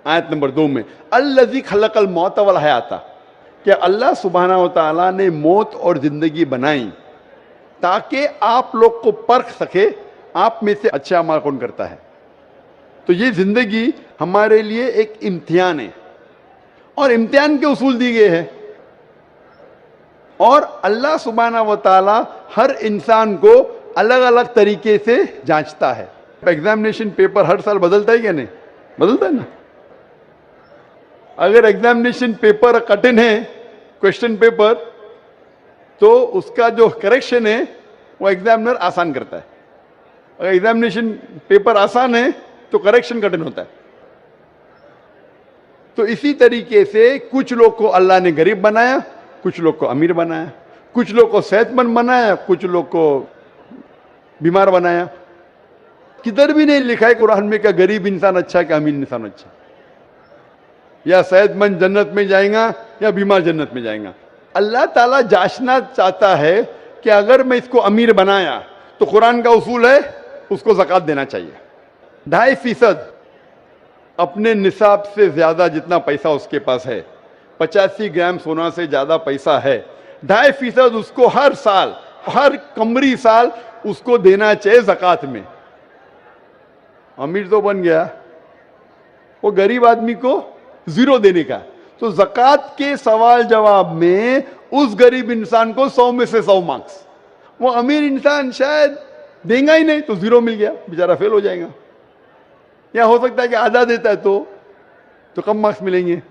आयत नंबर 2 में, अल्लज़ी खलक़ल मौत वल हयाता, कि अल्लाह सुब्हानहू व तआला ने मौत और जिंदगी बनाई ताकि आप लोग को परख सके आप में से अच्छा अमल कौन करता है। तो ये जिंदगी हमारे लिए एक इम्तिहान है और इम्तिहान के उसूल दिए गए हैं और अल्लाह सुब्हानहू व तआला हर इंसान को अलग अलग तरीके से जांचता है। एग्जामिनेशन पेपर हर साल बदलता है क्या? नहीं बदलता है ना। अगर एग्जामिनेशन पेपर कठिन है, क्वेश्चन पेपर, तो उसका जो करेक्शन है वो एग्जामिनर आसान करता है। अगर एग्जामिनेशन पेपर आसान है तो करेक्शन कठिन होता है। तो इसी तरीके से कुछ लोग को अल्लाह ने गरीब बनाया, कुछ लोग को अमीर बनाया, कुछ लोग को सेहतमंद बनाया, कुछ लोग को बीमार बनाया। किधर भी नहीं लिखा है कुरान में क्या गरीब इंसान अच्छा क्या अमीर इंसान अच्छा, या सेहतमंद जन्नत में जाएगा या बीमार जन्नत में जाएगा। अल्लाह ताला जांचना चाहता है कि अगर मैं इसको अमीर बनाया तो कुरान का उसूल है उसको ज़कात देना चाहिए। 2.5% अपने निसाब से ज्यादा जितना पैसा उसके पास है, 85 ग्राम सोना से ज्यादा पैसा है, 2.5% उसको हर साल, हर कमरी साल उसको देना चाहिए ज़कात में। अमीर तो बन गया, वो गरीब आदमी को 0 देने का। तो ज़कात के सवाल जवाब में उस गरीब इंसान को 100 में से 100 मार्क्स, वो अमीर इंसान शायद देगा ही नहीं तो 0 मिल गया, बेचारा फेल हो जाएगा। या हो सकता है कि आधा देता है तो कम मार्क्स मिलेंगे।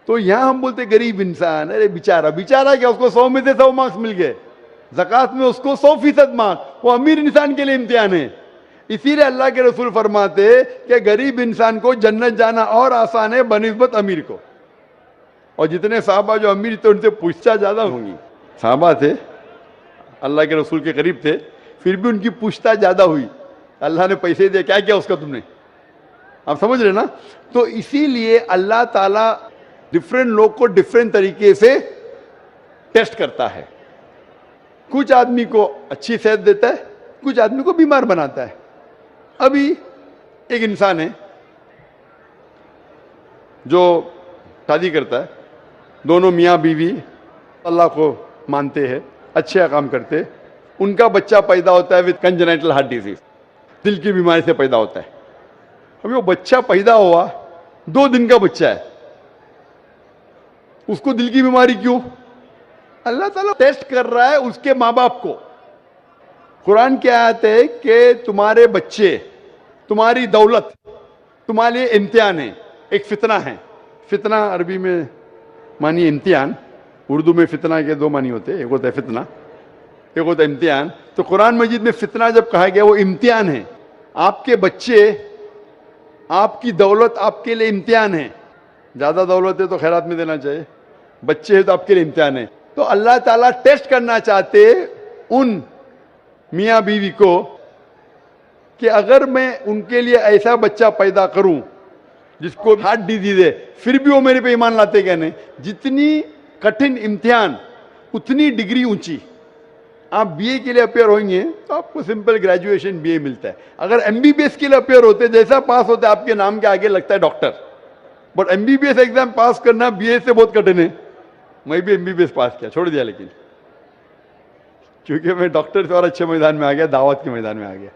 तो यहां हम बोलते गरीब इंसान, अरे बेचारा, बेचारा क्या, उसको 100 में से 100 मार्क्स मिल गए, ज़कात में उसको 100% मार्क्स, वो अमीर इंसान के लिए इम्तिहान है। इसीलिए अल्लाह के रसूल फरमाते कि गरीब इंसान को जन्नत जाना और आसान है बनिस्बत अमीर को। और जितने साहबा जो अमीर थे उनसे पूछताछ ज्यादा होंगी। साहबा थे, अल्लाह के रसूल के करीब थे, फिर भी उनकी पूछताछ ज्यादा हुई। अल्लाह ने पैसे दिए, क्या किया उसका तुमने? आप समझ रहे ना। तो इसीलिए अल्लाह ताला डिफरेंट लोग को डिफरेंट तरीके से टेस्ट करता है। कुछ आदमी को अच्छी सेहत देता है, कुछ आदमी को बीमार बनाता है। अभी एक इंसान है जो शादी करता है, दोनों मियाँ बीवी अल्लाह को मानते हैं, अच्छे काम करते हैं, उनका बच्चा पैदा होता है विद कंजेनाइटल हार्ट डिजीज, दिल की बीमारी से पैदा होता है। अभी वो बच्चा पैदा हुआ, 2 दिन का बच्चा है, उसको दिल की बीमारी क्यों? अल्लाह ताला टेस्ट कर रहा है उसके माँ बाप को। कुरान क्या आयत है कि तुम्हारे बच्चे, तुम्हारी दौलत तुम्हारे लिए इम्तिहान है, एक फितना है। फितना अरबी में मानिए इम्तिहान, उर्दू में फितना के 2 मानी होते हैं, एक होता है फितना, एक होता है इम्तिहान। तो कुरान मजीद में फितना जब कहा गया वो इम्तिहान है। आपके बच्चे, आपकी दौलत आपके लिए इम्तिहान है। ज्यादा दौलत है तो खैरात में देना चाहिए, बच्चे हैं तो आपके लिए इम्तिहान है। तो अल्लाह ताला टेस्ट करना चाहते उन मियाँ बीवी को कि अगर मैं उनके लिए ऐसा बच्चा पैदा करूं जिसको हार्ट डिजीज है, फिर भी वो मेरे पे ईमान लाते क्या नहीं। जितनी कठिन इम्तिहान उतनी डिग्री ऊंची। आप बीए के लिए अपेयर होंगे तो आपको सिंपल ग्रेजुएशन बीए मिलता है। अगर एमबीबीएस के लिए अपेयर होते, जैसा पास होता है आपके नाम के आगे लगता है डॉक्टर। बट एमबीबीएस एग्जाम पास करना बीए से बहुत कठिन है। मैं भी एमबीबीएस पास किया, छोड़ दिया, लेकिन क्योंकि मैं डॉक्टर से और अच्छे मैदान में आ गया, दावत के मैदान में आ गया।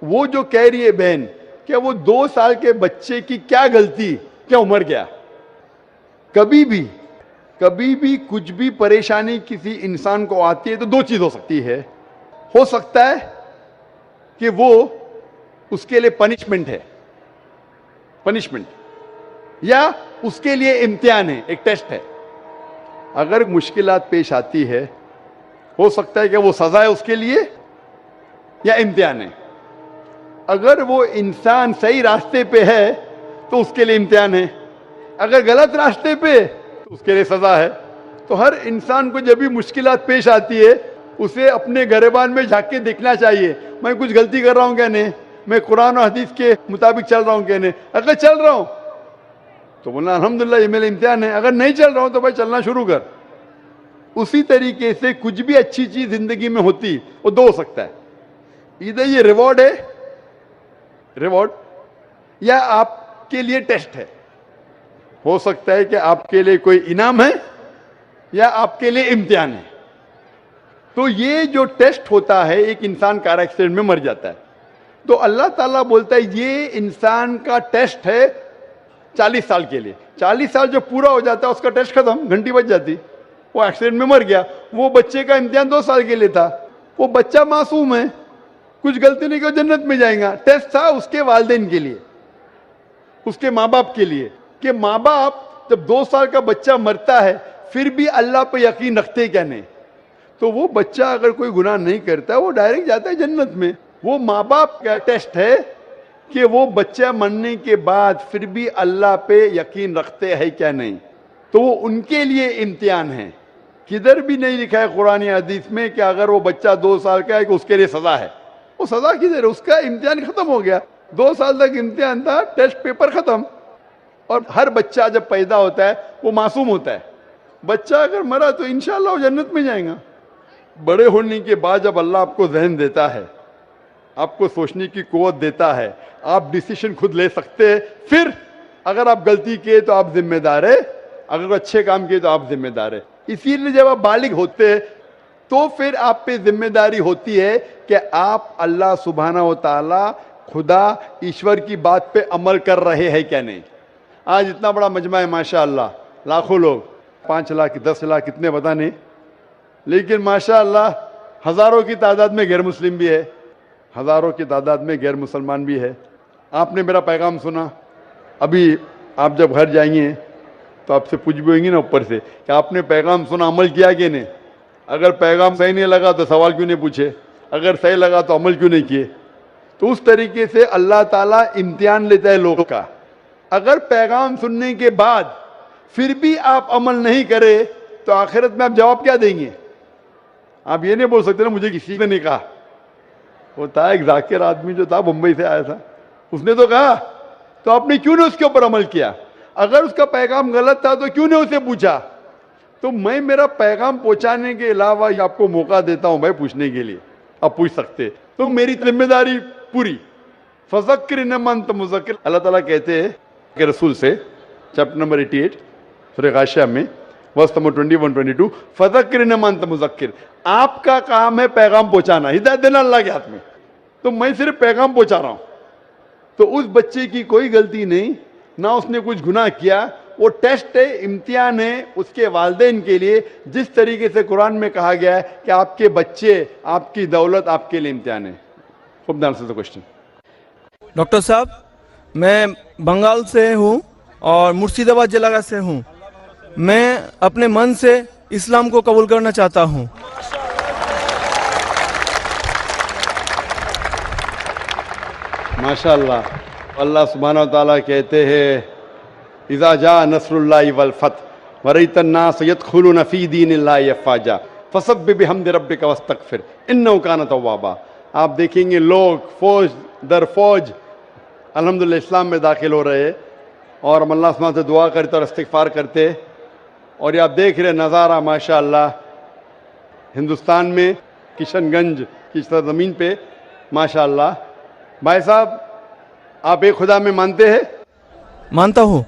वो जो कह रही है बहन, क्या वो 2 साल के बच्चे की क्या गलती, क्या उम्र गया? कभी भी कुछ भी परेशानी किसी इंसान को आती है तो 2 चीज हो सकती है। हो सकता है कि वो उसके लिए पनिशमेंट है, पनिशमेंट, या उसके लिए इम्तिहान है, एक टेस्ट है। अगर मुश्किलात पेश आती है, हो सकता है कि वो सजा है उसके लिए या इम्तिहान है। अगर वो इंसान सही रास्ते पे है तो उसके लिए इम्तिहान है, अगर गलत रास्ते पे तो उसके लिए सजा है। तो हर इंसान को जब भी मुश्किलात पेश आती है उसे अपने गिरबान में झांक के देखना चाहिए, मैं कुछ गलती कर रहा हूं क्या नहीं, मैं कुरान और हदीस के मुताबिक चल रहा हूं क्या नहीं। अगर चल रहा हूं तो बोलना अल्हम्दुलिल्लाह ये मेरा इम्तिहान है, अगर नहीं चल रहा हूं तो भाई चलना शुरू कर। उसी तरीके से कुछ भी अच्छी चीज जिंदगी में होती वो 2 हो सकता है, इधर ये रिवॉर्ड है, रिवॉर्ड, या आप आपके लिए टेस्ट है। हो सकता है कि आपके लिए कोई इनाम है या आपके लिए इम्तिहान है। तो ये जो टेस्ट होता है, एक इंसान कार एक्सीडेंट में मर जाता है, तो अल्लाह ताला बोलता है ये इंसान का टेस्ट है 40 साल के लिए। 40 साल जो पूरा हो जाता है उसका टेस्ट खत्म, घंटी बज जाती, वो एक्सीडेंट में मर गया। वो बच्चे का इम्तिहान 2 साल के लिए था, वो बच्चा मासूम है, कुछ गलती नहीं की जन्नत में जाएगा। टेस्ट था उसके वालिदैन के लिए, उसके माँ बाप के लिए, कि माँ बाप जब 2 साल का बच्चा मरता है फिर भी अल्लाह पे यकीन रखते क्या नहीं, तो वो बच्चा अगर कोई गुनाह नहीं करता वो डायरेक्ट जाता है जन्नत में। वो माँ बाप का टेस्ट है कि वो बच्चा मरने के बाद फिर भी अल्लाह पे यकीन रखते हैं क्या नहीं, तो वो उनके लिए इम्तिहान है। किधर भी नहीं लिखा है कुरान या हदीस में कि अगर वो बच्चा 2 साल का है कि उसके लिए सजा है। वो सजा किधर है? उसका इम्तिहान खत्म हो गया, 2 साल तक इम्तिहान था, टेस्ट पेपर खत्म। और हर बच्चा जब पैदा होता है वो मासूम होता है। बच्चा अगर मरा तो इंशाअल्लाह वो जन्नत में जाएगा। बड़े होने के बाद जब अल्लाह आपको ज़हन देता है, आपको सोचने की कुव्वत देता है, आप डिसीजन खुद ले सकते हैं, फिर अगर आप गलती किए तो आप जिम्मेदार है, अगर अच्छे काम किए तो आप जिम्मेदार है। इसीलिए जब आप बालिग होते हैं तो फिर आप पे जिम्मेदारी होती है कि आप अल्लाह सुब्हाना व तआला, खुदा ईश्वर की बात पे अमल कर रहे हैं क्या नहीं। आज इतना बड़ा मजमा है माशाअल्लाह, लाखों लोग, 5 लाख 10 लाख कितने पता नहीं, लेकिन माशाअल्लाह हजारों की तादाद में गैर मुस्लिम भी है, हजारों की तादाद में गैर मुसलमान भी है। आपने मेरा पैगाम सुना, अभी आप जब घर जाएंगे तो आपसे पूछ भी होंगी ना ऊपर से कि आपने पैगाम सुना, अमल किया कि नहीं। अगर पैगाम सही नहीं लगा तो सवाल क्यों नहीं पूछे, अगर सही लगा तो अमल क्यों नहीं किए। तो उस तरीके से अल्लाह ताला इम्तिहान लेता है लोगों का। अगर पैगाम सुनने के बाद फिर भी आप अमल नहीं करे तो आखिरत में आप जवाब क्या देंगे? आप ये नहीं बोल सकते ना मुझे किसी ने नहीं कहा। वो था एक जाकिर आदमी जो था, मुंबई से आया था, उसने तो कहा, तो आपने क्यों नहीं उसके ऊपर अमल किया? अगर उसका पैगाम गलत था तो क्यों नहीं उसे पूछा? तो मैं मेरा पैगाम पहुंचाने के अलावा आपको मौका देता हूं भाई पूछने के लिए, आप पूछ सकते, तो मेरी जिम्मेदारी पूरी। फज़क्किर इन्नमा अंत मुज़क्किर, अल्लाह ताला कहते हैं कि रसूल से, चैप्टर नंबर 88 सूरह गाशिया में वर्स नंबर 21-22, फज़क्किर इन्नमा अंत मुज़क्किर, आपका काम है पैगाम पहुंचाना, हिदायत देना अल्लाह के हाथ में, तो मैं सिर्फ पैगाम पहुंचा रहा हूं। तो उस बच्चे की कोई गलती नहीं, ना उसने कुछ गुनाह किया, वो टेस्ट है, इम्तिहान है उसके वालिदैन के लिए। जिस तरीके से कुरान में कहा गया है कि आपके बच्चे, आपकी दौलत आपके लिए इम्तिहान है। खूब ध्यान से क्वेश्चन। डॉक्टर साहब, मैं बंगाल से हूँ और मुर्शिदाबाद जिला से हूँ। मैं अपने मन से इस्लाम को कबूल करना चाहता हूँ। माशाअल्लाह, अल्लाह सुब्हानहू व तआला कहते हैं, इज़ा जा नस्रुल्लाहि वल फतह वरअयतन नास यदखुलूना फी दीनिल्लाहि अफ़वाजा फसब्बिह बिहम्दि रब्बिका वस्तगफिर इन्नहु कान तव्वाबा। आप देखेंगे लोग फौज दर फौज अल्हम्दुलिल्लाह इस्लाम में दाखिल हो रहे हैं और हम अल्लाह सुब्हानहू से दुआ करते और इस्तिग़फ़ार करते। और ये आप देख रहे नज़ारा माशाअल्लाह हिंदुस्तान में किशनगंज की सरज़मीन पे माशाअल्लाह। भाई साहब, आप एक खुदा में मानते हैं? मानता हूँ।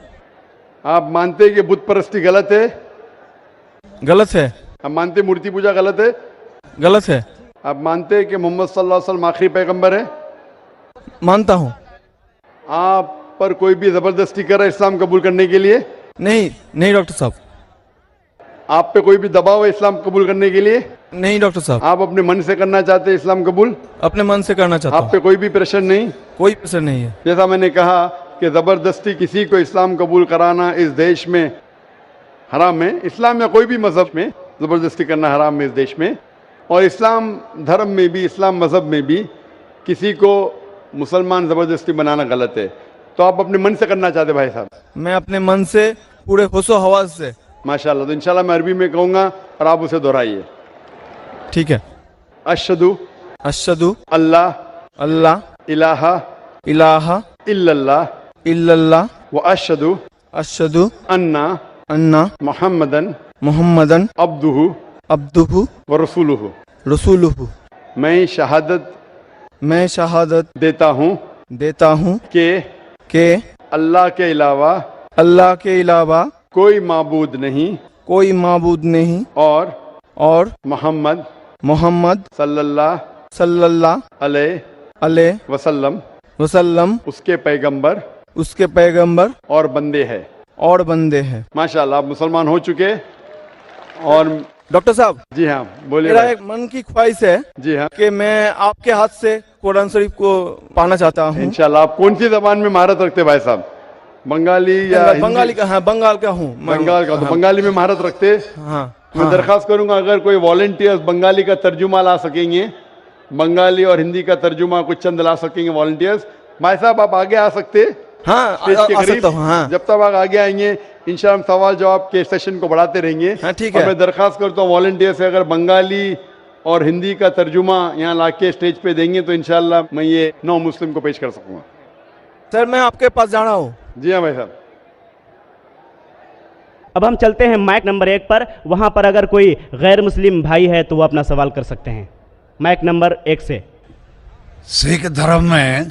आप मानते हैं कि बुत परस्ती गलत है? गलत है। आप मानते मूर्ति पूजा गलत है? गलत है। आप मानते हैं कि मोहम्मद सल्लल्लाहु अलैहि वसल्लम आखिरी पैगंबर है? मानता हूँ। आप पर कोई भी जबरदस्ती कर रहा है इस्लाम कबूल करने के लिए? नहीं डॉक्टर साहब। आप पे कोई भी दबाव है इस्लाम कबूल करने के लिए? नहीं डॉक्टर साहब। आप अपने मन से करना चाहते हैं इस्लाम कबूल? अपने मन से करना चाहता हूँ। आप पे कोई भी प्रेशर नहीं? कोई प्रेशर नहीं है। जैसा मैंने कहा कि जबरदस्ती किसी को इस्लाम कबूल कराना इस देश में हराम है। इस्लाम या कोई भी मजहब में जबरदस्ती करना हराम है इस देश में। और इस्लाम धर्म में भी, इस्लाम मजहब में भी किसी को मुसलमान जबरदस्ती बनाना गलत है। तो आप अपने मन से करना चाहते भाई साहब? मैं अपने मन से पूरे होशो हवास से। माशाल्लाह। तो इंशाल्लाह मैं अरबी में कहूँगा और आप उसे दोहराइए। ठीक है। अशहदु अशहदु अल्लाह अल्लाह इलाहा इलाहा इल्लल्लाह इल्लल्लाह व अशहदु अशहदु अन्ना अन्ना मुहम्मदन मुहम्मदन अब्दुहु अब्दुहु व रसूलुहु। रसूलुहु। मैं शहादत देता हूँ कि अल्लाह के अलावा अल्लाह के अलावा कोई माबूद नहीं कोई माबूद नहीं और मोहम्मद मोहम्मद सल्लल्लाहु अलैहि वसल्लम उसके पैगंबर और बंदे हैं। माशाल्लाह, आप मुसलमान हो चुके। और डॉक्टर साहब, जी हाँ, बोलिए मेरा भाई। एक मन की ख्वाहिश है जी हाँ, कि मैं आपके हाथ से कुरान शरीफ को पाना चाहता हूँ। इंशाल्लाह। आप कौन सी जबान में महारत रखते भाई साहब? बंगाली या हिंदी? बंगाली का, हाँ बंगाल का हूँ। बंगाल का, तो बंगाली में महारत रखते। हाँ, मैं दरखास्त करूंगा अगर कोई वॉलंटियर्स बंगाली का तर्जुमा ला सकेंगे, बंगाली और हिंदी का तर्जुमा कुछ चंद ला सकेंगे वॉलंटियर्स। भाई साहब आप आगे आ सकते, हाँ स्टेज के आ करीब। सकता हूँ, हाँ। जब तक आप आगे आएंगे इंशाल्लाह हम सवाल जवाब के सेशन को बढ़ाते रहेंगे। हाँ, ठीक और है। मैं दरखास्त करता हूँ वॉलंटियर से, अगर बंगाली और हिंदी का तर्जुमा यहाँ लाके स्टेज पे देंगे तो इंशाल्लाह मैं ये नौ मुस्लिम को पेश कर सकूंगा। सर मैं आपके पास जा रहा हूँ। जी हाँ भाई साहब। अब हम चलते हैं माइक नंबर 1 पर। वहां पर अगर कोई गैर मुस्लिम भाई है तो वो अपना सवाल कर सकते हैं। माइक नंबर 1 से। सिख धर्म में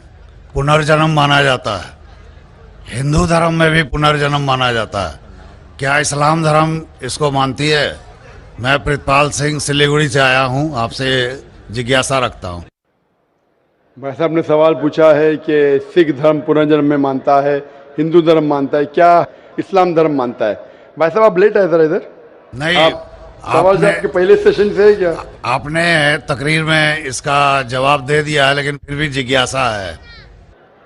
पुनर्जन्म माना जाता है, हिंदू धर्म में भी पुनर्जन्म माना जाता है, क्या इस्लाम धर्म इसको मानती है? मैं प्रितपाल सिंह सिलीगुड़ी से आया हूँ, आपसे जिज्ञासा रखता हूँ। भाई साहब ने सवाल पूछा है कि सिख धर्म पुनर्जन्म में मानता है, हिंदू धर्म मानता है, क्या इस्लाम धर्म मानता है? भाई साहब आप लेट आए जरा इधर। नहीं, आप सवाल जवाब के पहले सेशन से है क्या? आपने तकरीर में इसका जवाब दे दिया है, लेकिन फिर भी जिज्ञासा है।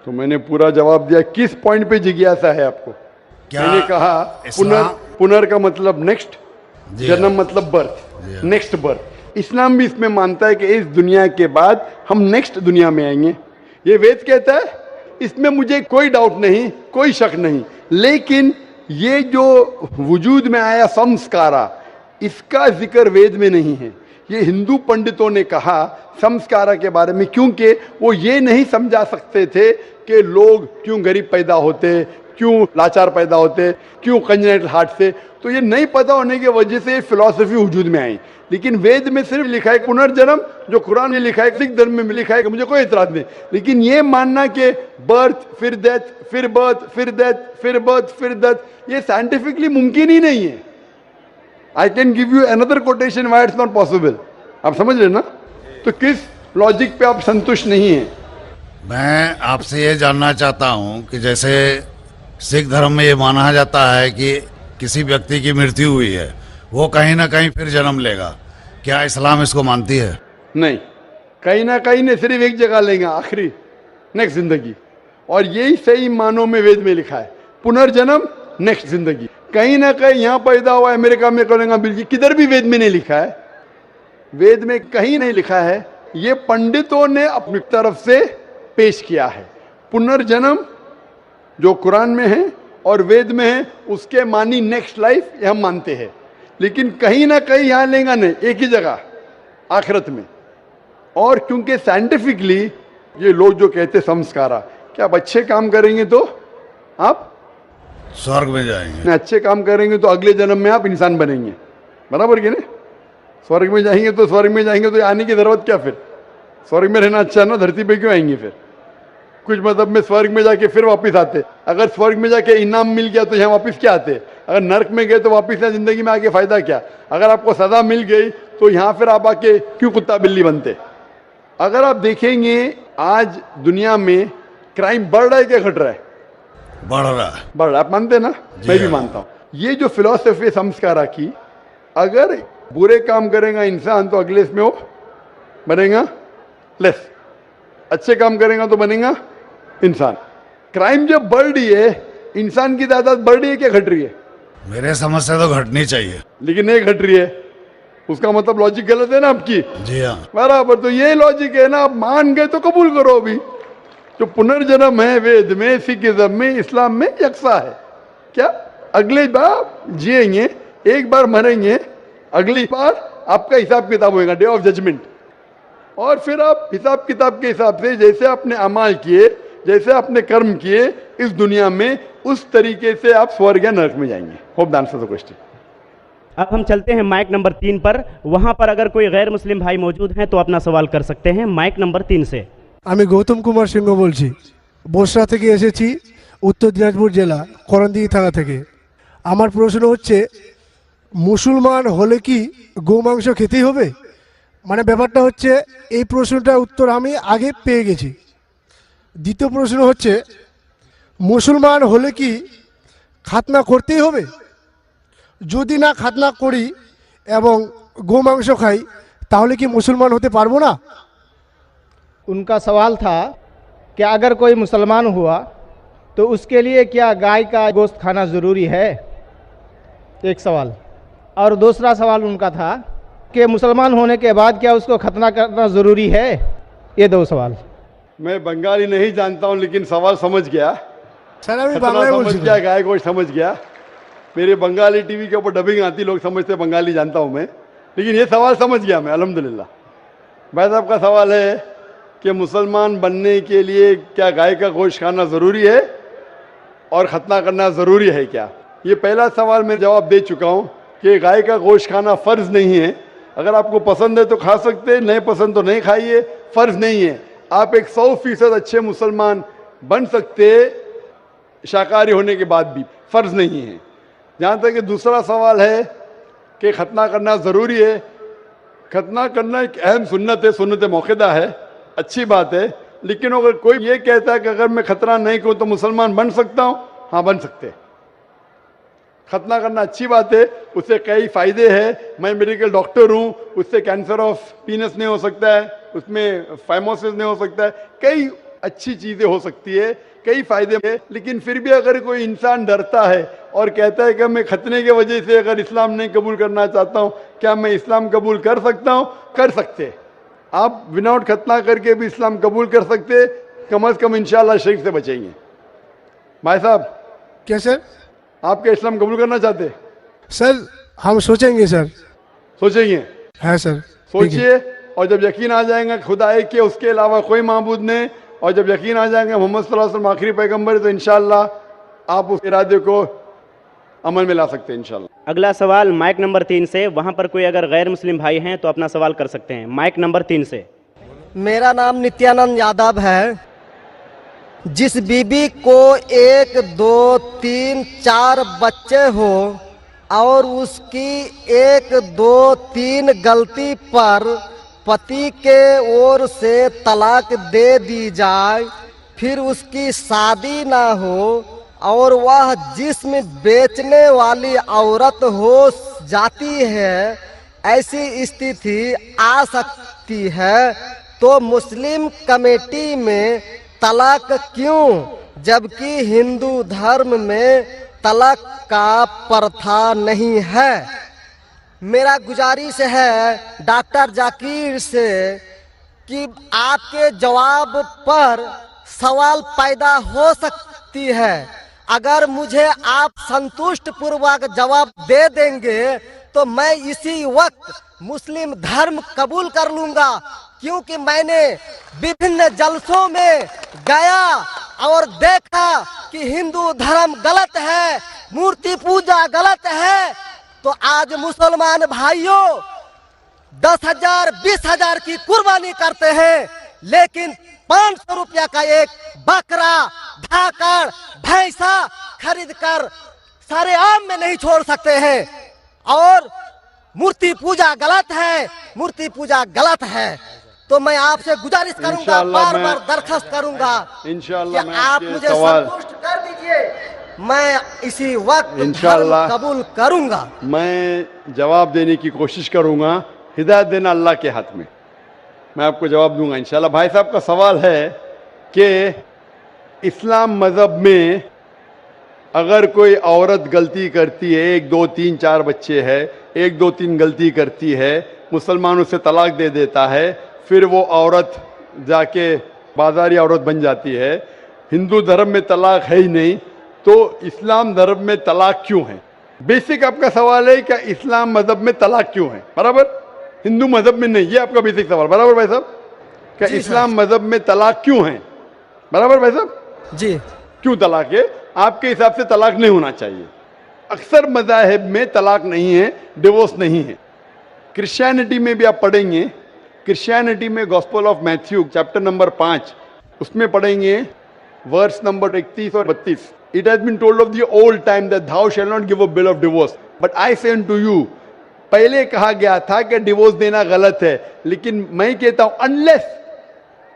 तो मैंने पूरा जवाब दिया। किस पॉइंट पे जिज्ञासा है आपको? क्या मैंने कहा पुनर का मतलब नेक्स्ट, जी जन्म हाँ। मतलब जी बर्थ, हाँ। Next birth. इस्लाम भी इसमें मानता है कि इस दुनिया के बाद हम नेक्स्ट दुनिया में आएंगे। ये वेद कहता है, इसमें मुझे कोई डाउट नहीं, कोई शक नहीं। लेकिन ये जो वजूद में आया संस्कारा, इसका जिक्र वेद में नहीं है। ये हिंदू पंडितों ने कहा संस्कारा के बारे में, क्योंकि वो ये नहीं समझा सकते थे कि लोग क्यों गरीब पैदा होते, क्यों लाचार पैदा होते, क्यों कंजेनिटल हार्ट से। तो ये नहीं पता होने की वजह से फिलॉसफी वजूद में आई। लेकिन वेद में सिर्फ लिखा है पुनर्जन्म, जो कुरान में लिखा है, सिख धर्म में लिखा है, कि मुझे कोई एतराज नहीं। लेकिन ये मानना कि बर्थ फिर डेथ फिर बर्थ फिर डेथ फिर बर्थ फिर डेथ, ये साइंटिफिकली मुमकिन ही नहीं है। I can give you another quotation why it's not possible. आप समझ रहे ना? तो किस लॉजिक पे आप संतुष्ट नहीं है? मैं आपसे ये जानना चाहता हूँ कि जैसे सिख धर्म में ये माना जाता है कि किसी व्यक्ति की मृत्यु हुई है, वो कहीं ना कहीं फिर जन्म लेगा, क्या इस्लाम इसको मानती है? नहीं, कहीं ना कहीं ने सिर्फ एक जगह लेंगे, आखिरी नेक्स्ट जिंदगी। और यही सही मानों में वेद में लिखा है, पुनर्जन्म नेक्स्ट जिंदगी। कहीं ना कहीं यहाँ पैदा हुआ, अमेरिका में करेंगे, बिल्कुल किधर भी वेद में नहीं लिखा है। वेद में कहीं नहीं लिखा है, ये पंडितों ने अपनी तरफ से पेश किया है। पुनर्जन्म जो कुरान में है और वेद में है, उसके मानी नेक्स्ट लाइफ, ये हम मानते हैं। लेकिन कहीं ना कहीं यहाँ लेंगे नहीं, एक ही जगह आखिरत में। और क्योंकि साइंटिफिकली ये लोग जो कहते संस्कारा, क्या आप अच्छे काम करेंगे तो आप स्वर्ग में जाएंगे, अच्छे काम करेंगे तो अगले जन्म में आप इंसान बनेंगे, बराबर कि नहीं? स्वर्ग में जाएंगे तो स्वर्ग में जाएंगे तो आने की जरूरत क्या? फिर स्वर्ग में रहना अच्छा ना, धरती पे क्यों आएंगे? फिर कुछ मतलब में स्वर्ग में जाके फिर वापस आते। अगर स्वर्ग में जाके इनाम मिल गया तो यहाँ वापस क्या आते? अगर नर्क में गए तो वापस यहाँ जिंदगी में आके फायदा क्या? अगर आपको सजा मिल गई तो यहाँ फिर आप आके क्यों कुत्ता बिल्ली बनते? अगर आप देखेंगे आज दुनिया में क्राइम बढ़ रहा है क्या घट रहा है? बढ़ रहा है। बढ़ रहा है। आप मानते ना? मैं भी मानता हूँ। ये जो फिलॉसफी संस्कारा की, अगर बुरे काम करेगा इंसान तो अगले इसमें वो बनेगा लेस, अच्छे काम करेगा तो बनेगा इंसान। क्राइम जब बढ़ रही है, इंसान की तादाद बढ़ रही है क्या घट रही है? मेरे समझ से तो घटनी चाहिए। लेकिन नहीं घट रही है, उसका मतलब लॉजिक गलत है ना आपकी? जी हाँ। बराबर। तो ये लॉजिक है ना, आप मान गए तो कबूल करो। अभी जो पुनर्जन्म है वेद में, सिखिज्म में, इस्लाम में यकसा है। क्या अगले बार जिएंगे, एक बार मरेंगे, अगली बार आपका हिसाब किताब होगा, डे ऑफ जजमेंट। और फिर आप हिसाब किताब के हिसाब से जैसे आपने अमाल किए, जैसे आपने कर्म किए इस दुनिया में, उस तरीके से आप स्वर्ग या नरक में जाएंगे। Hope the answer the question. अब हम चलते हैं माइक नंबर 3 पर। वहां पर अगर कोई गैर मुस्लिम भाई मौजूद हैं तो अपना सवाल कर सकते हैं। माइक नंबर 3 से। আমি গৌতম কুমার সিংহ বলছি, বসরা থেকে এসেছি। উত্তর দিনাজপুর জেলা করণদিঘি থানা থেকে। আমার প্রশ্ন হচ্ছে, মুসলমান হলে কি গোমাংস খেতেই হবে? মানে ব্যাপারটা হচ্ছে, এই প্রশ্নটার উত্তর আমি আগে পেয়ে গেছি। দ্বিতীয় প্রশ্ন হচ্ছে, মুসলমান হলে কি খাতনা করতেই হবে? যদি না খাতনা করি এবং গোমাংস খাই তাহলে কি মুসলমান হতে পারবো না? उनका सवाल था कि अगर कोई मुसलमान हुआ तो उसके लिए क्या गाय का गोश्त खाना ज़रूरी है, एक सवाल। और दूसरा सवाल उनका था कि मुसलमान होने के बाद क्या उसको खतना करना ज़रूरी है। ये दो सवाल। मैं बंगाली नहीं जानता हूं, लेकिन सवाल समझ गया। স্যার আমি खतना বাংলায় समझ বলছি। गया, गाय गोश्त समझ गया। मेरे बंगाली टीवी के ऊपर डबिंग आती, लोग समझते बंगाली जानता हूं मैं, लेकिन ये सवाल समझ गया मैं, अल्हम्दुलिल्लाह। भाई साहब का सवाल है कि मुसलमान बनने के लिए क्या गाय का गोश्त खाना ज़रूरी है और खतना करना ज़रूरी है क्या? ये पहला सवाल मैं जवाब दे चुका हूँ कि गाय का गोश्त खाना फ़र्ज़ नहीं है। अगर आपको पसंद है तो खा सकते, नहीं पसंद तो नहीं खाइए, फ़र्ज़ नहीं है। आप एक 100% अच्छे मुसलमान बन सकते शाकाहारी होने के बाद भी, फ़र्ज़ नहीं है। जहाँ तक कि दूसरा सवाल है कि खतना करना ज़रूरी है, खतना करना एक अहम सुन्नत है, सुन्नत मौक़िदा है, अच्छी बात है। लेकिन अगर कोई ये कहता है कि अगर मैं खतना नहीं करूँ तो मुसलमान बन सकता हूँ, हाँ बन सकते हैं। खतना करना अच्छी बात है, उससे कई फ़ायदे हैं। मैं मेडिकल डॉक्टर हूँ, उससे कैंसर ऑफ पीनस नहीं हो सकता है, उसमें फाइमोसिस नहीं हो सकता है, कई अच्छी चीज़ें हो सकती है, कई फ़ायदे हैं। लेकिन फिर भी अगर कोई इंसान डरता है और कहता है कि मैं खतने की वजह से अगर इस्लाम नहीं कबूल करना चाहता हूँ, क्या मैं इस्लाम कबूल कर सकता हूँ? कर सकते। आप विदाउट खतना करके भी इस्लाम कबूल कर सकते, कम अज़ कम इंशाअल्लाह शिर्क से बचेंगे। भाई साहब, क्या सर? आप क्या इस्लाम कबूल करना चाहते? सर हम सोचेंगे सर। सोचेंगे? हाँ सर। सोचिए, और जब यकीन आ जाएगा खुदा एक के, उसके अलावा कोई माबूद नहीं, और जब यकीन आ जाएगा मोहम्मद सल्लल्लाहु अलैहि वसल्लम आखिरी पैगंबर, तो इंशाअल्लाह आप उस इरादे को अमल में ला सकते हैं इंशाअल्लाह। अगला सवाल माइक नंबर 3 से। वहां पर कोई अगर गैर मुस्लिम भाई हैं तो अपना सवाल कर सकते हैं। माइक नंबर 3 से। मेरा नाम नित्यानंद यादव है। जिस बीबी को 1, 2, 3, 4 बच्चे हो और उसकी 1, 2, 3 गलती पर पति के ओर से तलाक दे दी जाए, फिर उसकी शादी ना हो और वह जिस्म बेचने वाली औरत हो जाती है, ऐसी स्थिति आ सकती है, तो मुस्लिम कमेटी में तलाक क्यों, जबकि हिंदू धर्म में तलाक का प्रथा नहीं है? मेरा गुजारिश है डॉक्टर जाकिर से कि आपके जवाब पर सवाल पैदा हो सकती है। अगर मुझे आप संतुष्ट पूर्वक जवाब दे देंगे तो मैं इसी वक्त मुस्लिम धर्म कबूल कर लूंगा, क्योंकि मैंने विभिन्न जलसों में गया और देखा कि हिंदू धर्म गलत है, मूर्ति पूजा गलत है। तो आज मुसलमान भाइयों 10,000 20,000 की कुर्बानी करते हैं, लेकिन 500 रुपया का एक बकरा, धाकड़, भैंसा खरीद कर सारे आम में नहीं छोड़ सकते हैं। और मूर्ति पूजा गलत है, मूर्ति पूजा गलत है। तो मैं आपसे गुजारिश करूंगा, इंशाअल्लाह बार बार दरखास्त करूंगा इंशाअल्लाह कि मैं आप आपके मुझे सवाल संतुष्ट कर दीजिए, मैं इसी वक्त इंशाअल्लाह धर्म कबूल करूंगा। मैं जवाब देने की कोशिश करूंगा, हिदायत देना अल्लाह के हाथ में, मैं आपको जवाब दूंगा इंशाअल्लाह। भाई साहब का सवाल है कि इस्लाम मज़हब में अगर कोई औरत गलती करती है, 1, 2, 3, 4 बच्चे हैं, 1, 2, 3 गलती करती है, मुसलमान उसे तलाक दे देता है, फिर वो औरत जाके बाजारी औरत बन जाती है, हिंदू धर्म में तलाक है ही नहीं, तो इस्लाम धर्म में तलाक क्यों है? बेसिक आपका सवाल है कि इस्लाम मज़हब में तलाक क्यों है, बराबर, हिंदू मज़हब में नहीं, ये आपका बेसिक सवाल, बराबर भाई साहब? क्या इस्लाम मज़हब में तलाक क्यों है, बराबर भाई साहब? जी। क्यों तलाक है? आपके हिसाब से तलाक नहीं होना चाहिए। अक्सर मज़ाहिब में तलाक नहीं है, डिवोर्स नहीं है। क्रिश्चियनिटी में भी आप पढ़ेंगे, क्रिश्चियनिटी में gospel of Matthew chapter number 5 उसमें पढ़ेंगे वर्स नंबर 31 और 32, it has been told of the old time that thou shall not give a bill of divorce, but I say unto you, पहले कहा गया था कि डिवोर्स देना गलत है, लेकिन मैं कहता हूं अनलेस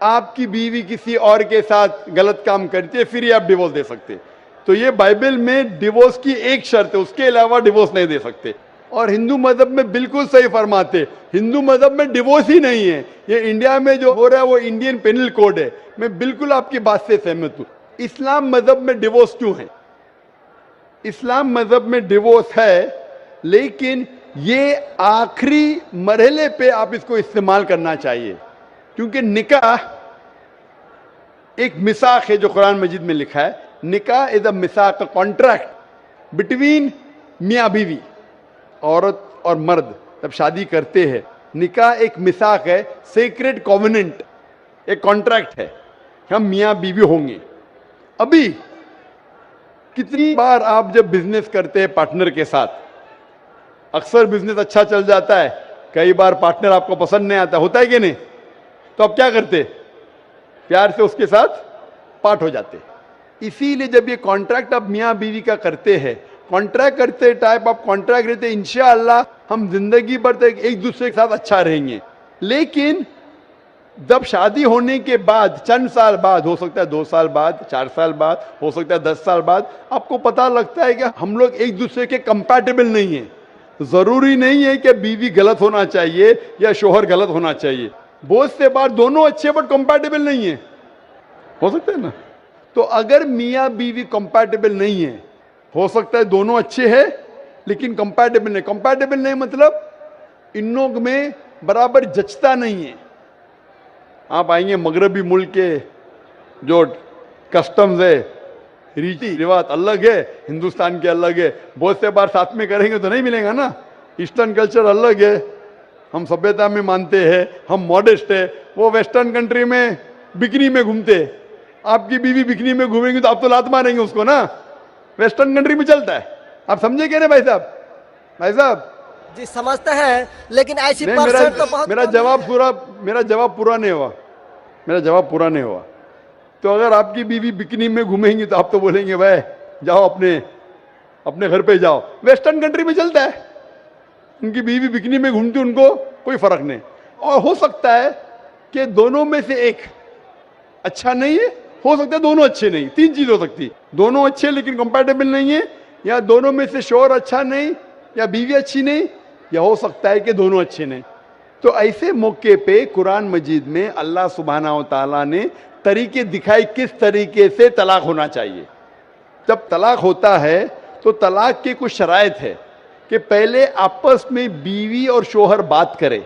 आपकी बीवी किसी और के साथ गलत काम करती है फिर ही आप डिवोर्स दे सकते। तो ये बाइबल में डिवोर्स की एक शर्त है, उसके अलावा डिवोर्स नहीं दे सकते। और हिंदू मजहब में बिल्कुल सही फरमाते, हिंदू मजहब में डिवोर्स ही नहीं है। ये इंडिया में जो हो रहा है वो इंडियन पेनल कोड है। मैं बिल्कुल आपकी बात से सहमत हूं। इस्लाम मजहब में डिवोर्स क्यों है? इस्लाम मजहब में डिवोर्स है, लेकिन ये आखिरी मरहले पे आप इसको इस्तेमाल करना चाहिए, क्योंकि निकाह एक मिसाक है जो कुरान मजीद में लिखा है। निकाह इज अ मिसाक, कॉन्ट्रैक्ट बिटवीन मियाँ बीवी, औरत और मर्द जब शादी करते हैं। निकाह एक मिसाक है, सेक्रेट कॉवेनेंट, एक कॉन्ट्रैक्ट है, हम मियाँ बीवी होंगे। अभी कितनी बार आप जब बिजनेस करते हैं पार्टनर के साथ, अक्सर बिजनेस अच्छा चल जाता है, कई बार पार्टनर आपको पसंद नहीं आता, होता है कि नहीं? तो आप क्या करते? प्यार से उसके साथ पार्ट हो जाते। इसीलिए जब ये कॉन्ट्रैक्ट आप मियाँ बीवी का करते हैं, कॉन्ट्रैक्ट करते टाइप आप कॉन्ट्रैक्ट रहते, इंशाअल्लाह हम जिंदगी भर तक एक दूसरे के साथ अच्छा रहेंगे। लेकिन जब शादी होने के बाद चंद साल बाद, हो सकता है 2 साल बाद, 4 साल बाद, हो सकता है 10 साल बाद, आपको पता लगता है कि हम लोग एक दूसरे के कंपैटिबल नहीं है। जरूरी नहीं है कि बीवी गलत होना चाहिए या शोहर गलत होना चाहिए। बहुत से बार दोनों अच्छे बट कंपैटिबल नहीं है, हो सकता है ना? तो अगर मियाँ बीवी कंपैटिबल नहीं है, हो सकता है दोनों अच्छे हैं लेकिन कंपैटिबल नहीं। कंपैटिबल नहीं मतलब इन लोग में बराबर जचता नहीं है। आप आएंगे मगरबी मुल्क के जो कस्टम्स है, रीति रिवाज अलग है, हिंदुस्तान के अलग है। बहुत से बार साथ में करेंगे तो नहीं मिलेगा ना। ईस्टर्न कल्चर अलग है, हम सभ्यता में मानते हैं, हम मॉडेस्ट है। वो वेस्टर्न कंट्री में बिकनी में घूमते, आपकी बीवी बिकनी में घूमेंगी तो आप तो लात मारेंगे उसको ना। वेस्टर्न कंट्री में चलता है, आप समझे क्या? नहीं भाई साहब, भाई साहब जी समझते हैं, लेकिन ऐसी नहीं, परसेंट तो बहुत मेरा कम जवाब है। पूरा मेरा जवाब पूरा नहीं हुआ, मेरा जवाब पूरा नहीं हुआ। तो अगर आपकी बीवी बिकनी में घूमेंगी तो आप तो बोलेंगे भाई जाओ अपने घर पे जाओ। वेस्टर्न कंट्री में चलता है, उनकी बीवी बिकनी में घूमती, उनको कोई फर्क नहीं। और हो सकता है कि दोनों में से एक अच्छा नहीं है, हो सकता है दोनों अच्छे नहीं। 3 चीज हो सकती है, दोनों अच्छे लेकिन कंपैटिबल नहीं है, या दोनों में से शोहर अच्छा नहीं या बीवी अच्छी नहीं, या हो सकता है कि दोनों अच्छे नहीं। तो ऐसे मौके पे कुरान मजीद में अल्लाह सुब्हानहू तआला ने तरीके दिखाए किस तरीके से तलाक होना चाहिए। जब तलाक होता है तो तलाक के कुछ शराइत है कि पहले आपस में बीवी और शोहर बात करे।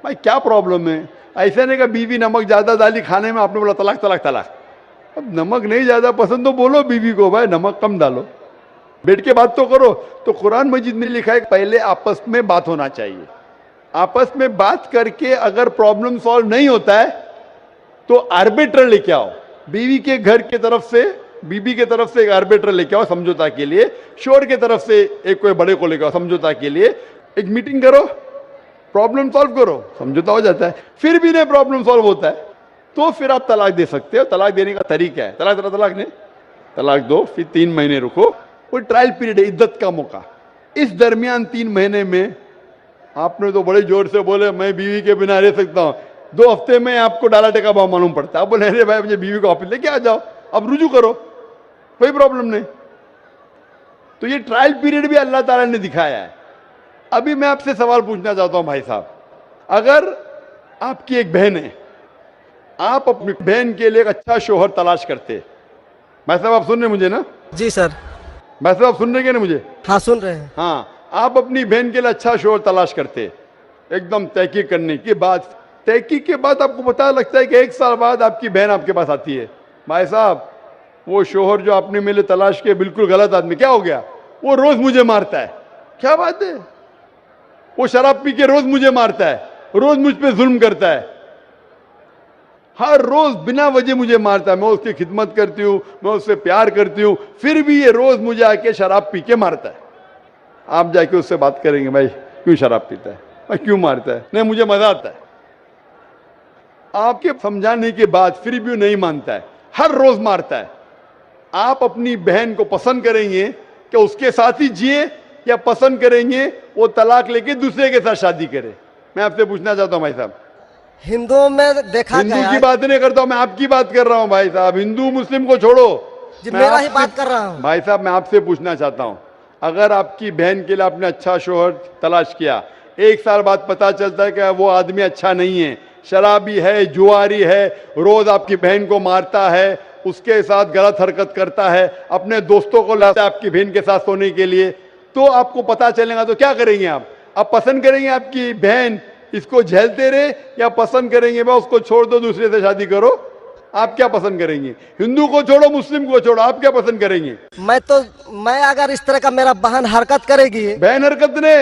भाई क्या प्रॉब्लम है? ऐसा नहीं कि बीवी नमक ज्यादा डाली खाने में, आपने बोला तलाक तलाक तलाक। अब नमक नहीं ज्यादा पसंद तो बोलो बीवी को भाई नमक कम डालो, बैठ के बात तो करो। तो कुरान मजीद में लिखा है पहले आपस में बात होना चाहिए। आपस में बात करके अगर प्रॉब्लम सॉल्व नहीं होता है तो आर्बिट्रर लेके आओ, बीवी के घर के तरफ से, बीबी के तरफ से एक आर्बिट्रर लेके आओ समझौता के लिए, शोहर के तरफ से एक कोई बड़े को लेके आओ समझौता के लिए। एक मीटिंग करो, प्रॉब्लम सॉल्व करो, समझौता हो जाता है। फिर भी नहीं प्रॉब्लम सॉल्व होता है तो फिर आप तलाक दे सकते हो। तलाक देने का तरीका है, तलाक नहीं, तलाक दो, फिर 3 महीने रुको, कोई ट्रायल पीरियड है, इद्दत का मौका। इस दरमियान 3 महीने में आपने तो बड़े जोर से बोले मैं बीवी के बिना रह सकता हूं, 2 हफ्ते में आपको डाला टेका भाव मालूम पड़ता है। आप बोले अरे भाई मुझे बीवी को ऑफिस लेके आ जाओ, अब रुजू करो, कोई प्रॉब्लम नहीं। तो ये ट्रायल पीरियड भी अल्लाह ताला ने दिखाया है। अभी मैं आपसे सवाल पूछना चाहता हूं भाई साहब, अगर आपकी एक बहन है, आप अपनी बहन के लिए एक अच्छा शोहर तलाश करते, भाई साहब आप सुन रहे मुझे ना? जी सर। भाई साहब आप सुन रहे क्या ना मुझे? हाँ सुन रहे हैं। हाँ, आप अपनी बहन के लिए अच्छा शोहर तलाश करते, एकदम तहकीक करने के बाद, तहकीक के बाद आपको पता लगता है कि 1 साल बाद आपकी बहन आपके पास आती है, भाई साहब वो शोहर जो आपने मेरे लिए तलाश किया बिल्कुल गलत आदमी, क्या हो गया? वो रोज मुझे मारता है। क्या बात है? वो शराब पी के रोज मुझे मारता है, रोज मुझ पे जुल्म करता है, हर रोज बिना वजह मुझे मारता है। मैं उसकी खिदमत करती हूँ, मैं उससे प्यार करती हूँ, फिर भी ये रोज मुझे आके शराब पी के मारता है। आप जाके उससे बात करेंगे भाई क्यों शराब पीता है, भाई क्यों मारता है? नहीं मुझे मजा आता है। आपके समझाने के बाद फिर भी नहीं मानता है, हर रोज मारता है। आप अपनी बहन को पसंद करेंगे कि उसके साथ ही जिए, या पसंद करेंगे वो तलाक लेके दूसरे के साथ शादी करे? मैं आपसे पूछना चाहता हूं भाई साहब। हिंदुओं में देखा हिंदू गया की बात नहीं करता हूं, मैं आपकी बात कर रहा हूं भाई साहब। हिंदू मुस्लिम को छोड़ो, जी, मैं मेरा ही आपसे- बात कर रहा हूं। भाई साहब मैं आपसे पूछना चाहता हूं, अगर आपकी बहन के लिए आपने अच्छा शोहर तलाश किया, 1 साल बाद पता चलता है कि वो आदमी अच्छा नहीं है, शराबी है, जुआरी है, रोज आपकी बहन को मारता है, उसके साथ गलत हरकत करता है, अपने दोस्तों को लाता है आपकी बहन के साथ सोने के लिए, तो आपको पता चलेगा तो क्या करेंगे आप पसंद करेंगे आपकी बहन इसको झेलते रहे, या पसंद करेंगे भाई उसको छोड़ दो, दूसरे से शादी करो? आप क्या पसंद करेंगे? हिंदू को छोड़ो, मुस्लिम को छोड़ो, आप क्या पसंद करेंगे? मैं अगर इस तरह का मेरा बहन हरकत करेगी, बहन हरकत ने,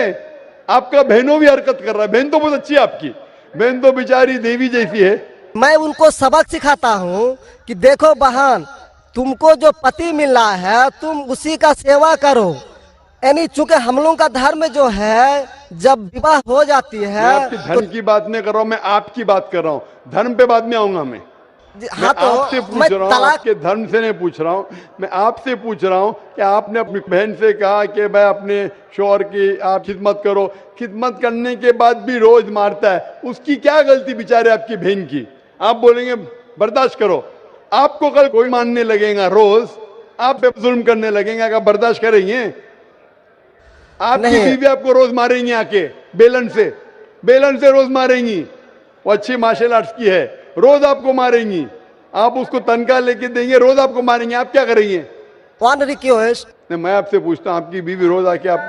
आपका बहनों भी हरकत कर रहा है। बहन तो बहुत अच्छी है आपकी, बहन तो बेचारी देवी जैसी है। मैं उनको सबक सिखाता हूँ कि देखो बहन, तुमको जो पति मिल रहा है तुम उसी का सेवा करो। यानी चूंकि हम लोगों का धर्म जो है, जब विवाह हो जाती मैं है आपकी धर्म की बात नहीं कर रहा हूं, मैं आपकी बात कर रहा हूं। धर्म पे बाद में आऊंगा मैं। हाँ, मैं आपसे तो पूछ मैं रहा हूँ, तलाक आपके धर्म से नहीं पूछ रहा हूँ, मैं आपसे पूछ रहा हूँ कि आपने अपनी बहन से कहा कि भाई अपने शौहर की आप खिदमत करो, खिदमत करने के बाद भी रोज मारता है, उसकी क्या गलती बेचारे आपकी बहन की? आप बोलेंगे बर्दाश्त करो, आपको कल कोई मानने लगेगा, रोज आप पे जुल्म करने लगेंगे, क्या बर्दाश्त करेंगे? आपकी नहीं। बीवी आपको रोज मारेंगी, आके बेलन से रोज मारेंगी। वो अच्छी मार्शल आर्ट्स की है, रोज आपको मारेंगी, आप उसको तनख्वाह लेके देंगे, रोज आपको मारेंगे, आप क्या करेंगे? वन रिक्वेस्ट, मैं आपसे पूछता हूँ, आपकी बीवी रोज आके आप,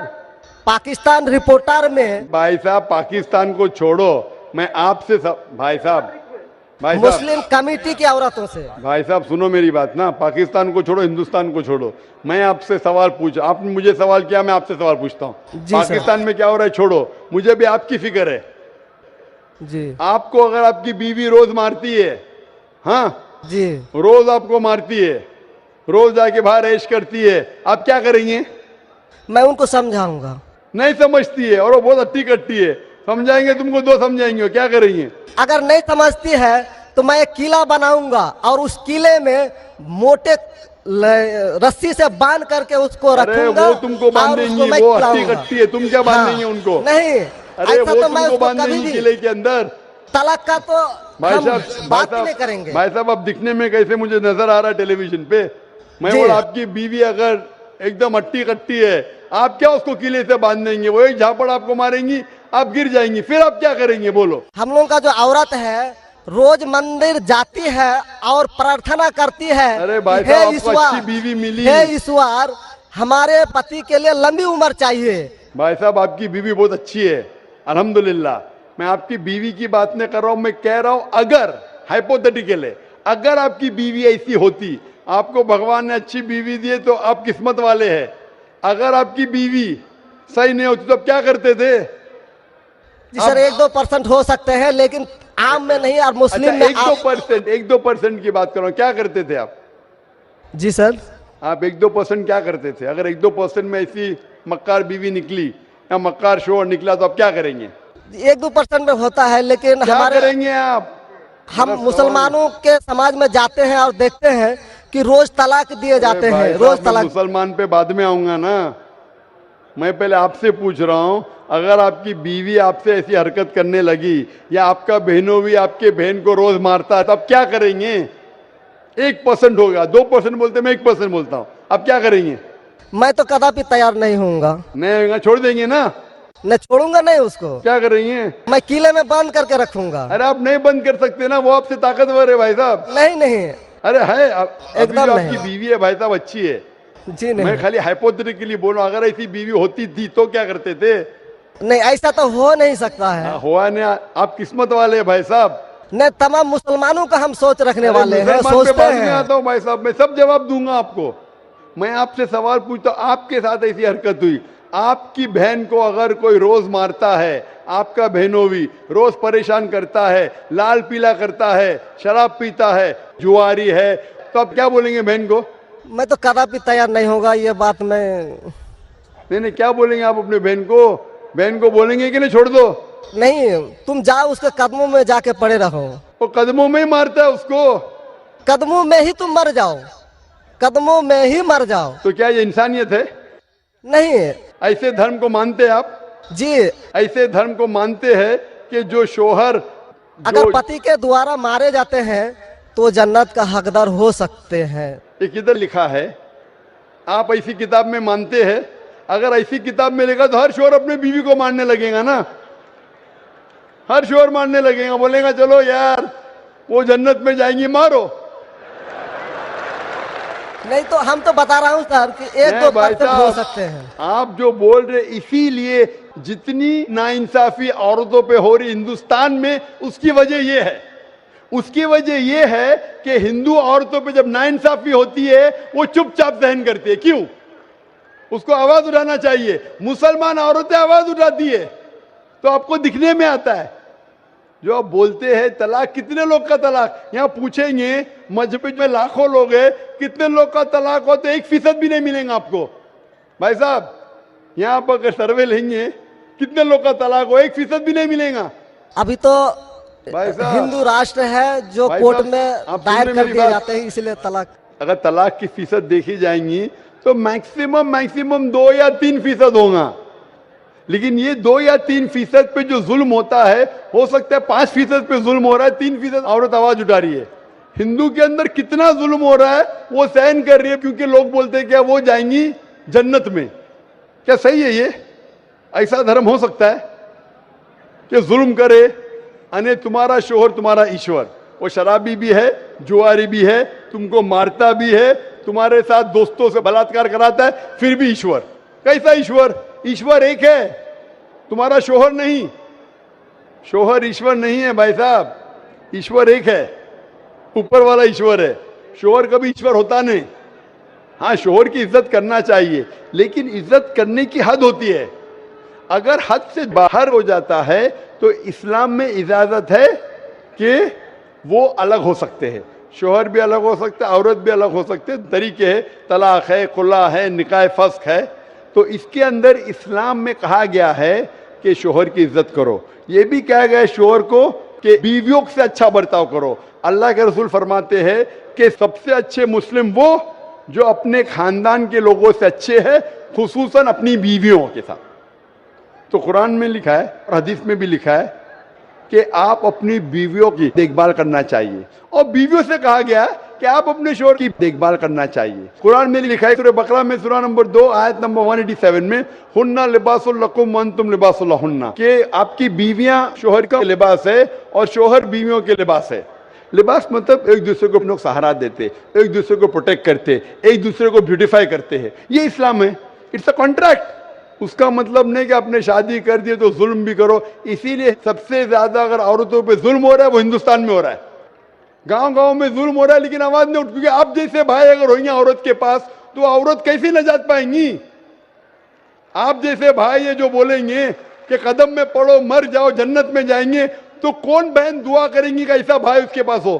पाकिस्तान रिपोर्टर में भाई साहब पाकिस्तान को छोड़ो, मैं आपसे भाई साहब मुस्लिम कमेटी की औरतों से, भाई साहब सुनो मेरी बात ना, पाकिस्तान को छोड़ो, हिंदुस्तान को छोड़ो, मैं आपसे सवाल पूछ, आपने मुझे सवाल किया, मैं आपसे सवाल पूछता हूँ। जी सर। पाकिस्तान में क्या हो रहा है छोड़ो, मुझे भी आपकी फिक्र है। जी आपको अगर आपकी बीवी रोज मारती है, हाँ जी, रोज आपको मारती है, रोज जाके बाहर ऐश करती है, आप क्या करेंगे? मैं उनको समझाऊंगा। नहीं समझती है और वो बहुत अट्टी कट्टी है, समझाएंगे तुमको, 2 समझाएंगे, क्या करेंगे? अगर नहीं समझती है तो मैं एक किला बनाऊंगा और उस किले में मोटे रस्सी से बांध करके उसको अरे रखूंगा। वो तुमको और बांधेंगी, उसको मैं वो अट्टी खिलाऊंगा। कट्टी है, तुम क्या बांधेंगे हाँ, उनको? नहीं, अरे ऐसा वो तो मैं तुमको उसको कभी बांधेंगी भी किले के अंदर। तलाक का तो भाई हम साहब बात ही नहीं करेंगे। भाई साहब अब दिखने में कैसे मुझे नजर आ रहा है टेलीविजन पे, मैं जी। बोल आपकी बीवी अगर एकदम अट्टी कट्टी है, आप क्या उसको किले से बांध देंगे? वो एक झापड़ आपको मारेंगी, आप गिर जाएंगी, फिर आप क्या करेंगे बोलो? हम लोगों का जो औरत है रोज मंदिर जाती है और प्रार्थना करती है, अरे भाई हे साहब, आपको ईश्वर, अच्छी बीवी मिली। हे ईश्वर, हमारे पति के लिए लंबी उम्र चाहिए। भाई साहब आपकी बीवी बहुत अच्छी है, अल्हम्दुलिल्लाह। मैं आपकी बीवी की बात नहीं कर रहा हूं, मैं कह रहा हूं अगर हाइपोथेटिकल है, अगर आपकी बीवी ऐसी होती, आपको भगवान ने अच्छी बीवी दी है तो आप किस्मत वाले हैं। अगर आपकी बीवी सही नहीं होती तो आप क्या करते थे? जी सर, 1-2% हो सकते हैं, लेकिन आम में नहीं, और मुस्लिम अच्छा, में 1-2% की बात कर रहा हूं, क्या करते थे आप? जी सर, आप 1-2% क्या करते थे? अगर 1-2% में ऐसी मक्कार बीवी निकली या मक्कार शोहर निकला तो आप क्या करेंगे? 1-2% में होता है, लेकिन क्या हमारे करेंगे आप? हम मेरा मुसलमानों के समाज में जाते हैं और देखते हैं कि रोज तलाक दिए जाते भाई हैं, साहब, रोज मैं तलाक। मुसलमान पे बाद में आऊंगा ना, मैं पहले आपसे पूछ रहा हूं, अगर आपकी बीवी आपसे ऐसी हरकत करने लगी या आपका बहनों भी आपके बहन को रोज मारता है, तो आप क्या करेंगे? 1% होगा, 2% बोलते, मैं 1% बोलता हूं, आप क्या करेंगे? मैं तो कदापि तैयार नहीं होऊंगा, नहीं होगा, छोड़ देंगे ना? मैं छोड़ूंगा नहीं उसको, क्या करेंगे? मैं किले में बंद करके रखूंगा। अरे आप नहीं बंद कर सकते ना, वो आपसे ताकतवर है भाई साहब। नहीं नहीं, अरे है, अभी एकदम जो नहीं। आपकी बीवी है भाई साहब अच्छी है, जी मैं नहीं, खाली हाइपोथेटिकली बोल रहा हूं, अगर ऐसी बीवी होती थी तो क्या करते थे? नहीं ऐसा तो हो नहीं सकता है। हुआ नहीं, आप किस्मत वाले हैं भाई साहब। नहीं, तमाम मुसलमानों का हम सोच रखने अरे वाले हैं, मुसलमान पे सोचते बाद में हैं। आता हूं भाई साहब, मैं सब जवाब दूंगा आपको। मैं आपसे सवाल पूछता हूं, आपके साथ ऐसी हरकत हुई, आपकी बहन को अगर कोई रोज मारता है, आपका बहनों भी रोज परेशान करता है, लाल पीला करता है, शराब पीता है, जुआरी है, तो आप क्या बोलेंगे बहन को? मैं तो कदापि तैयार नहीं होगा, ये बात मैं नहीं, क्या बोलेंगे आप अपने बहन को? बहन को बोलेंगे कि नहीं छोड़ दो? नहीं, तुम जाओ उसके कदमों में जाके पड़े रहो। वो कदमों में ही मारता है उसको, कदमों में ही तुम मर जाओ, कदमों में ही मर जाओ। तो क्या ये इंसानियत है? नहीं ऐसे धर्म को मानते हैं आप? जी, ऐसे धर्म को मानते हैं कि जो शोहर अगर पति के द्वारा मारे जाते हैं तो जन्नत का हकदार हो सकते हैं। ये किधर लिखा है? आप ऐसी किताब में मानते हैं? अगर ऐसी किताब में लिखा तो हर शोहर अपने बीवी को मारने लगेगा ना, हर शोहर मारने लगेगा, बोलेगा चलो यार वो जन्नत में जाएंगी, मारो। नहीं तो हम तो बता रहा हूँ सर कि एक दो भाई परसेंट हो साहब, सकते हैं। आप जो बोल रहे इसीलिए जितनी नाइंसाफी औरतों पे हो रही हिंदुस्तान में, उसकी वजह यह है, उसकी वजह यह है कि हिंदू औरतों पे जब नाइंसाफी होती है वो चुपचाप सहन करती है। क्यों? उसको आवाज उठाना चाहिए। मुसलमान औरतें आवाज उठाती है तो आपको दिखने में आता है। जो आप बोलते हैं तलाक, कितने लोग का तलाक, यहाँ पूछेंगे मस्जिद में लाखों लोग हैं, कितने लोग का तलाक हो तो 1% भी नहीं मिलेगा आपको। भाई साहब यहाँ पर अगर सर्वे लेंगे कितने लोग का तलाक हो, 1% भी नहीं मिलेगा। अभी तो भाई साहब, हिंदू राष्ट्र है जो भाई कोर्ट साहब, में आप सुन दायर रहे कर मेरी दिए बात? जाते हैं, इसलिए तलाक। अगर तलाक की फीसद देखी जाएंगी तो मैक्सिमम 2 या 3% होगा, लेकिन ये 2 या 3% पे जो जुल्म होता है, हो सकता है 5% पे जुल्म हो रहा है, 3% औरत आवाज उठा रही है। हिंदू के अंदर कितना जुल्म हो रहा है वो सहन कर रही है, क्योंकि लोग बोलते हैं क्या वो जाएंगी जन्नत में। क्या सही है ये? ऐसा धर्म हो सकता है कि जुल्म करे? अने तुम्हारा शोहर तुम्हारा ईश्वर, वो शराबी भी है, जुआरी भी है, तुमको मारता भी है, तुम्हारे साथ दोस्तों से बलात्कार कराता है, फिर भी ईश्वर। कैसा ईश्वर? ईश्वर एक है, तुम्हारा शोहर नहीं। शोहर ईश्वर नहीं है भाई साहब, ईश्वर एक है, ऊपर वाला ईश्वर है। शोहर कभी ईश्वर होता नहीं। हाँ, शोहर की इज्जत करना चाहिए, लेकिन इज्जत करने की हद होती है। अगर हद से बाहर हो जाता है तो इस्लाम में इजाजत है कि वो अलग हो सकते हैं। शोहर भी अलग हो सकता है, औरत भी अलग हो सकते हैं, तरीके है, तलाक है, खुला है, निकाह फस्क है। तो इसके अंदर इस्लाम में कहा गया है कि शोहर की इज्जत करो। ये भी कहा गया है शोहर को कि बीवियों से अच्छा बर्ताव करो। अल्लाह के रसूल फरमाते हैं कि सबसे अच्छे मुस्लिम वो जो अपने खानदान के लोगों से अच्छे हैं, खुसूसन अपनी बीवियों के साथ। तो कुरान में लिखा है और हदीस में भी लिखा है कि आप अपनी बीवियों की देखभाल करना चाहिए, और बीवियों से कहा गया कि आप अपने शोहर की देखभाल करना चाहिए। कुरान में लिखा है सूरह बकरा में सूरह नंबर 2 आयत नंबर 187 में, हुन्ना लिबासुल लकुम व अंतुम लिबासुल लहुन्ना, कि आपकी बीवियां शोहर का लिबास है और शोहर बीवियों के लिबास है। लिबास मतलब एक दूसरे को अपने सहारा देते, एक दूसरे को प्रोटेक्ट करते, एक दूसरे को ब्यूटिफाई करते हैं। ये इस्लाम है। It's a contract. उसका मतलब नहीं कि आपने शादी कर दी तो जुल्म भी करो। इसीलिए सबसे ज्यादा अगर औरतों पे जुल्म हो रहा है वो हिंदुस्तान में हो रहा है। गांव-गांव में जुल्म हो रहा है, लेकिन आवाज नहीं उठ, क्योंकि आप जैसे भाई अगर होंगे औरत के पास तो औरत कैसे नजात पाएंगी? आप जैसे भाई ये जो बोलेंगे कि कदम में पड़ो मर जाओ जन्नत में जाएंगे, तो कौन बहन दुआ करेंगी कि ऐसा भाई उसके पास हो?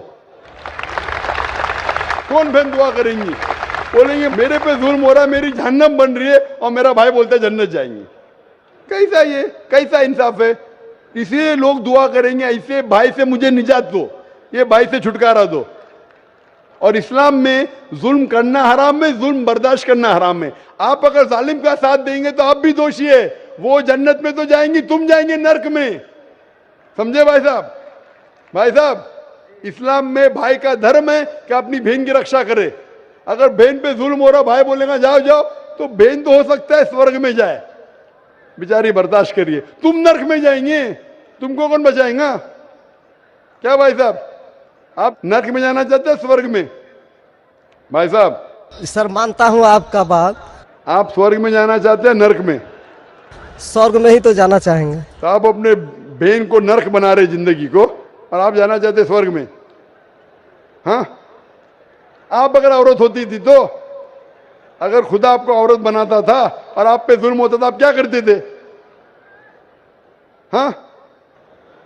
कौन बहन दुआ करेंगी? बोलेंगे मेरे पे जुल्म हो रहा है, मेरी जहन्नम बन रही है, और मेरा भाई बोलता है जन्नत जाएंगे। कैसा ये, कैसा इंसाफ है? इसलिए लोग दुआ करेंगे ऐसे भाई से मुझे निजात दो, ये भाई से छुटकारा दो। और इस्लाम में जुल्म करना हराम है, जुल्म बर्दाश्त करना हराम है। आप अगर जालिम का साथ देंगे तो आप भी दोषी है। वो जन्नत में तो जाएंगी, तुम जाएंगे नर्क में। समझे भाई साहब? भाई साहब, इस्लाम में भाई का धर्म है कि अपनी बहन की रक्षा करे। अगर बहन पे जुल्म हो रहा, भाई बोलेगा जाओ जाओ, तो बहन तो हो सकता है स्वर्ग में जाए, बेचारी बर्दाश्त करिए। तुम नर्क में जाएंगे, तुमको कौन बचाएगा? क्या भाई साहब, आप नर्क में जाना चाहते हैं स्वर्ग में? भाई साहब, सर मानता हूँ आपका बात। आप स्वर्ग में जाना चाहते हैं नर्क में? स्वर्ग में ही तो जाना चाहेंगे। तो आप अपने बहन को नर्क बना रहे जिंदगी को, और आप जाना चाहते हैं स्वर्ग में? हाँ, आप अगर औरत होती थी तो, अगर खुदा आपको औरत बनाता था और आप पे जुल्म होता था, आप क्या करते थे? हाँ,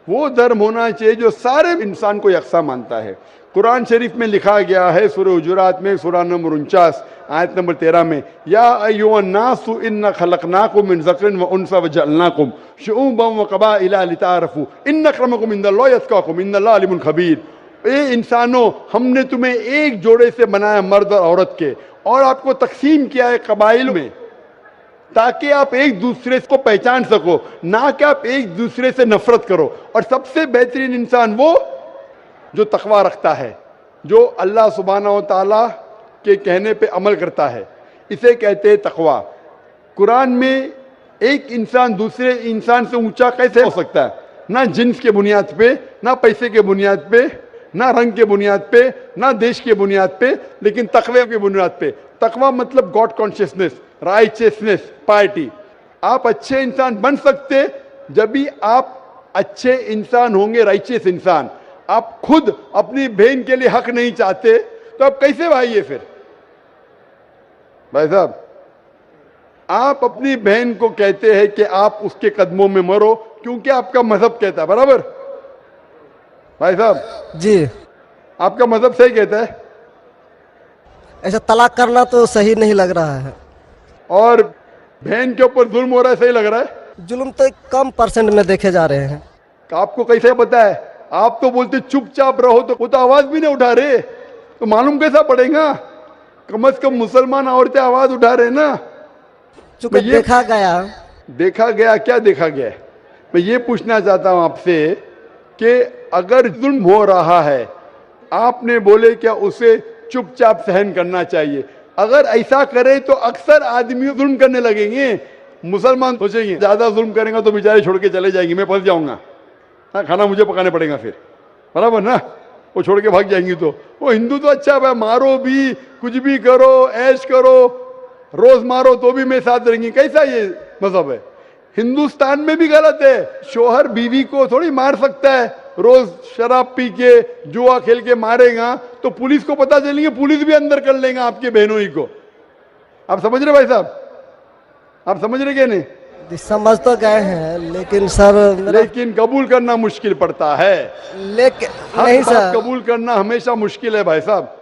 वो धर्म होना चाहिए जो सारे इंसान को यकसा मानता है। कुरान शरीफ में लिखा गया है सूरह हुजुरात में सूरह नंबर 49 आयत नंबर 13 में, या अय्युहन्नासु इन्ना खलकनाकुम मिन ज़करिन व उन्सा व जअलनाकुम शुऊबन व क़बाइला लिताअरफू इन्न अक्रमकुम इंदल्लाहि अत्क़ाकुम इन्नल्लाह अलीमुन खबीर। ए इंसानों, हमने तुम्हें एक जोड़े से बनाया, मर्द और औरत के, और आपको तकसीम किया है कबाइल में, ताकि आप एक दूसरे को पहचान सको, ना कि आप एक दूसरे से नफरत करो। और सबसे बेहतरीन इंसान वो जो तकवा रखता है, जो अल्लाह सुब्हानहू व तआला के कहने पे अमल करता है, इसे कहते हैं तकवा। कुरान में एक इंसान दूसरे इंसान से ऊंचा कैसे हो सकता है? ना जिन्स के बुनियाद पे, ना पैसे के बुनियाद पे, ना रंग के बुनियाद पे, ना देश के बुनियाद पे, लेकिन तकवे के बुनियाद पे। तकवा मतलब गॉड कॉन्शियसनेस, राइचियसनेस, पार्टी। आप अच्छे इंसान बन सकते जब भी आप अच्छे इंसान होंगे, राइचियस इंसान। आप खुद अपनी बहन के लिए हक नहीं चाहते तो आप कैसे भाई है फिर? भाई साहब, आप अपनी बहन को कहते हैं कि आप उसके कदमों में मरो क्योंकि आपका मजहब कहता है, बराबर? भाई साहब जी, आपका मजहब सही कहता है। ऐसा तलाक करना तो सही नहीं लग रहा है। और बहन के ऊपर जुल्म हो रहा है, सही लग रहा है? जुल्म तो कम परसेंट में देखे जा रहे हैं। आपको कैसे पता है? आप तो बोलते चुपचाप रहो, तो वो तो आवाज भी नहीं उठा रहे, तो मालूम कैसा पड़ेगा? कम से कम मुसलमान औरतें आवाज उठा रहे ना। चूंकि देखा गया क्या देखा गया है? मैं ये पूछना चाहता हूं आपसे कि अगर जुल्म हो रहा है, आपने बोले क्या उसे चुपचाप सहन करना चाहिए? अगर ऐसा करे तो अक्सर आदमी जुल्म करने लगेंगे। मुसलमान सोचेंगे ज्यादा जुल्म करेंगे तो बेचारे छोड़ के चले जाएंगे, मैं फंस जाऊंगा, हाँ खाना मुझे पकाने पड़ेगा फिर, बराबर ना? वो छोड़ के भाग जाएंगी। तो वो हिंदू तो अच्छा है, मारो भी, कुछ भी करो, ऐश करो, रोज मारो तो भी मेरे साथ रहेंगी। कैसा ये मजहब है? हिंदुस्तान में भी गलत है। शोहर बीवी को थोड़ी मार सकता है। रोज शराब पी के, जुआ खेल के मारेगा तो पुलिस को पता चलेंगे, पुलिस भी अंदर कर लेगा आपके बहनों ही को। आप समझ रहे भाई साहब? आप समझ रहे क्या? नहीं समझ तो गए हैं, लेकिन सर लेकिन कबूल करना मुश्किल पड़ता है। लेकिन नहीं सर, कबूल करना हमेशा मुश्किल है भाई साहब।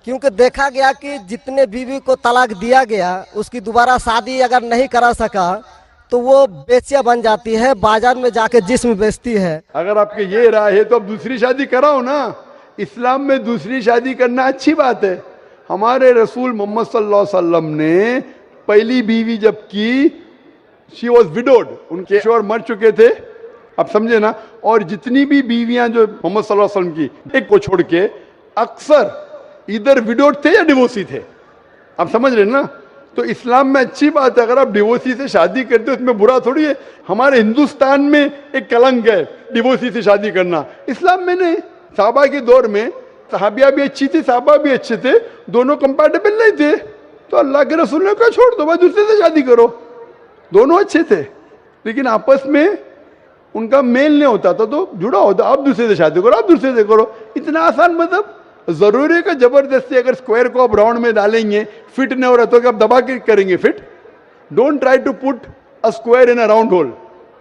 क्योंकि देखा गया कि जितने बीवी को तलाक दिया गया, उसकी दोबारा शादी अगर नहीं करा सका तो वो बेचिया बन जाती है, बाजार में जाके जिस्म बेचती है। अगर आपके ये राय है तो अब दूसरी शादी कराओ ना। इस्लाम में दूसरी शादी करना अच्छी बात है। हमारे रसूल मोहम्मद सल्लल्लाहु अलैहि वसल्लम ने पहली बीवी जब की, शी वॉज विडोड, उनके शोहर मर चुके थे, आप समझे ना? और जितनी भी बीवियां जो मोहम्मद सल्लल्लाहु अलैहि वसल्लम की, एक को छोड़ के अक्सर इधर विडोड थे या डिवोर्सी थे, आप समझ रहे ना? तो इस्लाम में अच्छी बात है। अगर आप डिवोर्सी से शादी करते हो उसमें बुरा थोड़ी है। हमारे हिंदुस्तान में एक कलंक है डिवोर्सी से शादी करना, इस्लाम में नहीं। साहबा के दौर में सहाबिया भी अच्छी थी, साहबा भी अच्छे थे, दोनों कंपैटिबल नहीं थे, तो अल्लाह के रसूल ने कहा छोड़ दो भाई, दूसरे से शादी करो। दोनों अच्छे थे लेकिन आपस में उनका मेल नहीं होता था, तो जुड़ा होता, आप दूसरे से शादी करो, आप दूसरे से करो। इतना आसान मतलब जरूरी का जबरदस्ती। अगर स्क्वायर को आप राउंड में डालेंगे, फिट नहीं हो रहा तो क्या आप दबा के करेंगे fit? Don't try to put a square in a round hole,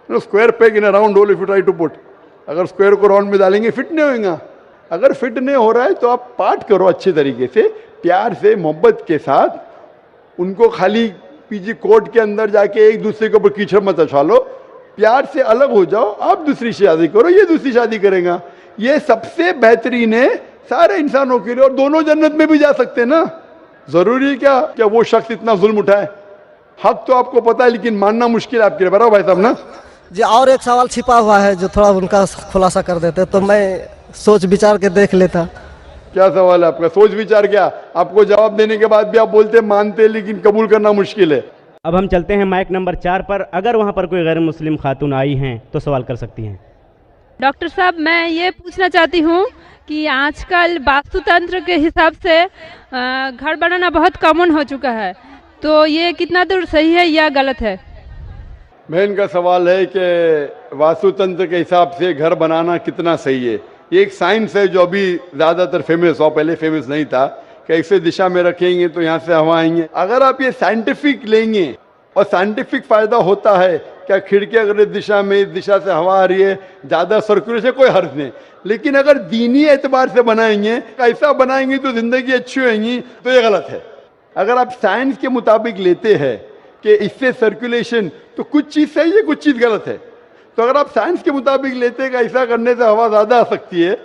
square peg in a round hole if you try to put. अगर स्क्वायर को राउंड में डालेंगे फिट नहीं होगा। अगर फिट नहीं हो रहा है तो आप पार्ट करो अच्छे तरीके से, प्यार से, मोहब्बत के साथ। उनको खाली पीजी कोर्ट के अंदर जाके एक दूसरे के ऊपर कीचड़ मत उछालो, प्यार से अलग हो जाओ, आप दूसरी शादी करो, ये दूसरी शादी करेगा। ये सबसे बेहतरीन है सारे इंसानों के लिए, और दोनों जन्नत में भी जा सकते हैं ना। जरूरी है क्या वो शख्स इतना जुल्म उठाए? हक तो आपको पता है लेकिन मानना मुश्किल है आपके लिए, बराबर भाई साहब ना? जी, और एक सवाल छिपा हुआ है जो थोड़ा उनका खुलासा कर देते तो मैं सोच विचार के देख लेता। क्या सवाल है आपका? सोच विचार क्या? आपको जवाब देने के बाद भी आप बोलते मानते लेकिन कबूल करना मुश्किल है। अब हम चलते हैं माइक नंबर 4 पर। अगर वहाँ पर कोई गैर मुस्लिम खातून आई हैं तो सवाल कर सकती हैं। डॉक्टर साहब, मैं ये पूछना चाहती हूँ कि आजकल वास्तुतंत्र के हिसाब से घर बनाना बहुत कॉमन हो चुका है, तो ये कितना दूर सही है या गलत है? बहन का सवाल है कि वास्तुतंत्र के हिसाब से घर बनाना कितना सही है। ये एक साइंस है जो अभी ज़्यादातर फेमस हो, पहले फेमस नहीं था। कैसे दिशा में रखेंगे तो यहाँ से हवा आएंगे। अगर आप ये साइंटिफिक लेंगे, और साइंटिफिक फायदा होता है, क्या खिड़की अगर इस दिशा में, इस दिशा से हवा आ रही है, ज़्यादा सर्कुलेशन, कोई हर्ज नहीं। लेकिन अगर दीनी एतबार से बनाएंगे, ऐसा बनाएंगे तो जिंदगी अच्छी होगी, तो ये गलत है। अगर आप साइंस के मुताबिक लेते हैं कि इससे सर्कुलेशन, तो कुछ चीज़ सही है, कुछ चीज़ गलत है। तो अगर आप साइंस के मुताबिक लेते हैं कि ऐसा करने से हवा ज़्यादा आ सकती है,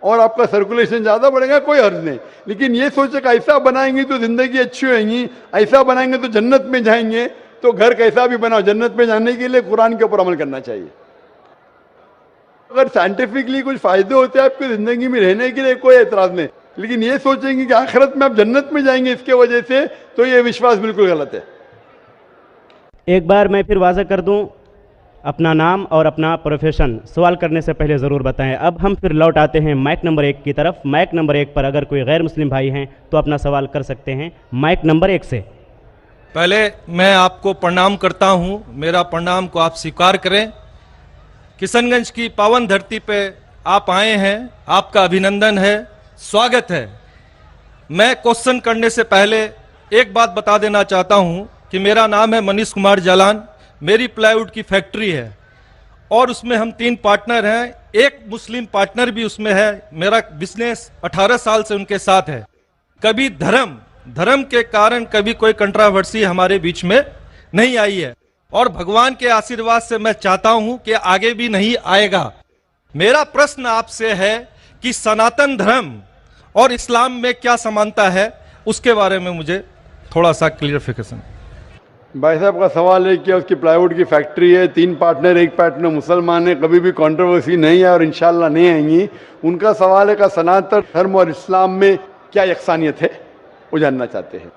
और आपका सर्कुलेशन ज्यादा बढ़ेगा, कोई हर्ज नहीं। लेकिन ये सोचे कि ऐसा बनाएंगे तो जिंदगी अच्छी होगी, ऐसा बनाएंगे तो जन्नत में जाएंगे, तो घर कैसा भी बनाओ, जन्नत में जाने के लिए कुरान के ऊपर अमल करना चाहिए। अगर साइंटिफिकली कुछ फायदे होते हैं आपकी जिंदगी में रहने के लिए, कोई एतराज नहीं। लेकिन ये सोचेंगे कि आखिरत में आप जन्नत में जाएंगे इसके वजह से, तो ये विश्वास बिल्कुल गलत है। एक बार मैं फिर वाज़ह कर दूं, अपना नाम और अपना प्रोफेशन सवाल करने से पहले ज़रूर बताएं। अब हम फिर लौट आते हैं माइक नंबर 1 की तरफ। माइक नंबर 1 पर अगर कोई गैर मुस्लिम भाई हैं तो अपना सवाल कर सकते हैं माइक नंबर 1 से। पहले मैं आपको प्रणाम करता हूं, मेरा प्रणाम को आप स्वीकार करें। किशनगंज की पावन धरती पे आप आए हैं, आपका अभिनंदन है, स्वागत है। मैं क्वेश्चन करने से पहले एक बात बता देना चाहता हूं कि मेरा नाम है मनीष कुमार जालान, मेरी प्लाईवुड की फैक्ट्री है और उसमें हम 3 पार्टनर हैं, एक मुस्लिम पार्टनर भी उसमें है। मेरा बिजनेस 18 साल से उनके साथ है। कभी धर्म के कारण कभी कोई कंट्रावर्सी हमारे बीच में नहीं आई है और भगवान के आशीर्वाद से मैं चाहता हूं कि आगे भी नहीं आएगा। मेरा प्रश्न आपसे है कि सनातन धर्म और इस्लाम में क्या समानता है, उसके बारे में मुझे थोड़ा सा क्लियरिफिकेशन। भाई साहब का सवाल है कि उसकी प्लाईवुड की फैक्ट्री है, 3 पार्टनर, एक पार्टनर मुसलमान है, कभी भी कंट्रोवर्सी नहीं है और इंशाल्लाह नहीं आएंगी। उनका सवाल है कि सनातन धर्म और इस्लाम में क्या यकसानियत है, वो जानना चाहते हैं।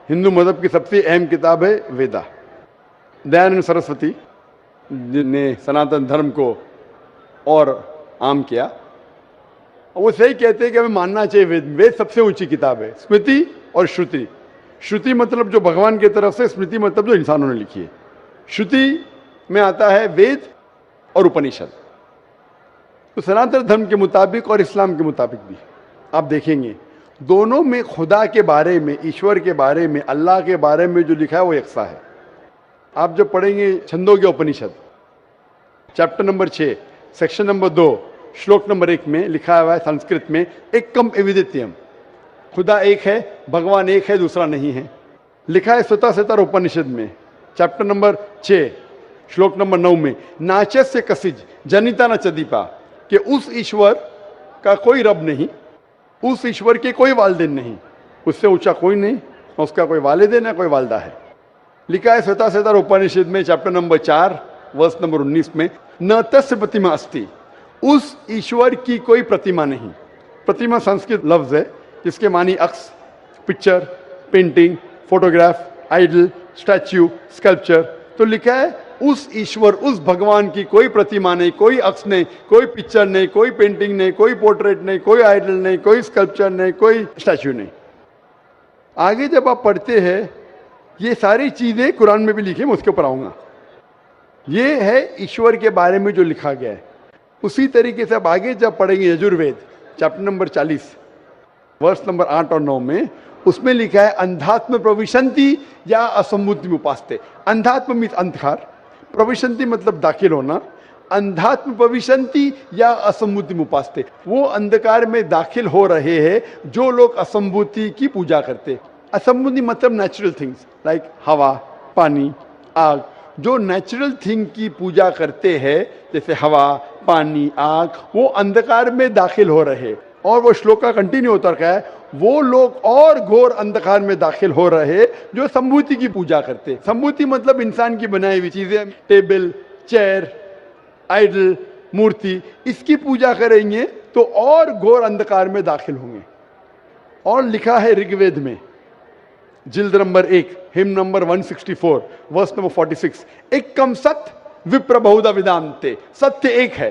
हिंदू मजहब की सबसे अहम किताब है वेदा। दयानंद सरस्वती ने सनातन धर्म को और आम किया। वो सही कहते हैं कि हमें मानना चाहिए वेद। वेद सबसे ऊंची किताब है। स्मृति और श्रुति, श्रुति मतलब जो भगवान की तरफ से, स्मृति मतलब जो इंसानों ने लिखी है। श्रुति में आता है वेद और उपनिषद। तो सनातन धर्म के मुताबिक और इस्लाम के मुताबिक भी आप देखेंगे दोनों में खुदा के बारे में, ईश्वर के बारे में, अल्लाह के बारे में जो लिखा है वो यकसा है। आप जब पढ़ेंगे छंदोग्य उपनिषद चैप्टर नंबर 6 सेक्शन नंबर 2 श्लोक नंबर 1 में लिखा हुआ है संस्कृत में, एकम एविदित्यम, खुदा एक है, भगवान एक है, दूसरा नहीं है। लिखा है स्वतः उपनिषद में चैप्टर नंबर 6 श्लोक नंबर 9 में, नाचस्य कसिज जनिता न चदीपा, कि उस ईश्वर का कोई रब नहीं, उस ईश्वर के कोई वालिदैन नहीं, उससे ऊंचा कोई नहीं, उसका कोई वालिदैन है, कोई वालदा है। लिखा है स्वतः उपनिषद में चैप्टर नंबर 4 वर्स नंबर 19 में, न तस्य प्रतिमा अस्ति, उस ईश्वर की कोई प्रतिमा नहीं। प्रतिमा संस्कृत लफ्ज है जिसके मानी अक्स, picture, painting, photograph, idol, statue, sculpture. तो लिखा है उस ईश्वर, उस भगवान की कोई प्रतिमा नहीं, कोई अक्स नहीं, कोई पिक्चर नहीं, कोई पेंटिंग नहीं, कोई पोर्ट्रेट नहीं, कोई आइडल नहीं, कोई स्कल्पचर नहीं, कोई स्टैच्यू नहीं। आगे जब आप पढ़ते हैं ये सारी चीजें कुरान में भी लिखी, मैं उसके ऊपर आऊंगा। ये है ईश्वर के बारे में जो लिखा गया है। उसी तरीके से अब आगे जब पढ़ेंगे यजुर्वेद चैप्टर नंबर 40 वर्ष नंबर 8 और 9 में, उसमें लिखा है अंधात्म प्रविशंति या असंबुद्धि उपास्ते। अंधात्म मीन्स अंधकार, प्रविशंति मतलब दाखिल होना, अंधात्म प्रविशंति या असंबुद्धि उपास्ते, वो अंधकार में दाखिल हो रहे हैं जो लोग असंबुद्धि की पूजा करते। असंबुद्धि मतलब नेचुरल थिंग्स लाइक हवा, पानी, आग, जो नेचुरल थिंग की पूजा करते हैं जैसे हवा, पानी, आग, वो अंधकार में दाखिल हो रहे। और वो श्लोक का कंटिन्यू होता रहा है, वो लोग और घोर अंधकार में दाखिल हो रहे जो संभूति की पूजा करते। संभूति मतलब इंसान की बनाई हुई चीजें, टेबल, चेयर, आइडल, मूर्ति, इसकी पूजा करेंगे तो और घोर अंधकार में दाखिल होंगे। और लिखा है ऋग्वेद में जिल्द number 1 hymn number 164 verse number 46, एकम सत्य विप्र बहुधा विदांते, सत्य एक है,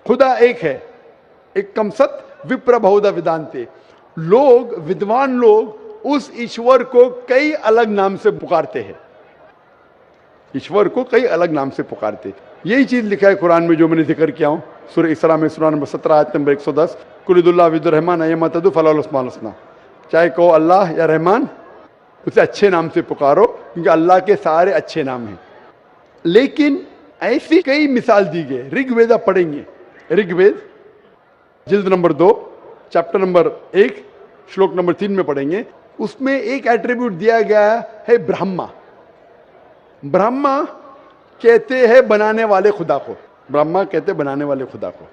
खुदा एक है, एकम सत्य विप्र बहुधा विदांते। लोग, विद्वान लोग उस ईश्वर को कई अलग नाम से पुकारते हैं, ईश्वर को कई अलग नाम से पुकारते। यही चीज लिखा है कुरान में जो मैंने जिक्र किया हूं, सूरह इसरा में सूरह नंबर 17 आयत नंबर 110, कुलिदुल्लाह विदुर्रहमान अयमतदु फलाल उस्मान हुस्ना, चाहे कहो अल्लाह या रहमान, उसे अच्छे नाम से पुकारो क्योंकि अल्लाह के सारे अच्छे नाम हैं। लेकिन ऐसी कई मिसाल दी गई। ऋग्वेद आप पढ़ेंगे, ऋग्वेद जिल्द नंबर 2 चैप्टर नंबर 1 श्लोक नंबर 3 में पढ़ेंगे, उसमें एक एट्रीब्यूट दिया गया है ब्रह्मा। ब्रह्मा कहते हैं बनाने वाले खुदा को, ब्रह्मा कहते हैं बनाने वाले खुदा को।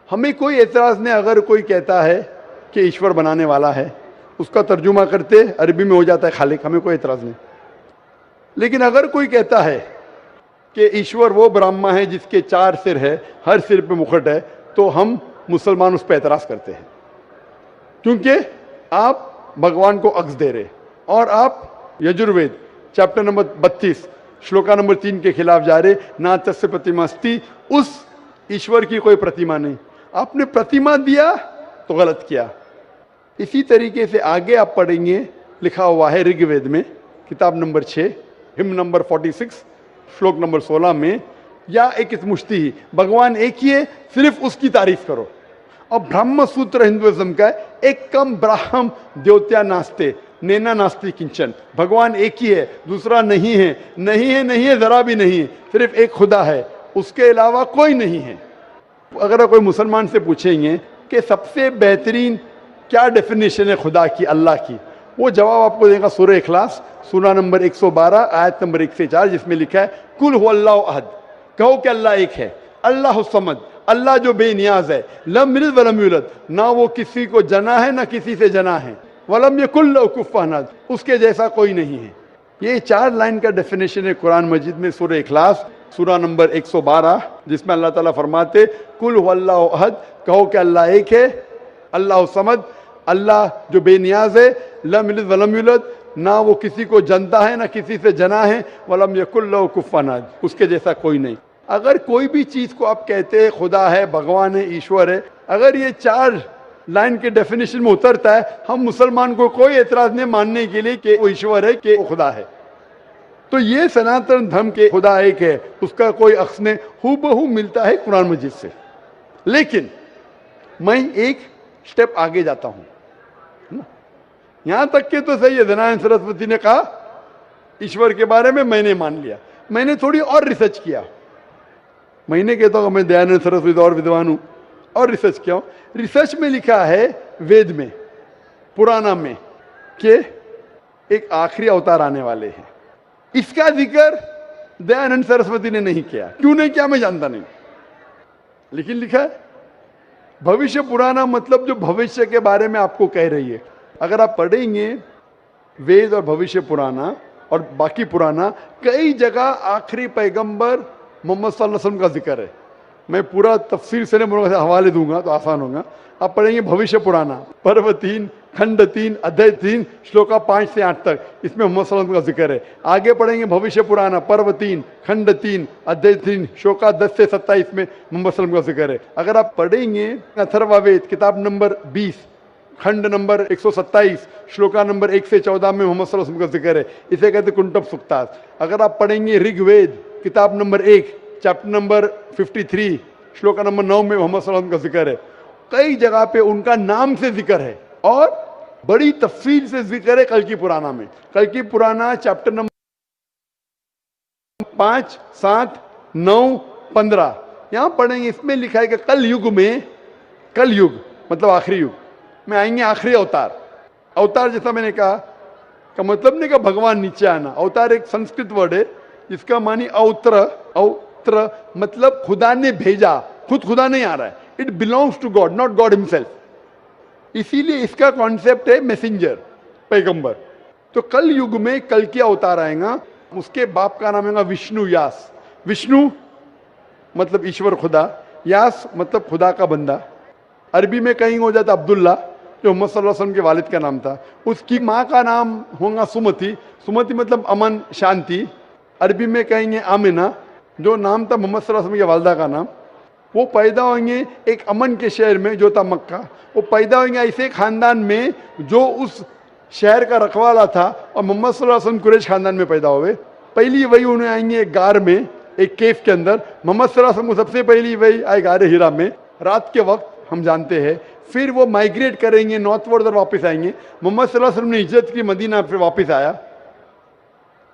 हमें कोई एतराज़ नहीं अगर कोई कहता है कि ईश्वर बनाने वाला है, उसका तर्जुमा करते अरबी में हो जाता है खालिक, हमें कोई एतराज़ नहीं। लेकिन अगर कोई कहता है कि ईश्वर वो ब्रह्मा है जिसके 4 सिर है, हर सिर पे मुकुट है, तो हम मुसलमान उस पर एतराज़ करते हैं, क्योंकि आप भगवान को अक्स दे रहे और आप Yajurveda chapter number 32 shloka number 3 के खिलाफ जा रहे। ना तस्य प्रतिमास्ति, उस ईश्वर की कोई प्रतिमा नहीं, आपने प्रतिमा दिया तो गलत किया। इसी तरीके से आगे आप पढ़ेंगे, लिखा हुआ है ऋग्वेद में किताब नंबर 6 हिम नंबर 46 श्लोक नंबर 16 में, या एक मुश्ती ही, भगवान एक ही है, सिर्फ उसकी तारीफ करो। और ब्रह्म सूत्र हिंदुइज्म का है, एक कम ब्राह्म द्योत्या नास्ते नैना नास्ति किंचन, भगवान एक ही है, दूसरा नहीं है, नहीं है, नहीं है, जरा भी नहीं है, सिर्फ एक खुदा है, उसके अलावा कोई नहीं है। अगर कोई मुसलमान से पूछेंगे कि सबसे बेहतरीन क्या डेफिनेशन है खुदा की, अल्लाह की, वो जवाब आपको देगा सूरह इखलास सूरा नंबर 112 आयत नंबर 1 से 4, जिसमें लिखा है कुल हुवल्लाहु अहद, कहो कि अल्लाह एक है, अल्लाह समद, अल्लाह जो बेनियाज है, लम यलिद वलम यूलद, ना वो किसी को जना है ना किसी से जना है, वलम यकुल लहू कुफुवन अहद, उसके जैसा कोई नहीं है। ये 4 लाइन का डेफिनेशन है कुरान मजीद में सूरह इखलास सूरा नंबर 112, जिसमें अल्लाह ताला फरमाते कुल हुवल्लाहु अहद, कहो कि अल्लाह एक है, अल्लाह समद, अल्लाह जो बेनियाज है, लम यलिद वलम यूलद, ना वो किसी को जनता है ना किसी से जना है, वलम यकुल लहू कुफुवन अहद, उसके जैसा कोई नहीं। अगर कोई भी चीज को आप कहते हैं खुदा है, भगवान है, ईश्वर है, अगर ये 4 लाइन के डेफिनेशन में उतरता है, हम मुसलमान को कोई एतराज नहीं मानने के लिए कि वो ईश्वर है, कि वो खुदा है। तो ये सनातन धर्म के खुदा एक है, उसका कोई अक्स नहीं, हूबहू मिलता है कुरान मजीद से। लेकिन मैं एक स्टेप आगे जाता हूं, यहां तक के तो सही है, दयानंद सरस्वती ने कहा ईश्वर के बारे में, मैंने मान लिया, मैंने थोड़ी और रिसर्च किया। मैंने कहता हूं मैं दयानंद सरस्वती और विद्वान हूं, और रिसर्च किया। रिसर्च में लिखा है वेद में, पुराना में, कि एक आखिरी अवतार आने वाले हैं। इसका जिक्र दयानंद सरस्वती ने नहीं किया, क्यों नहीं किया मैं जानता नहीं, लेकिन लिखा है भविष्य पुराना, मतलब जो भविष्य के बारे में आपको कह रही है। अगर आप पढ़ेंगे वेद और भविष्य पुराना और बाकी पुराना, कई जगह आखिरी पैगंबर मोहम्मद सल्लल्लाहु अलैहि वसल्लम का जिक्र है। मैं पूरा तफसीर से हवाले दूंगा तो आसान होगा। आप पढ़ेंगे भविष्य पुराना पर्व 3 खंड 3 अध्याय 3 श्लोका 5 से 8 तक, इसमें मोहम्मद सल्लल्लाहु अलैहि वसल्लम का जिक्र है। आगे पढ़ेंगे भविष्य पुराना पर्व 3 खंड 3 अध्याय 3 श्लोका 10 से 27 में मोहम्मद सल्लल्लाहु अलैहि वसल्लम का जिक्र है। अगर आप पढ़ेंगे अथर्ववेद किताब नंबर 20 खंड नंबर 127 श्लोका नंबर 1 से 14 में मोहम्मद सल्लल्लाहु अलैहि वसल्लम का जिक्र है, इसे कहते कुंटब सुक्तास। अगर आप पढ़ेंगे ऋग्वेद किताब number 1 chapter number 53 shloka number 9 में मोहम्मद सल्लल्लाहु अलैहि वसल्लम का जिक्र है। कई जगह पे उनका नाम से जिक्र है और बड़ी तफसील से जिक्र है कल की पुराना में। कल की पुराना चैप्टर नंबर 5, 7, 9, 15 यहां पढ़ेंगे। इसमें लिखा है कि कल युग में, कल युग मतलब आखिरी युग में आएंगे आखिरी अवतार। अवतार जैसा मैंने कहा का मतलब नहीं कि भगवान नीचे आना। अवतार एक संस्कृत वर्ड है जिसका मानी अवत्र, अवत्र मतलब खुदा ने भेजा, खुद खुदा नहीं आ रहा है, it belongs to God, not God himself. इसीलिए इसका कॉन्सेप्ट है मैसेंजर, पैगंबर। तो कल युग में कल की अवतार आएगा, उसके बाप का नाम है विष्णु यास। विष्णु मतलब ईश्वर खुदा, यास मतलब खुदा का बंदा। अरबी में कहीं हो जाता अब्दुल्ला जो मोहम्मद सल्लल्लाहु अलैहि वसल्लम के वालिद का नाम था। उसकी माँ का नाम होगा सुमति, सुमति मतलब अमन शांति। अरबी में कहेंगे आमिना जो नाम था मोहम्मद सल्लल्लाहु अलैहि वसल्लम के वालिदा का नाम। वो पैदा होंगे एक अमन के शहर में जो था मक्का। वो पैदा होंगे ऐसे खानदान में जो उस शहर का रखवाला था और मोहम्मद सल्लल्लाहु अलैहि वसल्लम कुरैश खानदान में पैदा हुए। पहली वही उन्हें आएंगे एक गार में, एक केव के अंदर। मोहम्मद सल्लल्लाहु अलैहि वसल्लम को सबसे पहली वही आए गार हिरा में रात के वक्त, हम जानते हैं। फिर वो माइग्रेट करेंगे नॉर्थवर्ड और वापस आएंगे। मोहम्मद सल्लल्लाहु अलैहि वसल्लम ने हिजरत की, मदीना फिर वापस आया।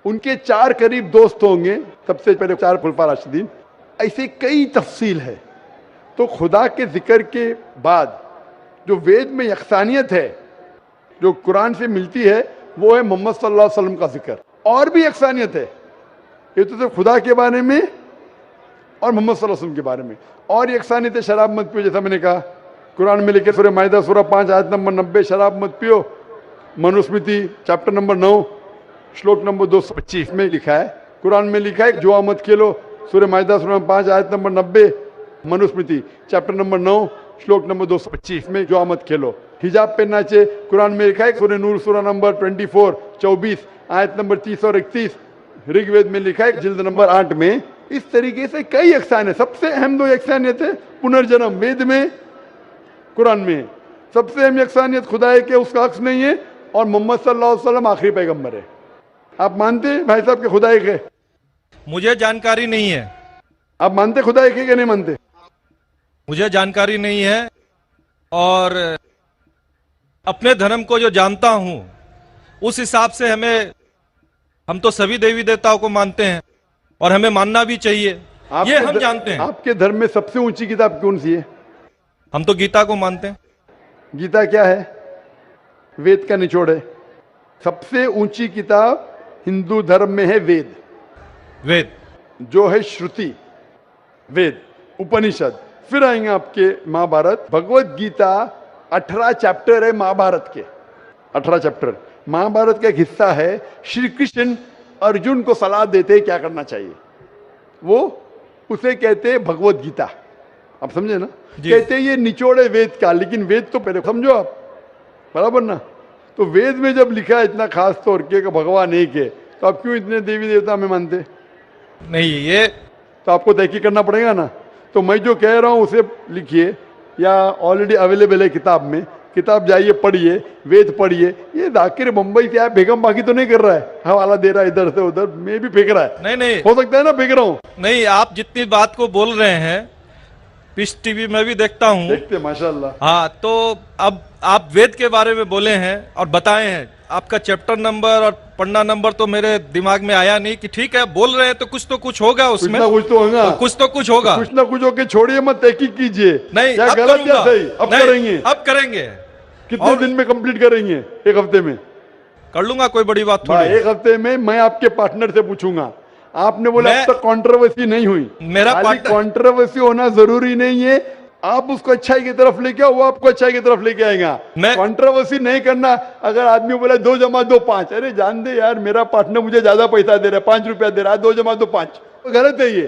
उनके 4 करीब दोस्त होंगे, सबसे पहले 4 खुलफा राशिदीन। ऐसे कई तफसील है। तो खुदा के जिक्र के बाद जो वेद में यकसानियत है जो कुरान से मिलती है वो है मोहम्मद सल्लल्लाहु अलैहि वसल्लम का जिक्र। और भी यकसानियत है, ये तो सिर्फ खुदा के बारे में और मोहम्मद सल्लल्लाहु अलैहि वसल्लम के बारे में। और यकसानियत शराब मत पियो, जैसा मैंने कहा कुरान में लिखे सूरह माइदा सूरह 5 आयत नंबर 90 शराब मत पियो। मनुस्मृति चैप्टर नंबर 9 श्लोक नंबर 225 में लिखा है, कुरान में लिखा है जुआ मत खेलो, सूरह माइदा सूरह 5 आयत नंबर 90। मनुस्मृति चैप्टर नंबर 9 श्लोक नंबर 225 में जुआ मत खेलो। हिजाब पहनना चाहिए, कुरान में लिखा है सूरह नूर सूरह नंबर 24 आयत नंबर 30 और 31। ऋग्वेद में लिखा है जिल्द नंबर 8 में। इस तरीके से कई यकसान है। सबसे अहम 2 यकसानियत है पुनर्जन्म, वेद में कुरान में। सबसे अहम यकसानियत खुदा है कि उसका अक्स नहीं है और मोहम्मद सल्लल्लाहु अलैहि वसल्लम आखिरी पैगंबर है। आप मानते हैं भाई साहब के खुदा एक है? मुझे जानकारी नहीं है। आप मानते खुदा एक है कि नहीं मानते? मुझे जानकारी नहीं है, और अपने धर्म को जो जानता हूं उस हिसाब से हम तो सभी देवी देवताओं को मानते हैं और हमें मानना भी चाहिए, ये हम जानते हैं। आपके धर्म में सबसे ऊंची किताब कौन सी है? हम तो गीता को मानते हैं। गीता क्या है? वेद का निचोड़ है। सबसे ऊंची किताब हिंदू धर्म में है वेद। वेद जो है श्रुति, वेद, उपनिषद। फिर आएंगे आपके महाभारत। भगवत गीता 18 चैप्टर है महाभारत के, 18 चैप्टर। महाभारत का एक हिस्सा है। श्री कृष्ण अर्जुन को सलाह देते हैं क्या करना चाहिए, वो उसे कहते हैं भगवत गीता। आप समझे ना? कहते हैं ये निचोड़ है वेद का, लेकिन वेद तो पहले समझो आप, बराबर ना? तो वेद में जब लिखा है इतना खास तौर के भगवान एक है, तो आप क्यों इतने देवी देवता में मानते नहीं? ये तो आपको तहकीक करना पड़ेगा ना। तो मैं जो कह रहा हूं उसे लिखिए, या ऑलरेडी अवेलेबल है किताब में, किताब जाइए पढ़िए, वेद पढ़िए। ये जाकिर मुंबई से बेगम बाकी तो नहीं कर रहा है, हवाला दे रहा है इधर से उधर, मैं भी फेंक रहा है। नहीं हो सकता है ना फेंक रहा हूं। नहीं, आप जितनी बात को बोल रहे हैं पीस टीवी में भी देखता हूं। देखते माशाल्लाह। हाँ, तो अब आप वेद के बारे में बोले हैं और बताए हैं, आपका चैप्टर नंबर और पन्ना नंबर तो मेरे दिमाग में आया नहीं कि ठीक है बोल रहे हैं तो कुछ होगा उसमें, कुछ तो होगा, कुछ तो कुछ होगा, कुछ ना कुछ होके छोड़िए, मत तहकीक कीजिए। नहीं, क्या अब गलत या सही? अब नहीं, करेंगे। अब करेंगे। कितने दिन में कंप्लीट करेंगे? एक हफ्ते में कर लूंगा, कोई बड़ी बात थोड़ी। एक हफ्ते में मैं आपके पार्टनर से पूछूंगा। आपने बोला अब तक कंट्रोवर्सी नहीं हुई। मेरा कंट्रोवर्सी होना जरूरी नहीं है, आप उसको अच्छाई की तरफ लेके आओ, वो आपको अच्छाई की तरफ लेके आएगा। कंट्रोवर्सी नहीं करना। अगर आदमी बोला 2 जमा 2 5, अरे जान दे यार, मेरा पार्टनर मुझे ज्यादा पैसा दे रहा है, 5 रुपया दे रहा है, 2 जमा 2 5, गलत है ये।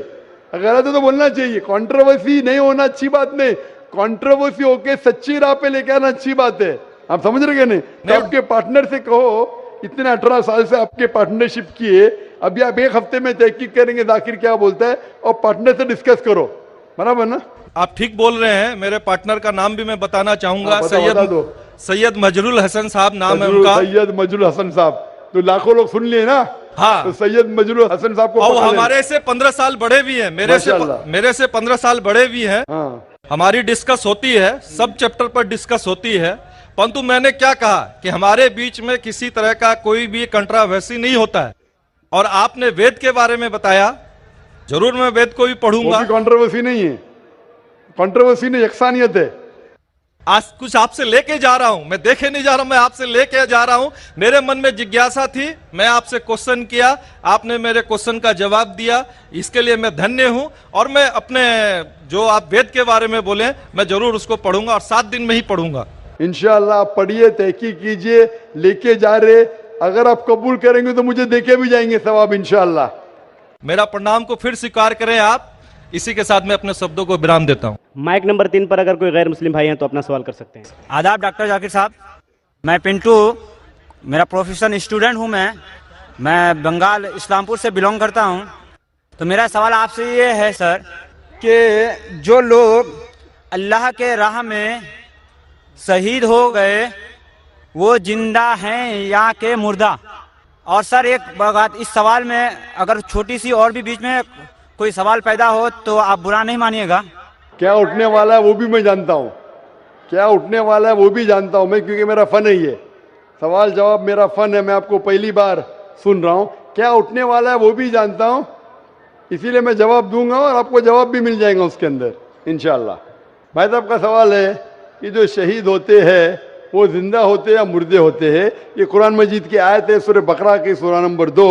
गलत है तो बोलना चाहिए। कंट्रोवर्सी नहीं होना अच्छी बात नहीं, कंट्रोवर्सी होके सच्ची राह पे लेके आना अच्छी बात है। आप समझ रहे हैं? नहीं आपके पार्टनर से कहो, इतने 18 साल से आपके पार्टनरशिप किए, अभी आप एक हफ्ते में तहकीक करेंगे जाकिर क्या बोलता है, और पार्टनर से डिस्कस करो, बराबर ना? आप ठीक बोल रहे हैं। मेरे पार्टनर का नाम भी मैं बताना चाहूंगा। सैयद मजरुल हसन साहब नाम है उनका। सैयद मजरुल हसन साहब तो लाखों लोग सुन लिए ना। हाँ, तो सैयद मजरुल हसन साहब को और हमारे से 15 साल बड़े भी हैं, मेरे से 15 साल बड़े भी हैं। हाँ। हमारी डिस्कस होती है, सब चैप्टर पर डिस्कस होती है, परंतु मैंने क्या कहा कि हमारे बीच में किसी तरह का कोई भी कंट्रोवर्सी नहीं होता है। और आपने वेद के बारे में बताया, जरूर मैं वेद को भी पढ़ूंगा। कंट्रोवर्सी नहीं है, कंट्रोवर्सी नहीं, यकसानियत है। आज कुछ आपसे लेके जा रहा हूं, मैं देखे नहीं जा रहा हूं, मैं आपसे लेके जा रहा हूं। मेरे मन में जिज्ञासा थी, मैं आपसे क्वेश्चन किया, आपने मेरे क्वेश्चन का जवाब दिया, इसके लिए मैं धन्य हूं। और मैं अपने जो आप वेद के बारे में बोले, मैं जरूर उसको पढ़ूंगा और 7 दिन में ही पढ़ूंगा इंशाअल्लाह। आप पढ़िए, तहकीक कीजिए, लेके जा रहे। अगर आप कबूल करेंगे तो मुझे देके भी जाएंगे सवाब इंशाअल्लाह। मेरा प्रणाम को फिर स्वीकार करें आप। इसी के साथ मैं अपने शब्दों को विराम देता हूं। माइक नंबर 3 पर अगर कोई गैर मुस्लिम भाई हैं तो अपना सवाल कर सकते हैं। आदाब डॉक्टर जाकिर साहब, मैं पिंटू, मेरा प्रोफेशनल स्टूडेंट हूं। मैं बंगाल इस्लामपुर से बिलोंग करता हूं। तो मेरा सवाल आपसे ये है सर कि जो लोग अल्लाह के राह में शहीद हो गए वो जिंदा हैं या के मुर्दा? और सर एक बात, इस सवाल में अगर छोटी सी और भी बीच में कोई सवाल पैदा हो तो आप बुरा नहीं मानिएगा। क्या उठने वाला है वो भी मैं जानता हूँ, क्या उठने वाला है वो भी जानता हूँ मैं, क्योंकि मेरा फन है ये सवाल जवाब, मेरा फन है। मैं आपको पहली बार सुन रहा हूँ। क्या उठने वाला है वो भी जानता हूँ, इसीलिए मैं जवाब दूंगा और आपको जवाब भी मिल जाएगा उसके अंदर इंशाअल्लाह। भाई साहब का सवाल है कि जो शहीद होते हैं वो जिंदा होते हैं या मुर्दे होते हैं? ये कुरान मजीद की आयत है, सूरह बकरा की सूरह नंबर 2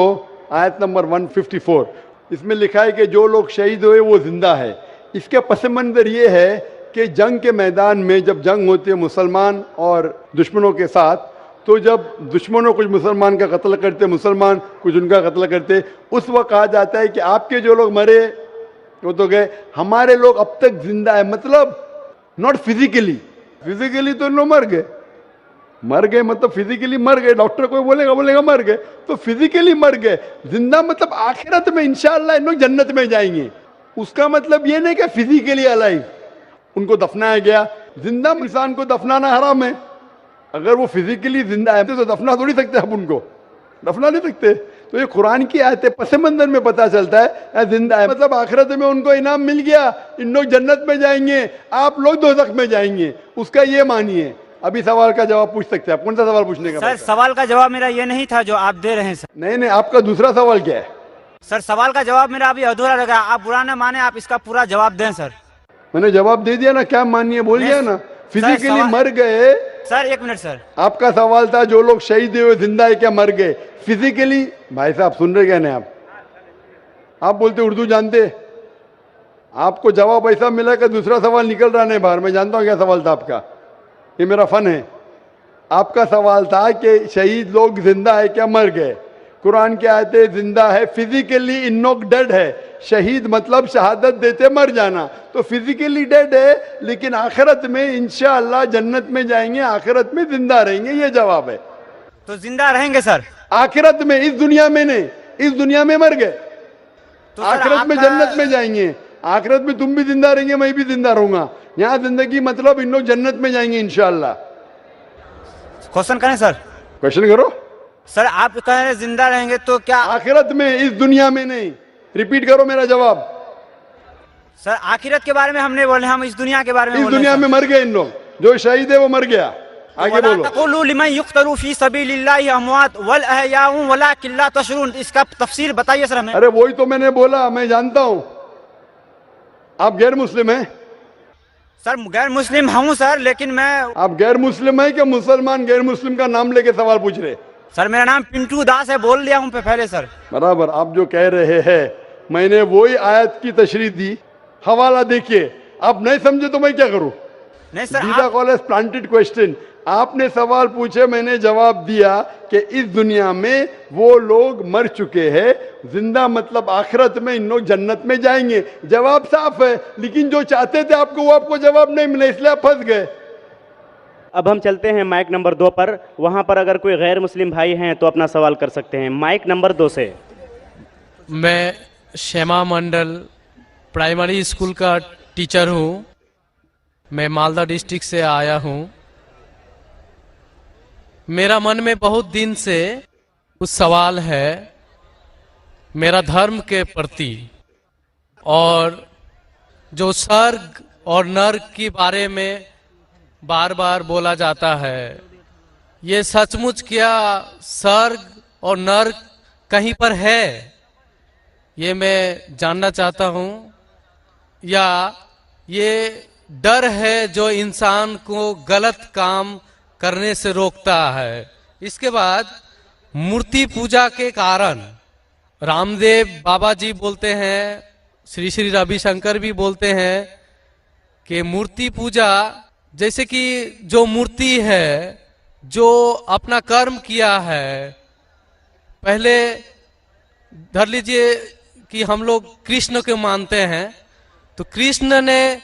आयत नंबर 154। इसमें लिखा है कि जो लोग शहीद हुए वो जिंदा है। इसके पस मंजर ये है कि जंग के मैदान में जब जंग होती है मुसलमान और दुश्मनों के साथ, तो जब दुश्मनों कुछ मुसलमान का कत्ल करते, मुसलमान कुछ उनका कत्ल करते, उस वक्त कहा जाता है कि आपके जो लोग मरे वो तो गए, हमारे लोग अब तक जिंदा है। मतलब नॉट फिजिकली, फिजिकली तो लोग मर गए, मर गए मतलब फिजिकली मर गए, डॉक्टर कोई बोलेगा मर गए, तो फिजिकली मर गए। जिंदा मतलब आखिरत में इंशाअल्लाह इन लोग जन्नत में जाएंगे। उसका मतलब ये नहीं कि फिजिकली अलाइव उनको दफनाया गया। जिंदा इंसान को दफनाना हराम है। अगर वो फिजिकली जिंदा है तो दफना थोड़ी सकते आप उनको, दफना नहीं सकते। तो ये कुरान की आयत है, पस मंजर में पता चलता है जिंदा है मतलब आखिरत में उनको इनाम मिल गया, इन लोग जन्नत में जाएंगे, आप लोग दोज़ख में जाएंगे, उसका ये मानिए। अभी सवाल का जवाब पूछ सकते हैं आप। कौन सा सवाल पूछने का? सर सवाल का जवाब मेरा ये नहीं था जो आप दे रहे हैं सर। नहीं, आपका दूसरा सवाल क्या है? सर सवाल का जवाब मेरा अभी अधूरा लगा, आप बुरा न माने, आप इसका पूरा जवाब दें सर। मैंने जवाब दे दिया ना, क्या मानिए बोल दिया ना। फिजिकली सवाल- मर गए। सर एक मिनट सर, आपका सवाल था जो लोग शहीद हुए जिंदा है क्या मर गए? फिजिकली भाई साहब सुन रहे क्या नहीं आप बोलते उर्दू जानते, आपको जवाब ऐसा मिला कि दूसरा सवाल निकल रहा नहीं बाहर। मैं जानता हूं क्या सवाल था आपका, ये मेरा फन है। आपका सवाल था कि शहीद लोग जिंदा है क्या मर गए? कुरान की आयतें जिंदा है, फिजिकली इन लोग डेड है। शहीद मतलब शहादत देते मर जाना, तो फिजिकली डेड है लेकिन आखिरत में इंशाअल्लाह जन्नत में जाएंगे, आखिरत में जिंदा रहेंगे, ये जवाब है। तो जिंदा रहेंगे सर आखिरत में, इस दुनिया में नहीं, इस दुनिया में मर गए, तो सर आखिरत में आपका- जन्नत में जाएंगे। आखिरत में तुम भी जिंदा रहेंगे, मैं भी जिंदा रहूंगा। यहाँ जिंदगी मतलब इन लोग जन्नत में जाएंगे इंशाअल्लाह। क्वेश्चन करें सर? क्वेश्चन करो सर आप कह रहे हैं जिंदा रहेंगे तो क्या? आखिरत में, इस दुनिया में नहीं। रिपीट करो मेरा जवाब। सर आखिरत के बारे में हम नहीं बोले, हम इस दुनिया के बारे में इस बोल रहे दुनिया हैं में मर गए इन लोग, जो शहीद है वो मर गया। आगे बोलो। तक़ूलू लिमन युक़्तलू फी सबीलिल्लाहि अमवात वल अहयाउ वलाकिन ला तशऊरून, इसका तफसीर बताइए सर हमें। अरे वही तो मैंने बोला, मैं जानता हूं आप गैर मुस्लिम हैं। सर गैर मुस्लिम हूँ सर, लेकिन मैं आप गैर मुस्लिम है कि मुसलमान गैर मुस्लिम का नाम लेके सवाल पूछ रहे? सर मेरा नाम पिंटू दास है, बोल दिया हूँ पहले सर। बराबर, आप जो कह रहे हैं मैंने वही आयत की तशरीह दी, हवाला देखिए। आप नहीं समझे तो मैं क्या करूं? नहीं सर दीदा कॉलेज प्लांटेड क्वेश्चन, आपने सवाल पूछे, मैंने जवाब दिया कि इस दुनिया में वो लोग मर चुके हैं, जिंदा मतलब आखिरत में इन लोग जन्नत में जाएंगे। जवाब साफ है, लेकिन जो चाहते थे आपको वो आपको जवाब नहीं मिला, इसलिए आप फंस गए। अब हम चलते हैं माइक नंबर 2 पर। वहाँ पर अगर कोई गैर मुस्लिम भाई हैं तो अपना सवाल कर सकते हैं माइक नंबर 2 से। मैं श्यामा मंडल प्राइमरी स्कूल का टीचर हूँ। मैं मालदा डिस्ट्रिक्ट से आया हूँ। मेरा मन में बहुत दिन से कुछ सवाल है मेरा धर्म के प्रति, और जो स्वर्ग और नर्क के बारे में बार बार बोला जाता है, ये सचमुच क्या स्वर्ग और नर्क कहीं पर है? ये मैं जानना चाहता हूँ, या ये डर है जो इंसान को गलत काम करने से रोकता है? इसके बाद मूर्ति पूजा के कारण रामदेव बाबा जी बोलते हैं, श्री श्री रविशंकर भी बोलते हैं कि मूर्ति पूजा, जैसे कि जो मूर्ति है जो अपना कर्म किया है, पहले धर लीजिए कि हम लोग कृष्ण को मानते हैं, तो कृष्ण ने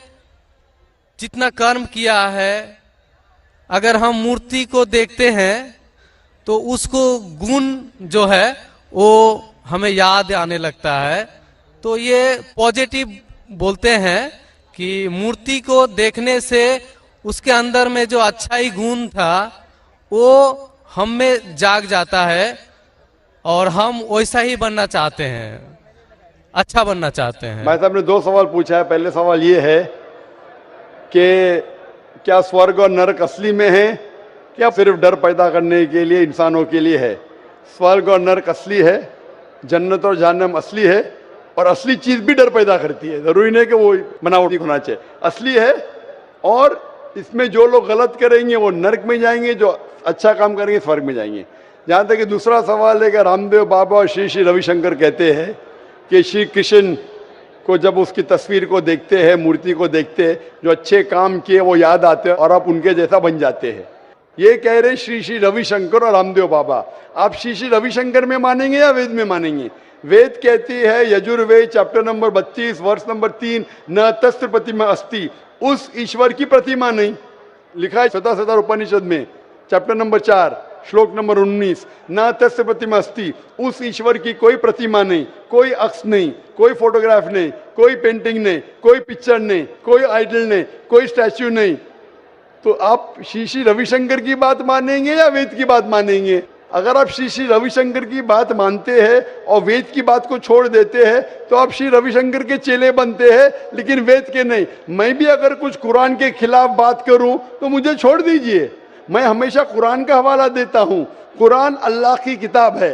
जितना कर्म किया है, अगर हम मूर्ति को देखते हैं तो उसको गुण जो है वो हमें याद आने लगता है। तो ये पॉजिटिव बोलते हैं कि मूर्ति को देखने से उसके अंदर में जो अच्छाई गुण था वो हम में जाग जाता है और हम वैसा ही बनना चाहते हैं, अच्छा बनना चाहते हैं। भाई साहब ने 2 सवाल पूछा है। पहले सवाल ये है कि क्या स्वर्ग और नरक असली में है, क्या सिर्फ डर पैदा करने के लिए इंसानों के लिए है? स्वर्ग और नरक असली है, जन्नत और जहन्नम असली है, और असली चीज भी डर पैदा करती है। जरूरी नहीं कि वो बनावटी होना चाहिए, असली है। और इसमें जो लोग गलत करेंगे वो नरक में जाएंगे, जो अच्छा काम करेंगे स्वर्ग में जाएंगे। जहां तक कि दूसरा सवाल है कि रामदेव बाबा और श्री श्री रविशंकर कहते हैं कि श्री कृष्ण को जब उसकी तस्वीर को देखते हैं, मूर्ति को देखते हैं, जो अच्छे काम किए वो याद आते हैं और आप उनके जैसा बन जाते हैं। ये कह रहे श्री श्री रविशंकर और रामदेव बाबा। आप श्री श्री रविशंकर में मानेंगे या वेद में मानेंगे? वेद कहती है, यजुर्वेद चैप्टर नंबर 32 वर्ष नंबर 3, न तस्त्र प्रतिमा अस्ति, उस ईश्वर की प्रतिमा नहीं। लिखा है शतशतर उपनिषद में चैप्टर नंबर 4 श्लोक नंबर 19, न तस्य प्रतिमा अस्ति, उस ईश्वर की कोई प्रतिमा नहीं, कोई अक्ष नहीं, कोई फोटोग्राफ नहीं, कोई पेंटिंग नहीं, कोई पिक्चर नहीं, कोई आइडल नहीं, कोई स्टैच्यू नहीं। तो आप श्री श्री रविशंकर की बात मानेंगे या वेद की बात मानेंगे? अगर आप श्री श्री रविशंकर की बात मानते हैं और वेद की बात को छोड़ देते हैं तो आप श्री रविशंकर के चेले बनते हैं, लेकिन वेद के नहीं। मैं भी अगर कुछ कुरान के खिलाफ बात करूं तो मुझे छोड़ दीजिए। मैं हमेशा कुरान का हवाला देता हूं। कुरान अल्लाह की किताब है,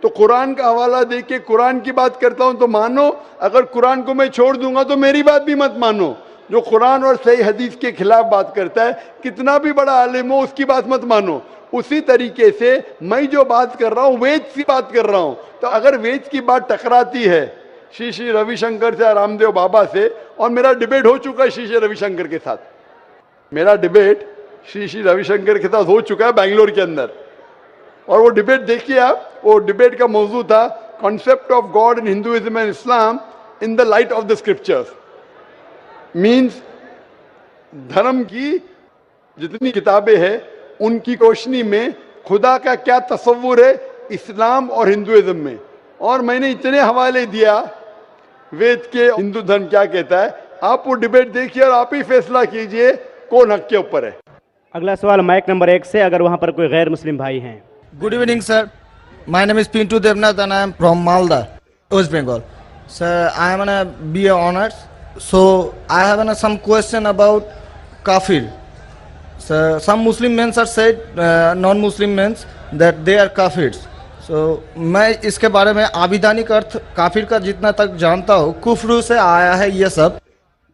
तो कुरान का हवाला दे के कुरान की बात करता हूं तो मानो। अगर कुरान को मैं छोड़ दूंगा तो मेरी बात भी मत मानो। जो कुरान और सही हदीस के खिलाफ बात करता है, कितना भी बड़ा आलिम हो, उसकी बात मत मानो। उसी तरीके से मैं जो बात कर रहा हूं वेद की बात कर रहा हूं। तो अगर वेद की बात टकराती है श्री श्री रविशंकर से, रामदेव बाबा से, और मेरा डिबेट हो चुका है श्री श्री रविशंकर के साथ, मेरा डिबेट श्री श्री रविशंकर के साथ हो चुका है बेंगलोर के अंदर। और वो डिबेट देखिए आप, वो डिबेट का मौजू था concept of God in Hinduism and Islam in the light of the scriptures. Means धर्म की जितनी किताबें हैं उनकी रोशनी में खुदा का क्या तस्वुर है इस्लाम और हिंदुइज्म में। और मैंने इतने हवाले दिया वेद के, हिंदू धर्म क्या कहता है। आप वो डिबेट देखिए और आप ही फैसला कीजिए कौन हक के ऊपर है। अगला सवाल माइक नंबर 1 से, अगर वहां पर कोई गैर मुस्लिम भाई हैं। Good evening, sir. My name is Pintu Devnath and I am from Malda, West Bengal. Sir, I am on a BA honors. So I have some question about kafir. Sir, some Muslim men are said, non-Muslim men that they are kafirs. So मैं इसके बारे में आविधानिक अर्थ काफिर का जितना तक जानता हूँ, कुफ्र से आया है ये सब।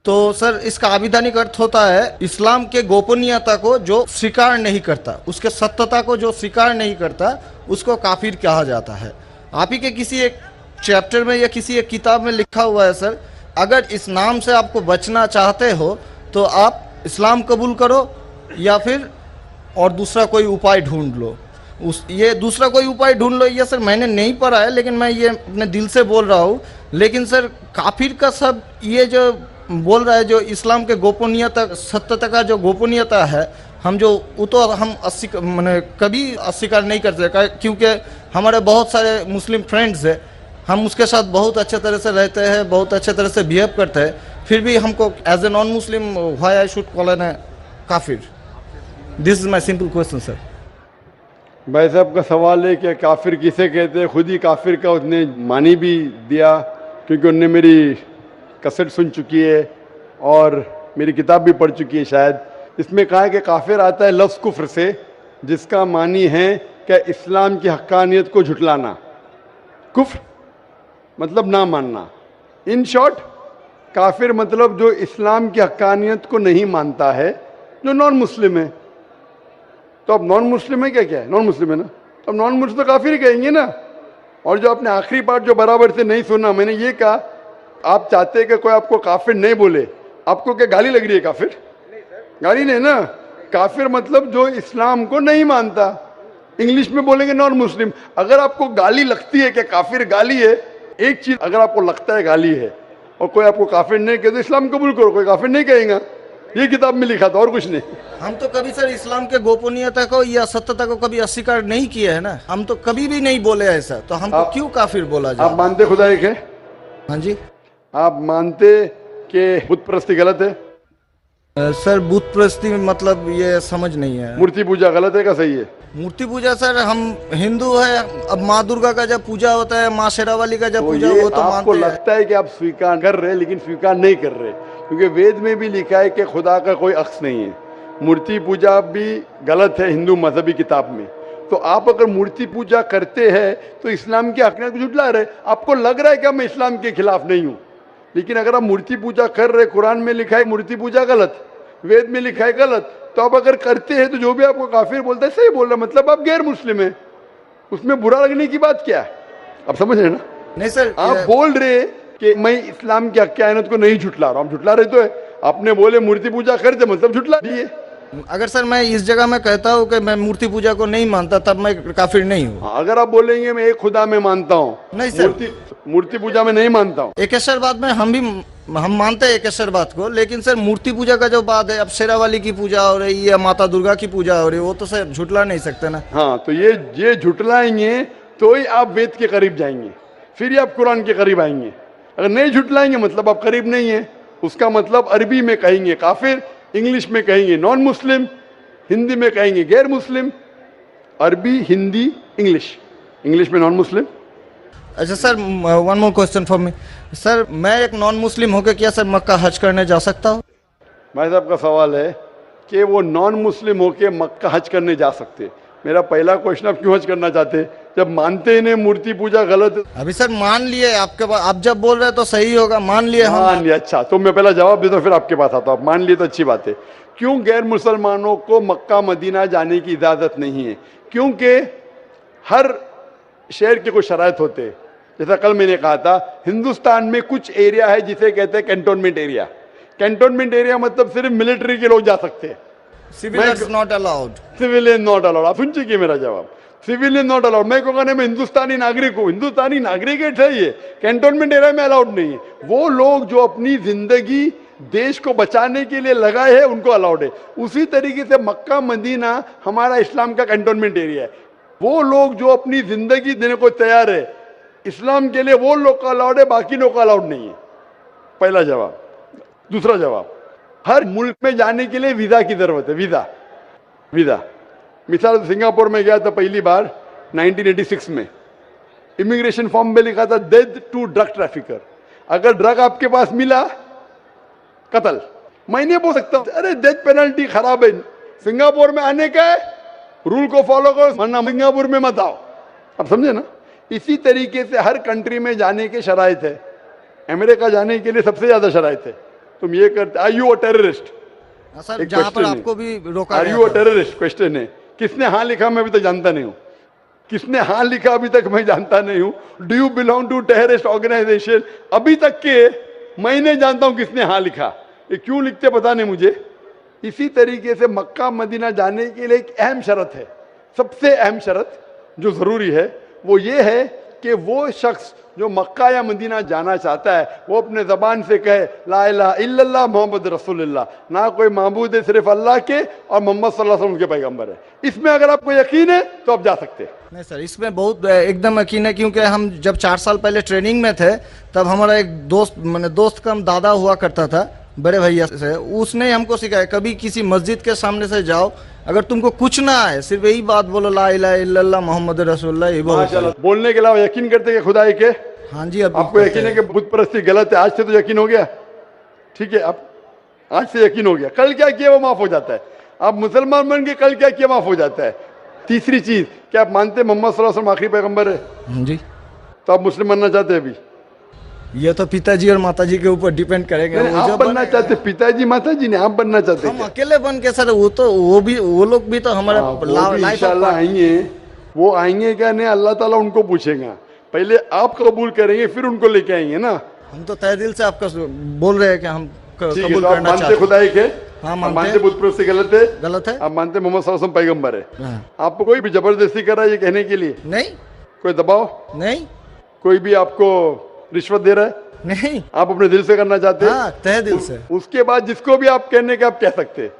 तो सर इसका आविधानिक अर्थ होता है इस्लाम के गोपनीयता को जो स्वीकार नहीं करता, उसके सत्यता को जो स्वीकार नहीं करता, उसको काफिर कहा जाता है। आप ही के किसी एक चैप्टर में या किसी एक किताब में लिखा हुआ है सर, अगर इस नाम से आपको बचना चाहते हो तो आप इस्लाम कबूल करो या फिर और दूसरा कोई उपाय ढूंढ लो। ये दूसरा कोई उपाय ढूंढ लो, ये सर मैंने नहीं पढ़ा है, लेकिन मैं ये अपने दिल से बोल रहा हूँ। लेकिन सर काफिर का सब ये जो बोल रहा है, जो इस्लाम के गोपनीयता सत्यता का जो गोपनीयता है, हम जो वो तो हम मैंने कभी अस्वीकार नहीं कर सकते, क्योंकि हमारे बहुत सारे मुस्लिम फ्रेंड्स हैं, हम उसके साथ बहुत अच्छे तरह से रहते हैं, बहुत अच्छे तरह से बिहेव करते हैं, फिर भी हमको as a non Muslim why I should call an काफिर? This is my simple question sir. भाई साहब का सवाल है कि काफिर किसे कहते हैं। खुद ही काफिर का उसने मानी भी दिया, क्योंकि उनने मेरी कसट सुन चुकी है और मेरी किताब भी पढ़ चुकी है शायद। इसमें कहा है कि काफिर आता है लफ्ज़ कुफ्र से, जिसका मानी है कि इस्लाम की हक्कानियत को झुटलाना। कुफ्र मतलब ना मानना। इन शॉर्ट काफिर मतलब जो इस्लाम की हक्कानियत को नहीं मानता है, जो नॉन मुस्लिम है। तो अब नॉन मुस्लिम है क्या है? नॉन मुस्लिम है ना, तो अब नॉन मुस्लिम तो काफिर ही कहेंगे ना। और जो आपने आखिरी पार्ट जो बराबर से नहीं सुना, मैंने ये कहा आप चाहते हैं कि कोई आपको काफिर नहीं बोले, आपको क्या गाली लग रही है? काफिर गाली नहीं ना। काफिर मतलब जो इस्लाम को नहीं मानता। इंग्लिश में बोलेंगे नॉन मुस्लिम। अगर आपको गाली लगती है कि काफिर गाली है, एक चीज अगर आपको लगता है गाली है और कोई आपको काफिर नहीं कहे तो इस्लाम कबूल करो, कोई काफिर नहीं कहेगा। ये किताब में लिखा था और कुछ नहीं। हम तो कभी सर इस्लाम के गोपनीयता को या सत्यता को कभी अस्वीकार नहीं किया है ना, हम तो कभी भी नहीं बोले ऐसा, तो हमको क्यों काफिर बोला जाए? आप मानते खुदा एक है? हाँ जी। आप मानते कि बुत परस्ती गलत है? सर बुत परस्ती मतलब ये समझ नहीं है। मूर्ति पूजा गलत है क्या सही है? मूर्ति पूजा सर हम हिंदू है, अब माँ दुर्गा का जब पूजा होता है, माँ शेरावाली का जब तो पूजा वो तो आपको लगता है कि आप स्वीकार कर रहे हैं, लेकिन स्वीकार नहीं कर रहे, क्योंकि वेद में भी लिखा है कि खुदा का कोई अक्स नहीं है। मूर्ति पूजा भी गलत है हिंदू मजहबी किताब में। तो आप अगर मूर्ति पूजा करते हैं तो इस्लाम की हकीकत को झुठला रहे। आपको लग रहा है कि मैं इस्लाम के खिलाफ नहीं हूँ, लेकिन अगर आप मूर्ति पूजा कर रहे, कुरान में लिखा है मूर्ति पूजा गलत, वेद में लिखा है गलत, तो आप अगर करते हैं तो जो भी आपको काफिर बोलता है सही बोल रहा है, मतलब आप गैर मुस्लिम है। उसमें बुरा लगने की बात क्या है? आप समझ रहे ना? नहीं सर, आप बोल रहे कि मैं इस्लाम की हक़ानियत को नहीं झुटला रहा हूँ। झुटला रहे तो है, आपने बोले मूर्ति पूजा करते मतलब झुटला दिए। अगर सर मैं इस जगह में कहता हूँ कि मैं मूर्ति पूजा को नहीं मानता, तब मैं काफिर नहीं हूँ। अगर आप बोलेंगे मैं एक खुदा में मानता हूँ, नहीं सर, मूर्ति पूजा में नहीं मानता हूँ। एकेश्वर बात में हम मानते हैं एकेश्वर बात को, लेकिन सर मूर्ति पूजा का जो बात है, अब शेरावाली की पूजा हो रही है, माता दुर्गा की पूजा हो रही है, वो तो सर झुटला नहीं सकते ना। हाँ, तो ये झुटलाएंगे तो ही आप वेद के करीब जाएंगे, फिर ही आप कुरान के करीब आएंगे। अगर नहीं झुटलाएंगे मतलब आप करीब नहीं है। उसका मतलब अरबी में कहेंगे काफिर, इंग्लिश में कहेंगे नॉन मुस्लिम, हिंदी में कहेंगे गैर मुस्लिम। अरबी, हिंदी, इंग्लिश में नॉन मुस्लिम। अच्छा sir, one more question for me sir, मैं एक नॉन मुस्लिम होकर क्या सर मक्का हज करने जा सकता हूँ? भाई साहब का सवाल है कि वो नॉन मुस्लिम होके मक्का हज करने जा सकते। मेरा पहला क्वेश्चन, आप क्यों हज करना चाहते जब मानते ही नहीं मूर्ति पूजा गलत है? अभी सर मान लिए आपके पास, आप जब बोल रहे हैं तो सही होगा, मान लिए हम। मान लिया, अच्छा तो मैं पहला जवाब देता हूँ फिर आपके पास आता हूँ। मान लिए तो अच्छी बात है। क्यों गैर मुसलमानों को मक्का मदीना जाने की इजाजत नहीं है? क्योंकि हर शहर के कुछ शराइत होते हैं। जैसा कल मैंने कहा था, हिंदुस्तान में कुछ एरिया है जिसे कहते हैं कैंटोनमेंट एरिया। कैंटोनमेंट एरिया मतलब सिर्फ मिलिट्री के लोग जा सकते हैं, civilians not allowed. Civilian not allowed. आप सुन चुके मेरा जवाब, सिविलियन नॉट अलाउड। मैं कहूँगा मैं हिंदुस्तानी नागरिक हूँ, हिंदुस्तानी नागरिक है ये, कैंटोनमेंट एरिया में अलाउड नहीं है। वो लोग जो अपनी जिंदगी देश को बचाने के लिए लगाए हैं उनको अलाउड है। उसी तरीके से मक्का मदीना हमारा इस्लाम का कैंटोनमेंट एरिया है। वो लोग जो अपनी जिंदगी देने को तैयार है इस्लाम के लिए, वो लोग का अलाउड है, बाकी लोग का अलाउड नहीं है। पहला जवाब। दूसरा जवाब, हर मुल्क में जाने के लिए वीजा की जरूरत है। वीजा मिसाल सिंगापुर में गया था पहली बार 1986 में, इमिग्रेशन फॉर्म में लिखा था डेथ टू ड्रग ट्रैफिकर। अगर ड्रग आपके पास मिला, कत्ल। मैं नहीं बोल सकता अरे डेथ पेनल्टी खराब है, सिंगापुर में आने का है, रूल को फॉलो करो, वरना सिंगापुर में मत आओ। आप समझे ना? इसी तरीके से हर कंट्री में जाने के शराइत है। अमेरिका जाने के लिए सबसे ज्यादा शराइत है। तुम ये करते, are you a terrorist? Sir जहाँ पर आपको भी रोका, are you a terrorist question है। किसने हाँ लिखा मैं अभी तक जानता नहीं हूँ। किसने हाँ लिखा अभी तक मैं जानता नहीं हूँ। Do you belong to terrorist organisation? अभी तक के मैं नहीं जानता हूँ किसने हाँ लिखा। ये क्यों लिखते पता नहीं मुझे। इसी तरीके से मक्का मदीना जाने के लिए एक अहम शर्त है, सबसे अहम शर्त जो जरूरी है वो ये है कि वो शख्स जो मक्का या मदीना जाना चाहता है वो अपने जबान से कहे ला इलाहा इल्लल्लाह मोहम्मद रसूलुल्लाह, ना कोई माबूद है सिर्फ अल्लाह के और मोहम्मद सल्लल्लाहु अलैहि वसल्लम उनके पैगंबर है। इसमें अगर आपको यकीन है तो आप जा सकते हैं। नहीं सर, इसमें बहुत एकदम यकीन है, क्योंकि हम जब 4 साल पहले ट्रेनिंग में थे तब हमारा एक दोस्त का दादा हुआ करता था, बड़े भैया से, उसने हमको सिखाया कभी किसी मस्जिद के सामने से जाओ, अगर तुमको कुछ ना आए सिर्फ यही बात बोलो ला इलाहा इल्लल्लाह मोहम्मद रसूलुल्लाह। ये बोलने के अलावा यकीन करते हैं खुदा के? हाँ जी। अब आपको यकीन है कि बुत परस्ती गलत है? आज से तो यकीन हो गया, ठीक है? अब आज से यकीन हो गया, कल क्या किया वो माफ हो जाता है। आप मुसलमान बन के कल क्या किया माफ हो जाता है। तीसरी चीज, क्या आप मानते मोहम्मद सल्लल्लाहु अलैहि वसल्लम आखिरी पैगंबर है? हाँ जी। तो आप मुस्लिम बनना चाहते हैं? अभी ये तो पिताजी और माताजी के ऊपर डिपेंड करेगा। आप बनना चाहते, पिताजी माताजी ने, आप बनना चाहते? हम अकेले बन के सर, वो लोग भी तो हमारे इंशाल्लाह आएंगे। वो आएंगे क्या नहीं अल्लाह ताला उनको पूछेगा। पहले आप कबूल करेंगे फिर उनको लेके आएंगे ना। हम तो तहे दिल से आपका बोल रहे हैं कि हम कबूल करना चाहते हैं। मानते खुदाई के? हाँ मानते बुत परस्ती गलत है? गलत है। आप मानते मोहम्मद सल्लल्लाहु अलैहि वसल्लम पैगंबर है? आपको कोई भी जबरदस्ती कर रहा है ये कहने के लिए? नहीं। कोई दबाव नहीं? कोई भी आपको रिश्वत दे रहा है? नहीं। आप अपने दिल से करना चाहते हैं? हाँ, तहे दिल से। उसके बाद जिसको भी आप कहने के आप कह सकते हैं।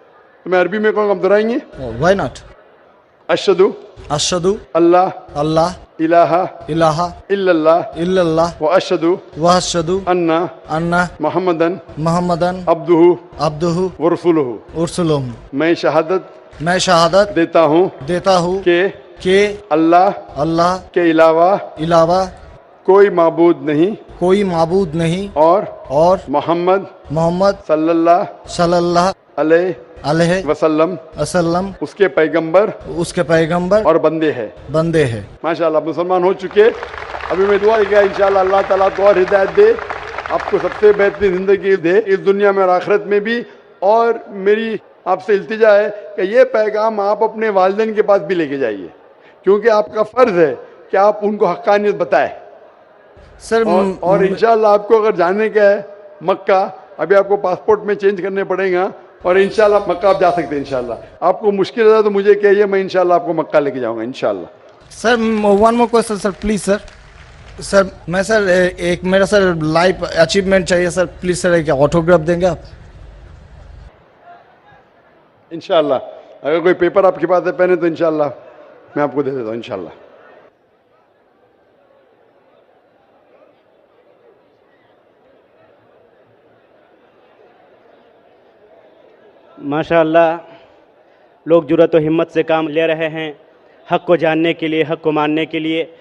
तो मैं अरबी में कहूँगा, हम दोहराएंगे? Why not? अशहदु अल्लाह इलाहा इल्लल्लाह व अशहदु अन्ना मुहम्मदन अब्दुहु व रसूलुहु। मैं शहादत देता हूँ कि अल्लाह के अलावा कोई माबूद नहीं और मोहम्मद सल्लल्लाहु अलैहि वसल्लम उसके पैगंबर और बंदे हैं। माशाल्लाह मुसलमान हो चुके। अभी मैं दुआ किया इंशाल्लाह अल्लाह ताला को और हिदायत दे, आपको सबसे बेहतरीन जिंदगी दे इस दुनिया में और आखिरत में भी। और मेरी आपसे इल्तिजा है कि ये पैगाम आप अपने वालिदैन के पास भी लेके जाइए, क्योंकि आपका फर्ज है कि आप उनको हक्कानियत बताएं। सर और इंशाल्लाह आपको अगर जाने का है मक्का, अभी आपको पासपोर्ट में चेंज करने पड़ेगा और इंशाल्लाह मक्का आप जा सकते हैं। इंशाल्लाह आपको मुश्किल है तो मुझे कहिए, मैं इंशाल्लाह आपको मक्का लेके जाऊंगा इंशाल्लाह। Sir one more question sir, please sir. Sir मैं सर एक मेरा सर लाइफ अचीवमेंट चाहिए सर, प्लीज सर एक ऑटोग्राफ देंगे आप? इंशाल्लाह अगर कोई पेपर आपके पास है पहने तो इंशाल्लाह मैं आपको दे देता हूँ इंशाल्लाह। माशाअल्लाह, लोग जुर्रत और हिम्मत से काम ले रहे हैं हक़ को जानने के लिए, हक़ को मानने के लिए।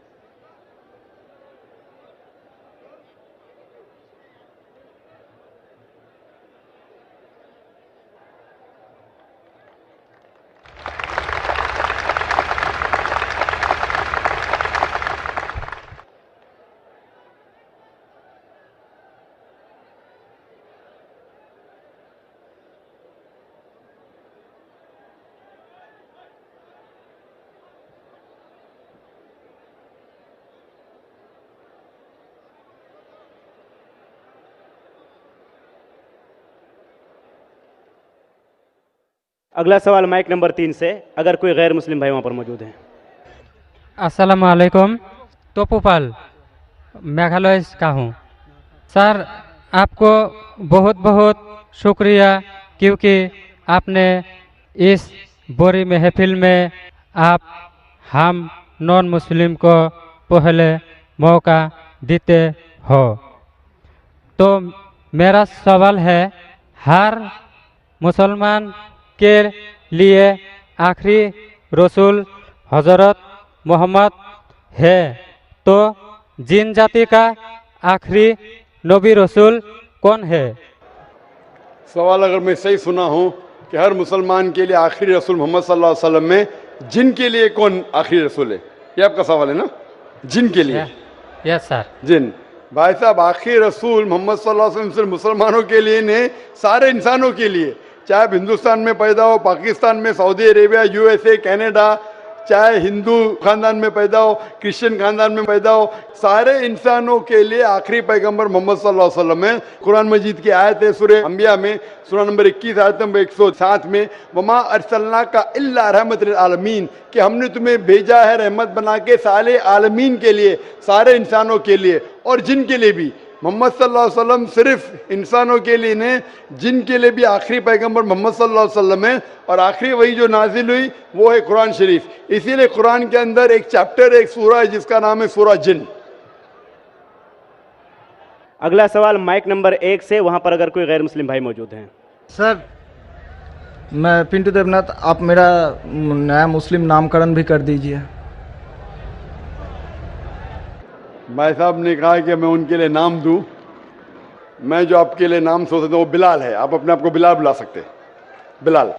अगला सवाल माइक नंबर 3 से, अगर कोई गैर मुस्लिम भाई वहाँ पर मौजूद हैं। अस्सलामु अलैकुम, तोपुपाल मेघालय का हूँ। सर आपको बहुत बहुत शुक्रिया, क्योंकि आपने इस बोरी महफिल में आप हम नॉन मुस्लिम को पहले मौका देते हो। तो मेरा सवाल है, हर मुसलमान के लिए आखिरी रसूल हज़रत मोहम्मद है, तो जिन जाति का आखिरी नबी रसूल कौन है? सवाल अगर मैं सही सुना हूं कि हर मुसलमान के लिए आखिरी रसूल मोहम्मद सल्लल्लाहु अलैहि वसल्लम में जिन के लिए कौन आखिरी रसूल है, ये आपका सवाल है ना? जिन के लिए? Yes sir. जिन भाई साहब, आखिरी रसूल मोहम्मद सल्लल्लाहु अलैहि वसल्लम सिर्फ मुसलमानों के लिए नहीं, सारे इंसानों के लिए, चाहे आप हिंदुस्तान में पैदा हो, पाकिस्तान में, सऊदी अरेबिया, यूएसए, कनाडा, चाहे हिंदू खानदान में पैदा हो, क्रिश्चियन खानदान में पैदा हो, सारे इंसानों के लिए आखिरी पैगंबर मोहम्मद सल्लल्लाहु अलैहि वसल्लम है। कुरान मजीद की आयत है सूरह अंबिया में, सूरह नंबर 21 आयत नंबर 107 में, वमा अरसलना का इल्ला रहमत लिल आलमीन, कि हमने तुम्हें भेजा है रहमत बना के सारे आलमीन के लिए, सारे इंसानों के लिए और जिन के लिए भी। मोहम्मद सल्लल्लाहु अलैहि वसल्लम सिर्फ इंसानों के लिए नहीं, जिन के लिए भी आखिरी पैगंबर मोहम्मद सल्लल्लाहु अलैहि वसल्लम है, और आखिरी वही जो नाजिल हुई वो है कुरान शरीफ। इसीलिए कुरान के अंदर एक चैप्टर, एक सूरा है जिसका नाम है सूरा जिन। अगला सवाल माइक नंबर 1 से, वहां पर अगर कोई गैर मुस्लिम भाई मौजूद हैं। सर मैं पिंटू देवनाथ, आप मेरा नया मुस्लिम नामकरण भी कर दीजिए। भाई साहब ने कहा कि मैं उनके लिए नाम दूं, मैं जो आपके लिए नाम सोचता हूं वो बिलाल है, आप अपने आप को बिलाल बुला सकते हैं, बिलाल।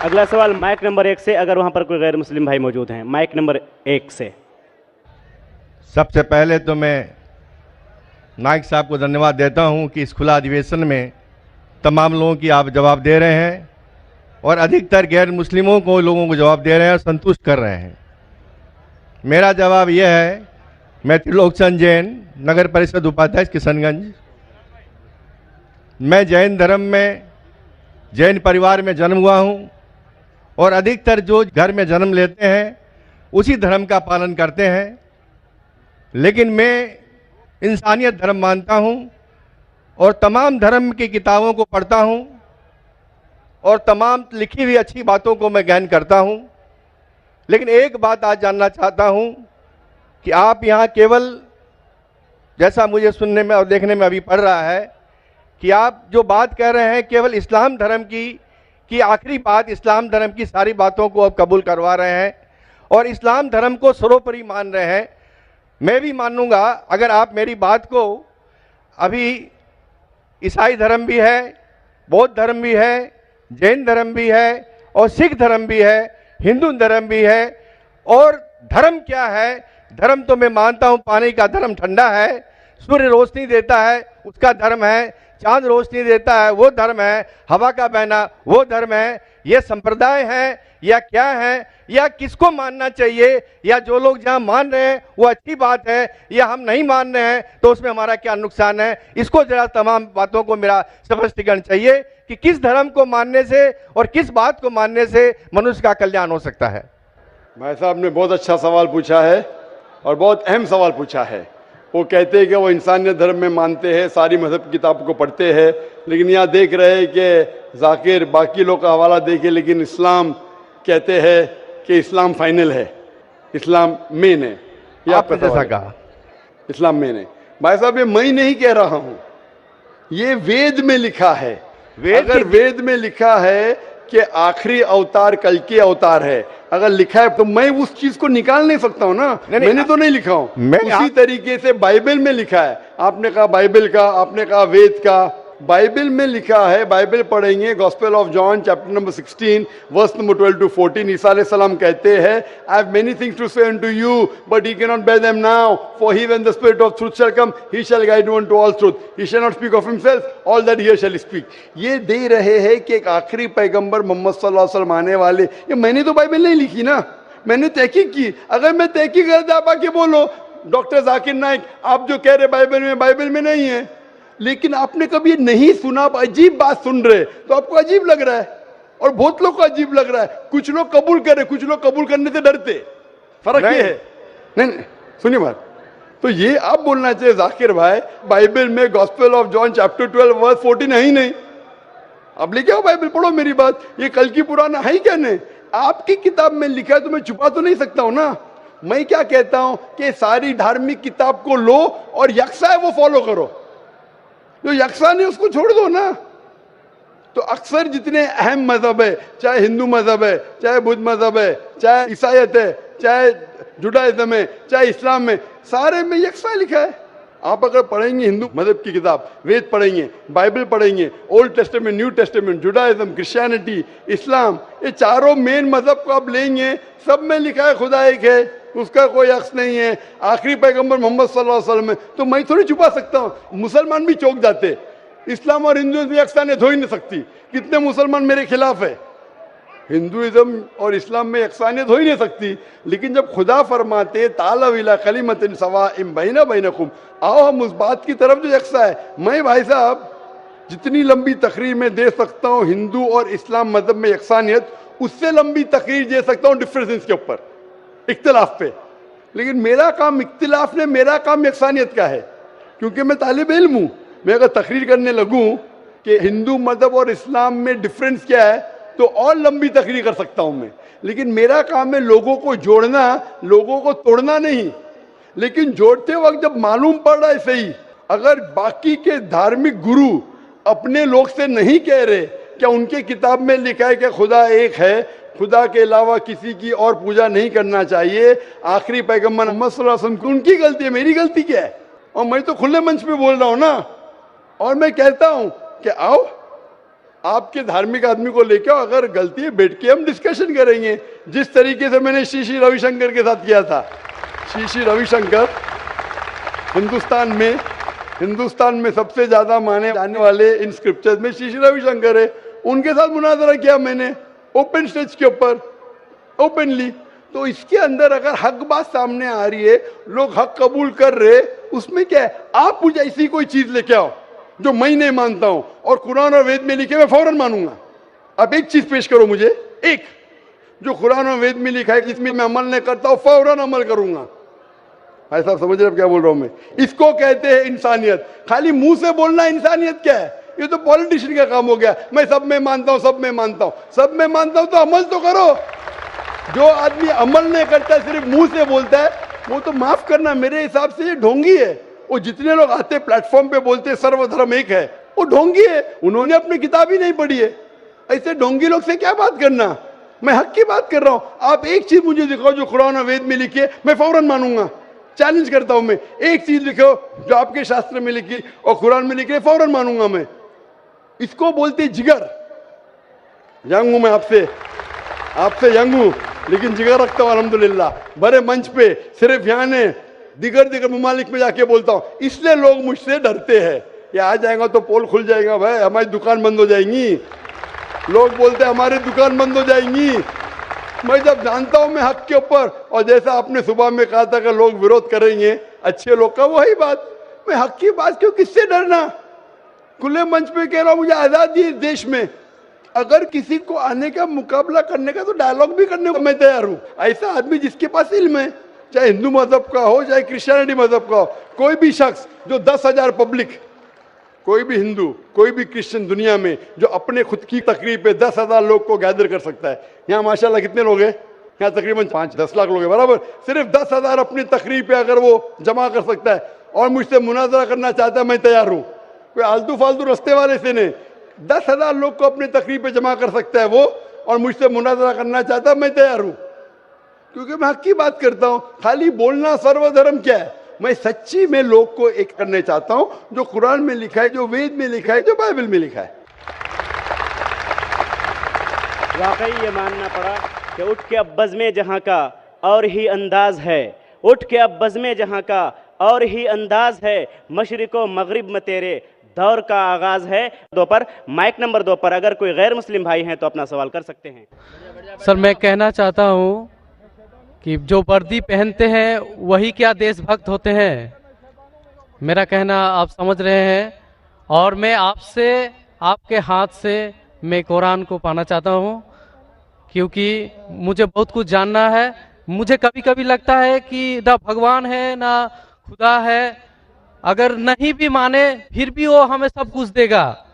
अगला सवाल माइक नंबर 1 से, अगर वहां पर कोई गैर मुस्लिम भाई मौजूद हैं। माइक नंबर 1 से। सबसे पहले तो मैं नाइक साहब को धन्यवाद देता हूं कि इस खुला अधिवेशन में तमाम लोगों की आप जवाब दे रहे हैं और अधिकतर गैर मुस्लिमों को लोगों को जवाब दे रहे हैं और संतुष्ट कर रहे हैं। मेरा जवाब यह है, मैं त्रिलोकचंद जैन, नगर परिषद उपाध्यक्ष किशनगंज। मैं जैन धर्म में, जैन परिवार में जन्म हुआ हूं और अधिकतर जो घर में जन्म लेते हैं उसी धर्म का पालन करते हैं, लेकिन मैं इंसानियत धर्म मानता हूं और तमाम धर्म की किताबों को पढ़ता हूं और तमाम लिखी हुई अच्छी बातों को मैं गहन करता हूं। लेकिन एक बात आज जानना चाहता हूं कि आप यहाँ केवल, जैसा मुझे सुनने में और देखने में अभी पड़ रहा है, कि आप जो बात कह रहे हैं केवल इस्लाम धर्म की आखिरी बात, इस्लाम धर्म की सारी बातों को आप कबूल करवा रहे हैं और इस्लाम धर्म को सर्वोपरि मान रहे हैं। मैं भी मानूंगा अगर आप मेरी बात को, अभी ईसाई धर्म भी है, बौद्ध धर्म भी है, जैन धर्म भी है और सिख धर्म भी है, हिंदू धर्म भी है। और धर्म क्या है? धर्म तो मैं मानता हूं पानी का धर्म ठंडा है, सूर्य रोशनी देता है उसका धर्म है, चांद रोशनी देता है वो धर्म है, हवा का बहना वो धर्म है। ये संप्रदाय है या क्या है, या किसको मानना चाहिए, या जो लोग जहां मान रहे हैं वो अच्छी बात है, या हम नहीं मान रहे हैं तो उसमें हमारा क्या नुकसान है। इसको जरा तमाम बातों को मेरा स्पष्टीकरण चाहिए कि किस धर्म को मानने से और किस बात को मानने से मनुष्य का कल्याण हो सकता है। भाई साहब ने बहुत अच्छा सवाल पूछा है और बहुत अहम सवाल पूछा है। वो कहते हैं कि वो इंसानियत धर्म में मानते हैं, सारी मजहब की किताब को पढ़ते हैं, लेकिन यहाँ देख रहे हैं कि जाकिर बाकी लोग का हवाला देखे, लेकिन इस्लाम कहते हैं कि इस्लाम फाइनल है, इस्लाम मेन है। ये आपने जैसा कहा, इस्लाम मेन है। भाई साहब ये मैं नहीं कह रहा हूं, ये वेद में लिखा है। अगर वेद में लिखा है कि आखिरी अवतार कल के अवतार है, अगर लिखा है तो मैं उस चीज को निकाल नहीं सकता हूं ना। मैंने तो नहीं लिखा हूं, उसी तरीके से बाइबल में लिखा है। आपने कहा बाइबल का, आपने कहा वेद का, बाइबल में लिखा है। बाइबल पढ़ेंगे, gospel of John chapter number 16 verse number 12 to 14, ईसा अलैहि सलाम कहते हैं, I have many things to say unto you but he cannot bear them now, for he when the spirit of truth shall come he shall guide you into all truth, he shall not speak of himself, all that he shall speak। ये दे रहे हैं कि एक आखिरी पैगंबर मोहम्मद सल्लल्लाहु अलैहि वसल्लम आने वाले। ये मैंने तो बाइबल नहीं लिखी ना, मैंने तहकीक की। अगर मैं तहकीक करता आप आके बोलो डॉक्टर जाकिर नाइक आप जो कह रहे बाइबल में नहीं है, लेकिन आपने कभी नहीं सुना, आप अजीब बात सुन रहे तो आपको अजीब लग रहा है, और बहुत लोग को अजीब लग रहा है। कुछ लोग कबूल करे, कुछ लोग कबूल करने से डरते। फर्क ये है। नहीं सुनिए बात, तो ये आप बोलना चाहिए जाकिर भाई बाइबल में gospel of John chapter 12 verse 14 है ही नहीं। अब लेके आओ बाइबल, पढ़ो मेरी बात। ये कल की पुराना है ही क्या नहीं, आपकी किताब में लिखा है तो मैं छुपा तो नहीं सकता हूं ना। मैं क्या कहता हूं कि सारी धार्मिक किताब को लो और यकसा है वो फॉलो करो, जो यकसा नहीं उसको छोड़ दो ना। तो अक्सर जितने अहम मजहब है, चाहे हिंदू मजहब है, चाहे बुद्ध मजहब है, चाहे ईसाईयत है, चाहे जुडाइज्म है, चाहे इस्लाम में, सारे में यकसा लिखा है। आप अगर पढ़ेंगे हिंदू मजहब की किताब, वेद पढ़ेंगे, बाइबल पढ़ेंगे, old testament, new testament, Judaism, Christianity, Islam, ये चारों मेन मजहब को आप लेंगे, सब में लिखा है खुदा एक है, उसका कोई अक्स नहीं है, आखिरी पैगंबर मोहम्मद सल्लल्लाहु अलैहि वसल्लम है। तो मैं थोड़ी छुपा सकता हूँ। मुसलमान भी चौंक जाते, इस्लाम और हिंदुइज्म में यकसानियत हो ही नहीं सकती। कितने मुसलमान मेरे खिलाफ है, हिंदुइज्म और इस्लाम में यकसानियत हो ही नहीं सकती। लेकिन जब खुदा फरमाते तालव इला कलिमतिन सवाइम बैना बैनकुम, आओ हम उस बात की तरफ जो यकसा है। मैं भाई साहब जितनी लंबी तकरीर में दे सकता हूँ हिंदू और इस्लाम मजहब में यकसानियत, उससे लंबी तकरीर दे सकता हूँ डिफरेंसेस के ऊपर, इख्तिलाफ पे। लेकिन मेरा काम इख्तिलाफ ने, मेरा काम यकसानियत का है, क्योंकि मैं तालिब इल्म हूँ। मैं अगर तकरीर करने लगूं कि हिंदू मजहब और इस्लाम में डिफरेंस क्या है तो और लंबी तकरीर कर सकता हूं मैं। लेकिन मेरा काम है लोगों को जोड़ना, लोगों को तोड़ना नहीं। लेकिन जोड़ते वक्त जब मालूम पड़ रहा है सही, अगर बाकी के धार्मिक गुरु अपने लोग से नहीं कह रहे, क्या उनके किताब में लिखा है कि खुदा एक है, खुदा के अलावा किसी की और पूजा नहीं करना चाहिए, आखिरी पैगंबर मोहम्मद सल्लल्लाहु अलैहि वसल्लम की उनकी गलती है, मेरी गलती क्या है? और मैं तो खुले मंच पे बोल रहा हूं ना, और मैं कहता हूं कि आओ आपके धार्मिक आदमी को लेकर, अगर गलती है बैठ के हम डिस्कशन करेंगे, जिस तरीके से मैंने श्री रविशंकर के साथ किया था। श्री रविशंकर हिंदुस्तान में सबसे ज्यादा माने जाने वाले इन स्क्रिप्चर्स में श्री रविशंकर है। उनके साथ मुनाजरा किया मैंने ओपन स्टेज के ऊपर, ओपनली। तो इसके अंदर अगर हक बात सामने आ रही है, लोग हक कबूल कर रहे, उसमें क्या है? आप मुझे ऐसी कोई चीज लेके आओ जो मैं नहीं मानता हूं और कुरान और वेद में लिखे मैं फौरन मानूंगा। अब एक चीज पेश करो मुझे, एक जो कुरान और वेद में लिखा है कि इसमें मैं अमल नहीं करता हूं, फौरन अमल करूंगा। भाई साहब समझ रहे क्या बोल रहा हूं मैं? इसको कहते हैं इंसानियत। खाली मुंह से बोलना इंसानियत क्या है? ये तो पॉलिटिशियन का काम हो गया। मैं सब में मानता हूं, सब में मानता हूं, सब में मानता हूं, तो अमल तो करो। जो आदमी अमल नहीं करता, सिर्फ मुंह से बोलता है, वो तो माफ करना मेरे हिसाब से ये ढोंगी है। वो जितने लोग आते प्लेटफॉर्म पे बोलते सर्वधर्म एक है, वो ढोंगी है, उन्होंने अपनी किताब ही नहीं पढ़ी है। ऐसे ढोंगी लोग से क्या बात करना? मैं हक की बात कर रहा हूं। आप एक चीज मुझे दिखाओ जो कुरान और वेद में लिखी है, मैं फौरन मानूंगा। चैलेंज करता हूं मैं, एक चीज लिखो जो आपके शास्त्र में लिखी और कुरान में लिखी है, फौरन मानूंगा मैं। इसको बोलते जिगर। यंग हूं मैं आपसे यंग हूं, लेकिन जिगर रखता हूं अल्हम्दुलिल्लाह। बड़े मंच पे सिर्फ यहाँ ने दिगर ममालिक में जाके बोलता हूं, इसलिए लोग मुझसे डरते हैं। ये आ जाएगा तो पोल खुल जाएगा भाई, हमारी दुकान बंद हो जाएंगी। लोग बोलते हैं हमारी दुकान बंद हो जाएंगी। मैं जब जानता हूं मैं हक के ऊपर, और जैसा आपने सुबह में कहा था कि लोग विरोध करेंगे अच्छे लोग का, वही बात, मैं हक की बात क्यों, किससे डरना। खुले मंच पे कह रहा हूं मुझे आजादी है देश में, अगर किसी को आने का मुकाबला करने का तो डायलॉग भी करने को मैं तैयार हूं। ऐसा आदमी जिसके पास इल्म है, चाहे हिंदू मजहब का हो चाहे क्रिश्चियनिटी मजहब का हो, कोई भी शख्स जो 10,000 पब्लिक, कोई भी हिंदू कोई भी क्रिश्चियन दुनिया में जो अपने खुद की तकरीब पे 10,000 लोग को गैदर कर सकता है। यहाँ माशाल्लाह कितने लोग हैं, यहाँ तकरीबन 5-10 लाख लोग हैं बराबर, सिर्फ 10,000 अपनी तकरीब पे अगर वो जमा कर सकता है और मुझसे मुनाजरा करना चाहता है, मैं तैयार हूँ। कोई आलतू फालतू रस्ते वाले से नहीं, 10,000 लोग को अपनी तकरीब पे जमा कर सकता है वो, और मुझसे मुनाजरा करना चाहता है, मैं तैयार हूँ, क्योंकि मैं हक की बात करता हूँ। खाली बोलना सर्वधर्म क्या है, मैं सच्ची में लोग को एक करने चाहता हूं, जो कुरान में लिखा है, जो वेद में लिखा है, जो बाइबल में लिखा है। वाकई ये मानना पड़ा कि उठ के अब बज़्म जहां का और ही अंदाज है, उठ के अब बज़्म जहां का और ही अंदाज है, मशरिको मगरिब में तेरे दौर का आगाज है। माइक नंबर 2 पर अगर कोई गैर मुस्लिम भाई हैं तो अपना सवाल कर सकते हैं। सर मैं कहना चाहता हूँ कि जो वर्दी पहनते हैं वही क्या देशभक्त होते हैं, मेरा कहना आप समझ रहे हैं। और मैं आपसे, आपके हाथ से मैं कुरान को पाना चाहता हूँ, क्योंकि मुझे बहुत कुछ जानना है। मुझे कभी कभी लगता है कि ना भगवान है ना खुदा है, अगर नहीं भी माने फिर भी वो हमें सब कुछ देगा।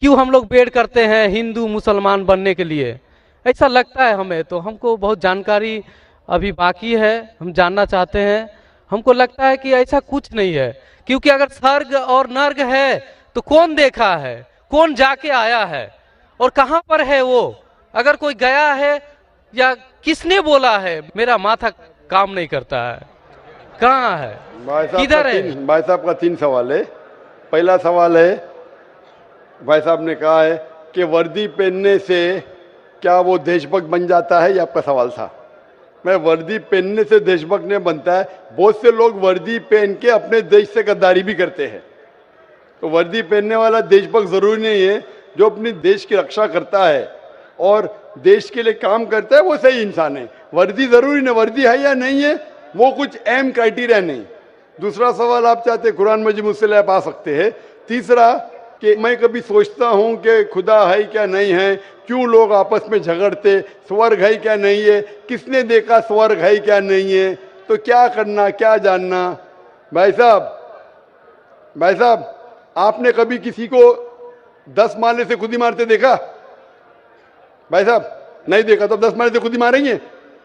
क्यों हम लोग वेट करते हैं हिंदू मुसलमान बनने के लिए, ऐसा लगता है हमें। तो हमको बहुत जानकारी अभी बाकी है, हम जानना चाहते हैं। हमको लगता है कि ऐसा कुछ नहीं है, क्योंकि अगर स्वर्ग और नर्क है तो कौन देखा है, कौन जाके आया है और कहां पर है वो, अगर कोई गया है या किसने बोला है, मेरा माथा काम नहीं करता है। कहाँ है, किधर है? भाई साहब का 3 सवाल है। पहला सवाल है, भाई साहब ने कहा है कि वर्दी पहनने से क्या वो देशभक्त बन जाता है, ये आपका सवाल था। मैं वर्दी पहनने से देशभक्त नहीं बनता है। बहुत से लोग वर्दी पहन के अपने देश से गद्दारी भी करते हैं, तो वर्दी पहनने वाला देशभक्त जरूरी नहीं है। जो अपने देश की रक्षा करता है और देश के लिए काम करता है वो सही इंसान है। वर्दी जरूरी नहीं, वर्दी है या नहीं है वो कुछ अहम क्राइटेरिया नहीं। दूसरा सवाल आप चाहते कुरान मजीद मुझसे आप आ सकते हैं। तीसरा कि मैं कभी सोचता हूं कि खुदा है क्या नहीं है, क्यों लोग आपस में झगड़ते, स्वर्ग है क्या नहीं है, किसने देखा स्वर्ग है क्या नहीं है, तो क्या करना क्या जानना। भाई साहब आपने कभी किसी को 10 माले से खुद ही मारते देखा? भाई साहब नहीं देखा, तो 10 माले से खुद ही मारेंगे?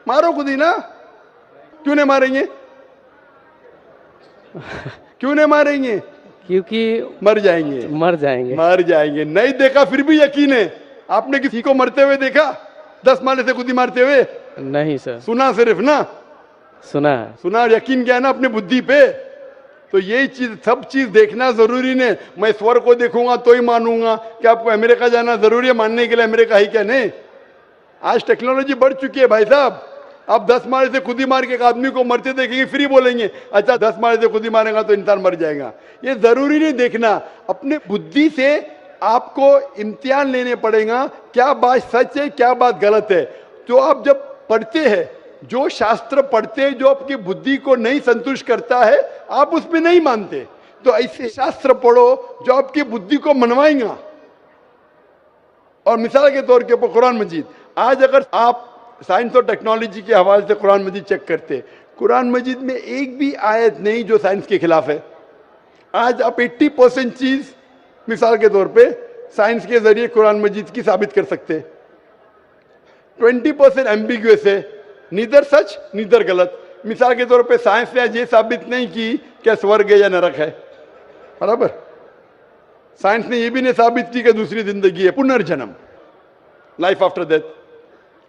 मारो खुद ही ना, क्यों नहीं मारेंगे? क्यों नहीं मारेंगे? क्योंकि मर जाएंगे। नहीं देखा फिर भी यकीन है। आपने किसी को मरते हुए देखा 10 माले से खुद ही मारते हुए? नहीं सर। सुना सिर्फ ना? सुना यकीन क्या है ना अपनी बुद्धि पे। तो यही चीज, सब चीज देखना जरूरी नहीं। मैं स्वर्ग को देखूंगा तो ही मानूंगा कि आपको अमेरिका जाना जरूरी है मानने के लिए अमेरिका है क्या? नहीं। आज टेक्नोलॉजी बढ़ चुकी है भाई साहब। आप 10 माले से खुद ही मार के एक आदमी को मरते देखेंगे फिर ही बोलेंगे अच्छा 10 माले से खुद ही मारेगा तो इंसान मर जाएगा। ये जरूरी नहीं देखना, अपने बुद्धि से आपको इम्तिहान लेने पड़ेगा, क्या बात सच है क्या बात गलत है। तो आप जब पढ़ते हैं, जो शास्त्र पढ़ते हैं जो आपकी बुद्धि को नहीं संतुष्ट करता है आप उसमें नहीं मानते, तो ऐसे शास्त्र पढ़ो जो आपकी बुद्धि को मनवाएगा। और मिसाल के तौर के ऊपर कुरान मजीद, आज अगर आप साइंस और टेक्नोलॉजी के हवाले से कुरान मजीद चेक करते, कुरान मजीद में एक भी आयत नहीं जो साइंस के खिलाफ है। आज आप 80% चीज मिसाल के तौर पे साइंस के जरिए कुरान मजीद की साबित कर सकते, 20% एम्बिग्युअस है, नीदर सच नीदर गलत। मिसाल के तौर पे साइंस ने आज ये साबित नहीं की क्या स्वर्ग है या नरक है, बराबर। साइंस ने ये भी नहीं साबित की कि दूसरी जिंदगी है, पुनर्जन्म, लाइफ आफ्टर डेथ।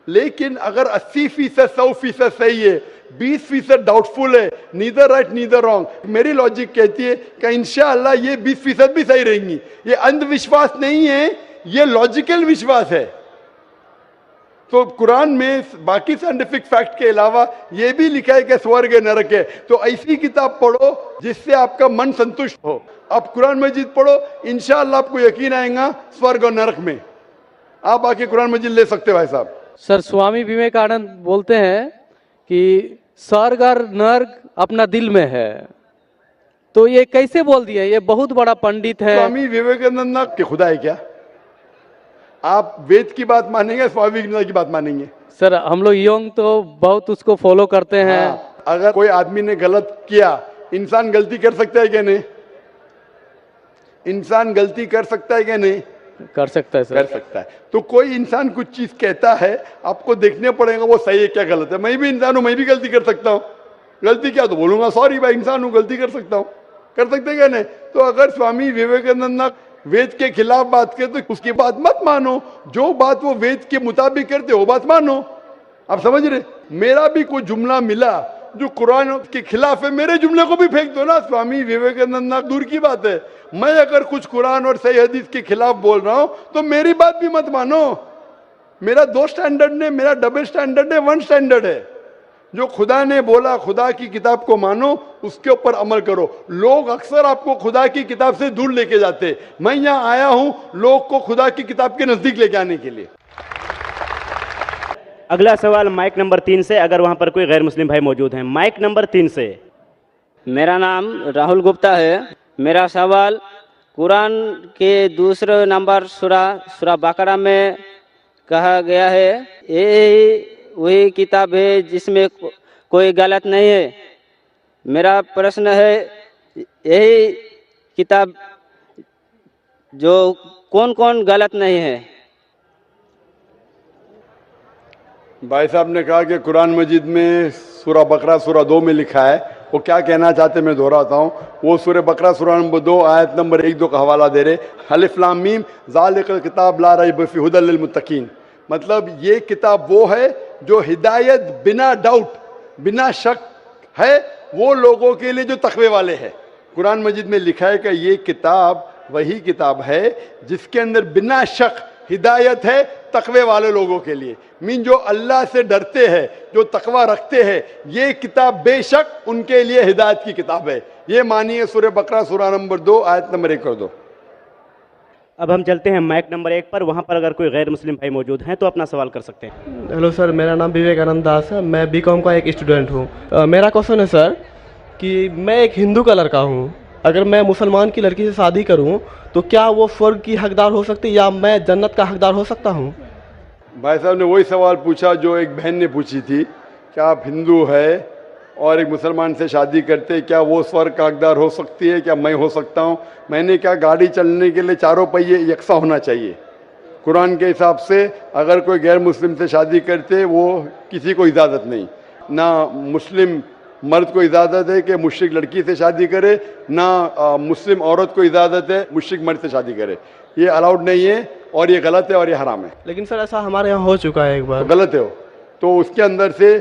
लेकिन अगर 80% 100% सही है, 20% डाउटफुल है, नीदर राइट नीदर रॉन्ग, मेरी लॉजिक कहती है कि इंशाअल्लाह ये 20% भी सही रहेंगी। ये अंधविश्वास नहीं है, ये लॉजिकल विश्वास है। तो कुरान में बाकी साइंटिफिक फैक्ट के अलावा ये भी लिखा है कि स्वर्ग है नरक है। तो ऐसी किताब पढ़ो जिससे आपका मन संतुष्ट हो। आप कुरान मजीद पढ़ो, इंशाअल्लाह आपको यकीन आएगा स्वर्ग और नरक में। आप आके कुरान मजीद ले सकते हो भाई साहब। सर स्वामी विवेकानंद बोलते हैं कि स्वर्ग और नर्क अपना दिल में है, तो ये कैसे बोल दिया? ये बहुत बड़ा पंडित है। स्वामी विवेकानंद ना कि खुदा है क्या? आप वेद की बात मानेंगे, स्वामी विवेकानंद की बात मानेंगे? सर हम लोग यंग तो बहुत उसको फॉलो करते हैं। हाँ, अगर कोई आदमी ने गलत किया, इंसान गलती कर सकता है क्या? नहीं। इंसान गलती कर सकता है क्या? नहीं कर सकता है सर। कर सकता है। तो कोई इंसान कुछ चीज कहता है, आपको देखने पड़ेगा वो सही है क्या गलत है। मैं भी इंसान हूं, मैं भी गलती कर सकता हूँ। गलती क्या तो बोलूंगा सॉरी भाई, इंसान हूं, गलती कर सकता हूँ। कर सकते क्या? नहीं। तो अगर स्वामी विवेकानंद वेद के खिलाफ बात करते तो उसकी बात मत मानो, जो बात वो वेद के मुताबिक करते वो बात मानो। आप समझ रहे? मेरा भी कोई जुमला मिला जो कुरान के खिलाफ है, मेरे जुमले को भी फेंक दो ना। स्वामी विवेकानंद दूर की बात है, मैं अगर कुछ कुरान और सही हदीस के खिलाफ बोल रहा हूं तो मेरी बात भी मत मानो। मेरा दो स्टैंडर्ड नहीं, मेरा डबल स्टैंडर्ड है, वन स्टैंडर्ड है। जो खुदा ने बोला, खुदा की किताब को मानो, उसके ऊपर अमल करो। लोग अक्सर आपको खुदा की किताब से दूर लेके जाते। मैं यहां आया हूं लोग को खुदा की किताब के नजदीक लेके आने के लिए। अगला सवाल माइक नंबर 3 से, अगर वहां पर कोई गैर मुस्लिम भाई मौजूद हैं। माइक नंबर 3 से। मेरा नाम राहुल गुप्ता है। मेरा सवाल, कुरान के दूसरे नंबर सूरा बकरा में कहा गया है ये वही किताब है जिसमें कोई गलत नहीं है। मेरा प्रश्न है यही किताब जो कौन कौन गलत नहीं है? भाई साहब ने कहा कि कुरान मजीद में सूरा बकरा सूरा 2 में लिखा है। वो क्या कहना चाहते मैं दोहराता हूँ। वो सूरा बकरा सूरा नंबर 2 आयत नंबर 1-2 का हवाला दे रहे, अलिफ लाम मीम ज़ालिकल किताब ला रैब फीह हुदल लिल मुत्तकीन। मतलब ये किताब वो है जो हिदायत बिना डाउट, बिना शक है वो लोगों के लिए जो तकवे वाले हैं। कुरान मजीद में लिखा है कि ये किताब वही किताब है जिसके अंदर बिना शक हिदायत है तकवे वाले लोगों के लिए। मीन जो अल्लाह से डरते हैं, जो तकवा रखते हैं, ये किताब बेशक उनके लिए हिदायत की किताब है। ये मानिए सूरह बकरा सूरा नंबर 2 आयत नंबर 1 कर दो। अब हम चलते हैं माइक नंबर 1 पर। वहां पर अगर कोई गैर मुस्लिम भाई मौजूद हैं तो अपना सवाल कर सकते हैं। हेलो सर, मेरा नाम विवेकानंद दास है। मैं बीकॉम का एक स्टूडेंट हूँ। मेरा क्वेश्चन है सर कि मैं एक हिंदू का लड़का हूँ, अगर मैं मुसलमान की लड़की से शादी करूं तो क्या वो स्वर्ग की हकदार हो सकती है या मैं जन्नत का हकदार हो सकता हूं? भाई साहब ने वही सवाल पूछा जो एक बहन ने पूछी थी, क्या आप हिंदू है और एक मुसलमान से शादी करते, क्या वो स्वर्ग का हकदार हो सकती है, क्या मैं हो सकता हूं? मैंने कहा गाड़ी चलने के लिए चारों पहिए यकसा होना चाहिए। कुरान के हिसाब से अगर कोई गैर मुस्लिम से शादी करते वो किसी को इजाज़त नहीं। ना मुस्लिम मर्द को इजाज़त है कि मुश्रिक लड़की से शादी करे, ना मुस्लिम औरत को इजाज़त है मुश्रिक मर्द से शादी करे। ये अलाउड नहीं है और ये गलत है और ये हराम है। लेकिन सर ऐसा हमारे यहाँ हो चुका है एक बार। तो गलत है वो, तो उसके अंदर से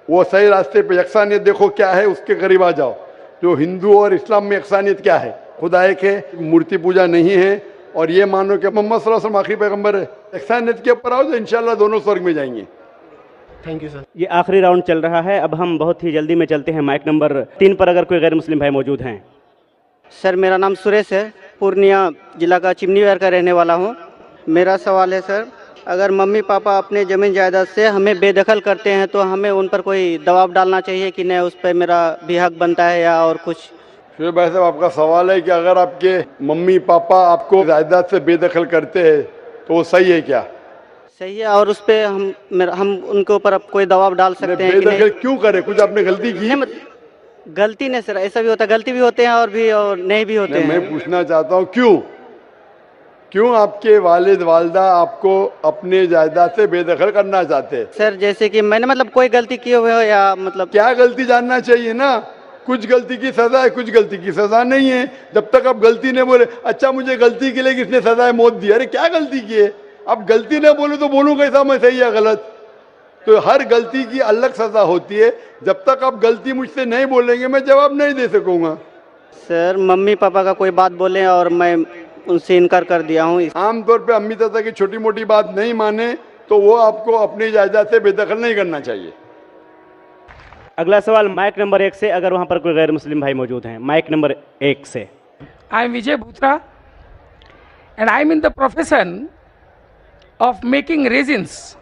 वो सही रास्ते पे यकसानियत देखो क्या है, उसके करीब आ जाओ। जो हिंदू और इस्लाम में यकसानियत क्या है, खुदा एक है, मूर्ति पूजा नहीं है, और ये मानो कि मोहम्मद सल्लल्लाहु अलैहि वसल्लम आखिरी पैगंबर है। यकसानियत के ऊपर आओ तो इंशाल्लाह दोनों स्वर्ग में जाएंगे। Thank you sir. ये आखिरी राउंड चल रहा है। अब हम बहुत ही जल्दी में चलते हैं माइक नंबर 3 पर, अगर कोई गैर मुस्लिम भाई मौजूद हैं। सर मेरा नाम सुरेश है, पूर्णिया जिला का चिमनीवार का रहने वाला हूँ। मेरा सवाल है सर, अगर मम्मी पापा अपने ज़मीन जायदाद से हमें बेदखल करते हैं तो हमें उन पर कोई दबाव डालना चाहिए कि नहीं, उस पर मेरा भी हक बनता है या और कुछ? फिर भाई साहब आपका सवाल है कि अगर आपके मम्मी पापा आपको जायदाद से बेदखल करते हैं तो वो सही है क्या? सही है, और उस पर हम उनके ऊपर अब कोई दबाव डाल सकते हैं कि बेदखल नहीं? क्यों करे? कुछ आपने गलती की? गलती नहीं सर, ऐसा भी होता है, गलती भी होते हैं और नहीं भी होते हैं। मैं पूछना चाहता हूँ क्यों आपके वालिद वालदा आपको अपने जायदाद से बेदखल करना चाहते हैं? सर जैसे कि मैंने मतलब कोई गलती किए हुए हो या मतलब क्या गलती जानना चाहिए ना। कुछ गलती की सजा है, कुछ गलती की सजा नहीं है। जब तक आप गलती नहीं बोले, अच्छा मुझे गलती के लिए किसने सजा मौत दी, अरे क्या गलती की है? अब गलती नहीं बोले तो बोलूँ कैसा मैं सही या गलत? तो हर गलती की अलग सजा होती है। जब तक आप गलती मुझसे नहीं बोलेंगे मैं जवाब नहीं दे सकूंगा। सर मम्मी पापा का कोई बात बोले और मैं उनसे इनकार कर दिया हूँ। आमतौर पे अम्मी चाचा की छोटी मोटी बात नहीं माने तो वो आपको अपनी जायदाद से बेदखल नहीं करना चाहिए। अगला सवाल माइक नंबर 1 से, अगर वहां पर कोई गैर मुस्लिम भाई मौजूद हैं। माइक नंबर 1 से। I am Vijay Bhutra and I am in the profession of making resins,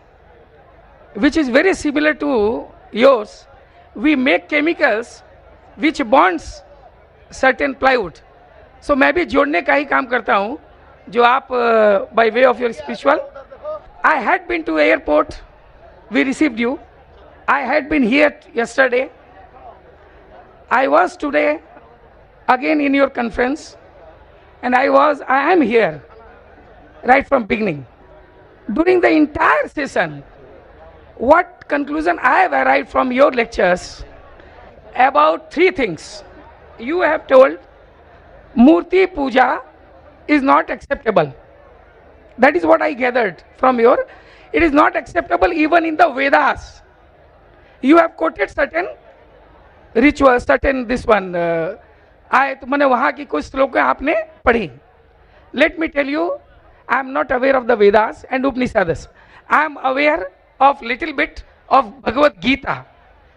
which is very similar to yours. We make chemicals which bonds certain plywood. So मैं भी जोड़ने का ही काम करता हूँ जो आप by way of your spiritual. I had been to airport. We received you. I had been here yesterday. I was today again in your conference, and I am here right from beginning. During the entire session, what conclusion I have arrived from your lectures about three things. You have told Murti Puja is not acceptable. That is what I gathered from your. It is not acceptable even in the Vedas. You have quoted certain rituals, certain this one. मैंने वहाँ की कुछ श्लोकें आपने पढ़ी. Let me tell you, I am not aware of the Vedas and Upanishads. I am aware of little bit of Bhagavad Gita,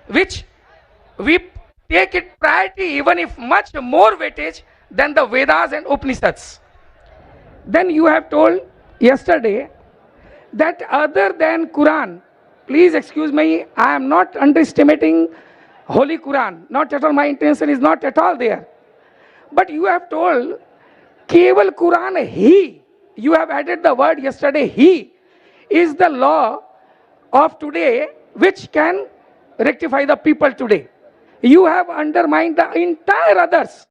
which we take it priority even if much more weightage than the Vedas and Upanishads. Then you have told yesterday that other than Quran, please excuse me, I am not underestimating Holy Quran. Not at all, my intention is not at all there. But you have told Keval Quran, He, you have added the word yesterday, He is the law of today which can rectify the people today. You have undermined the entire others.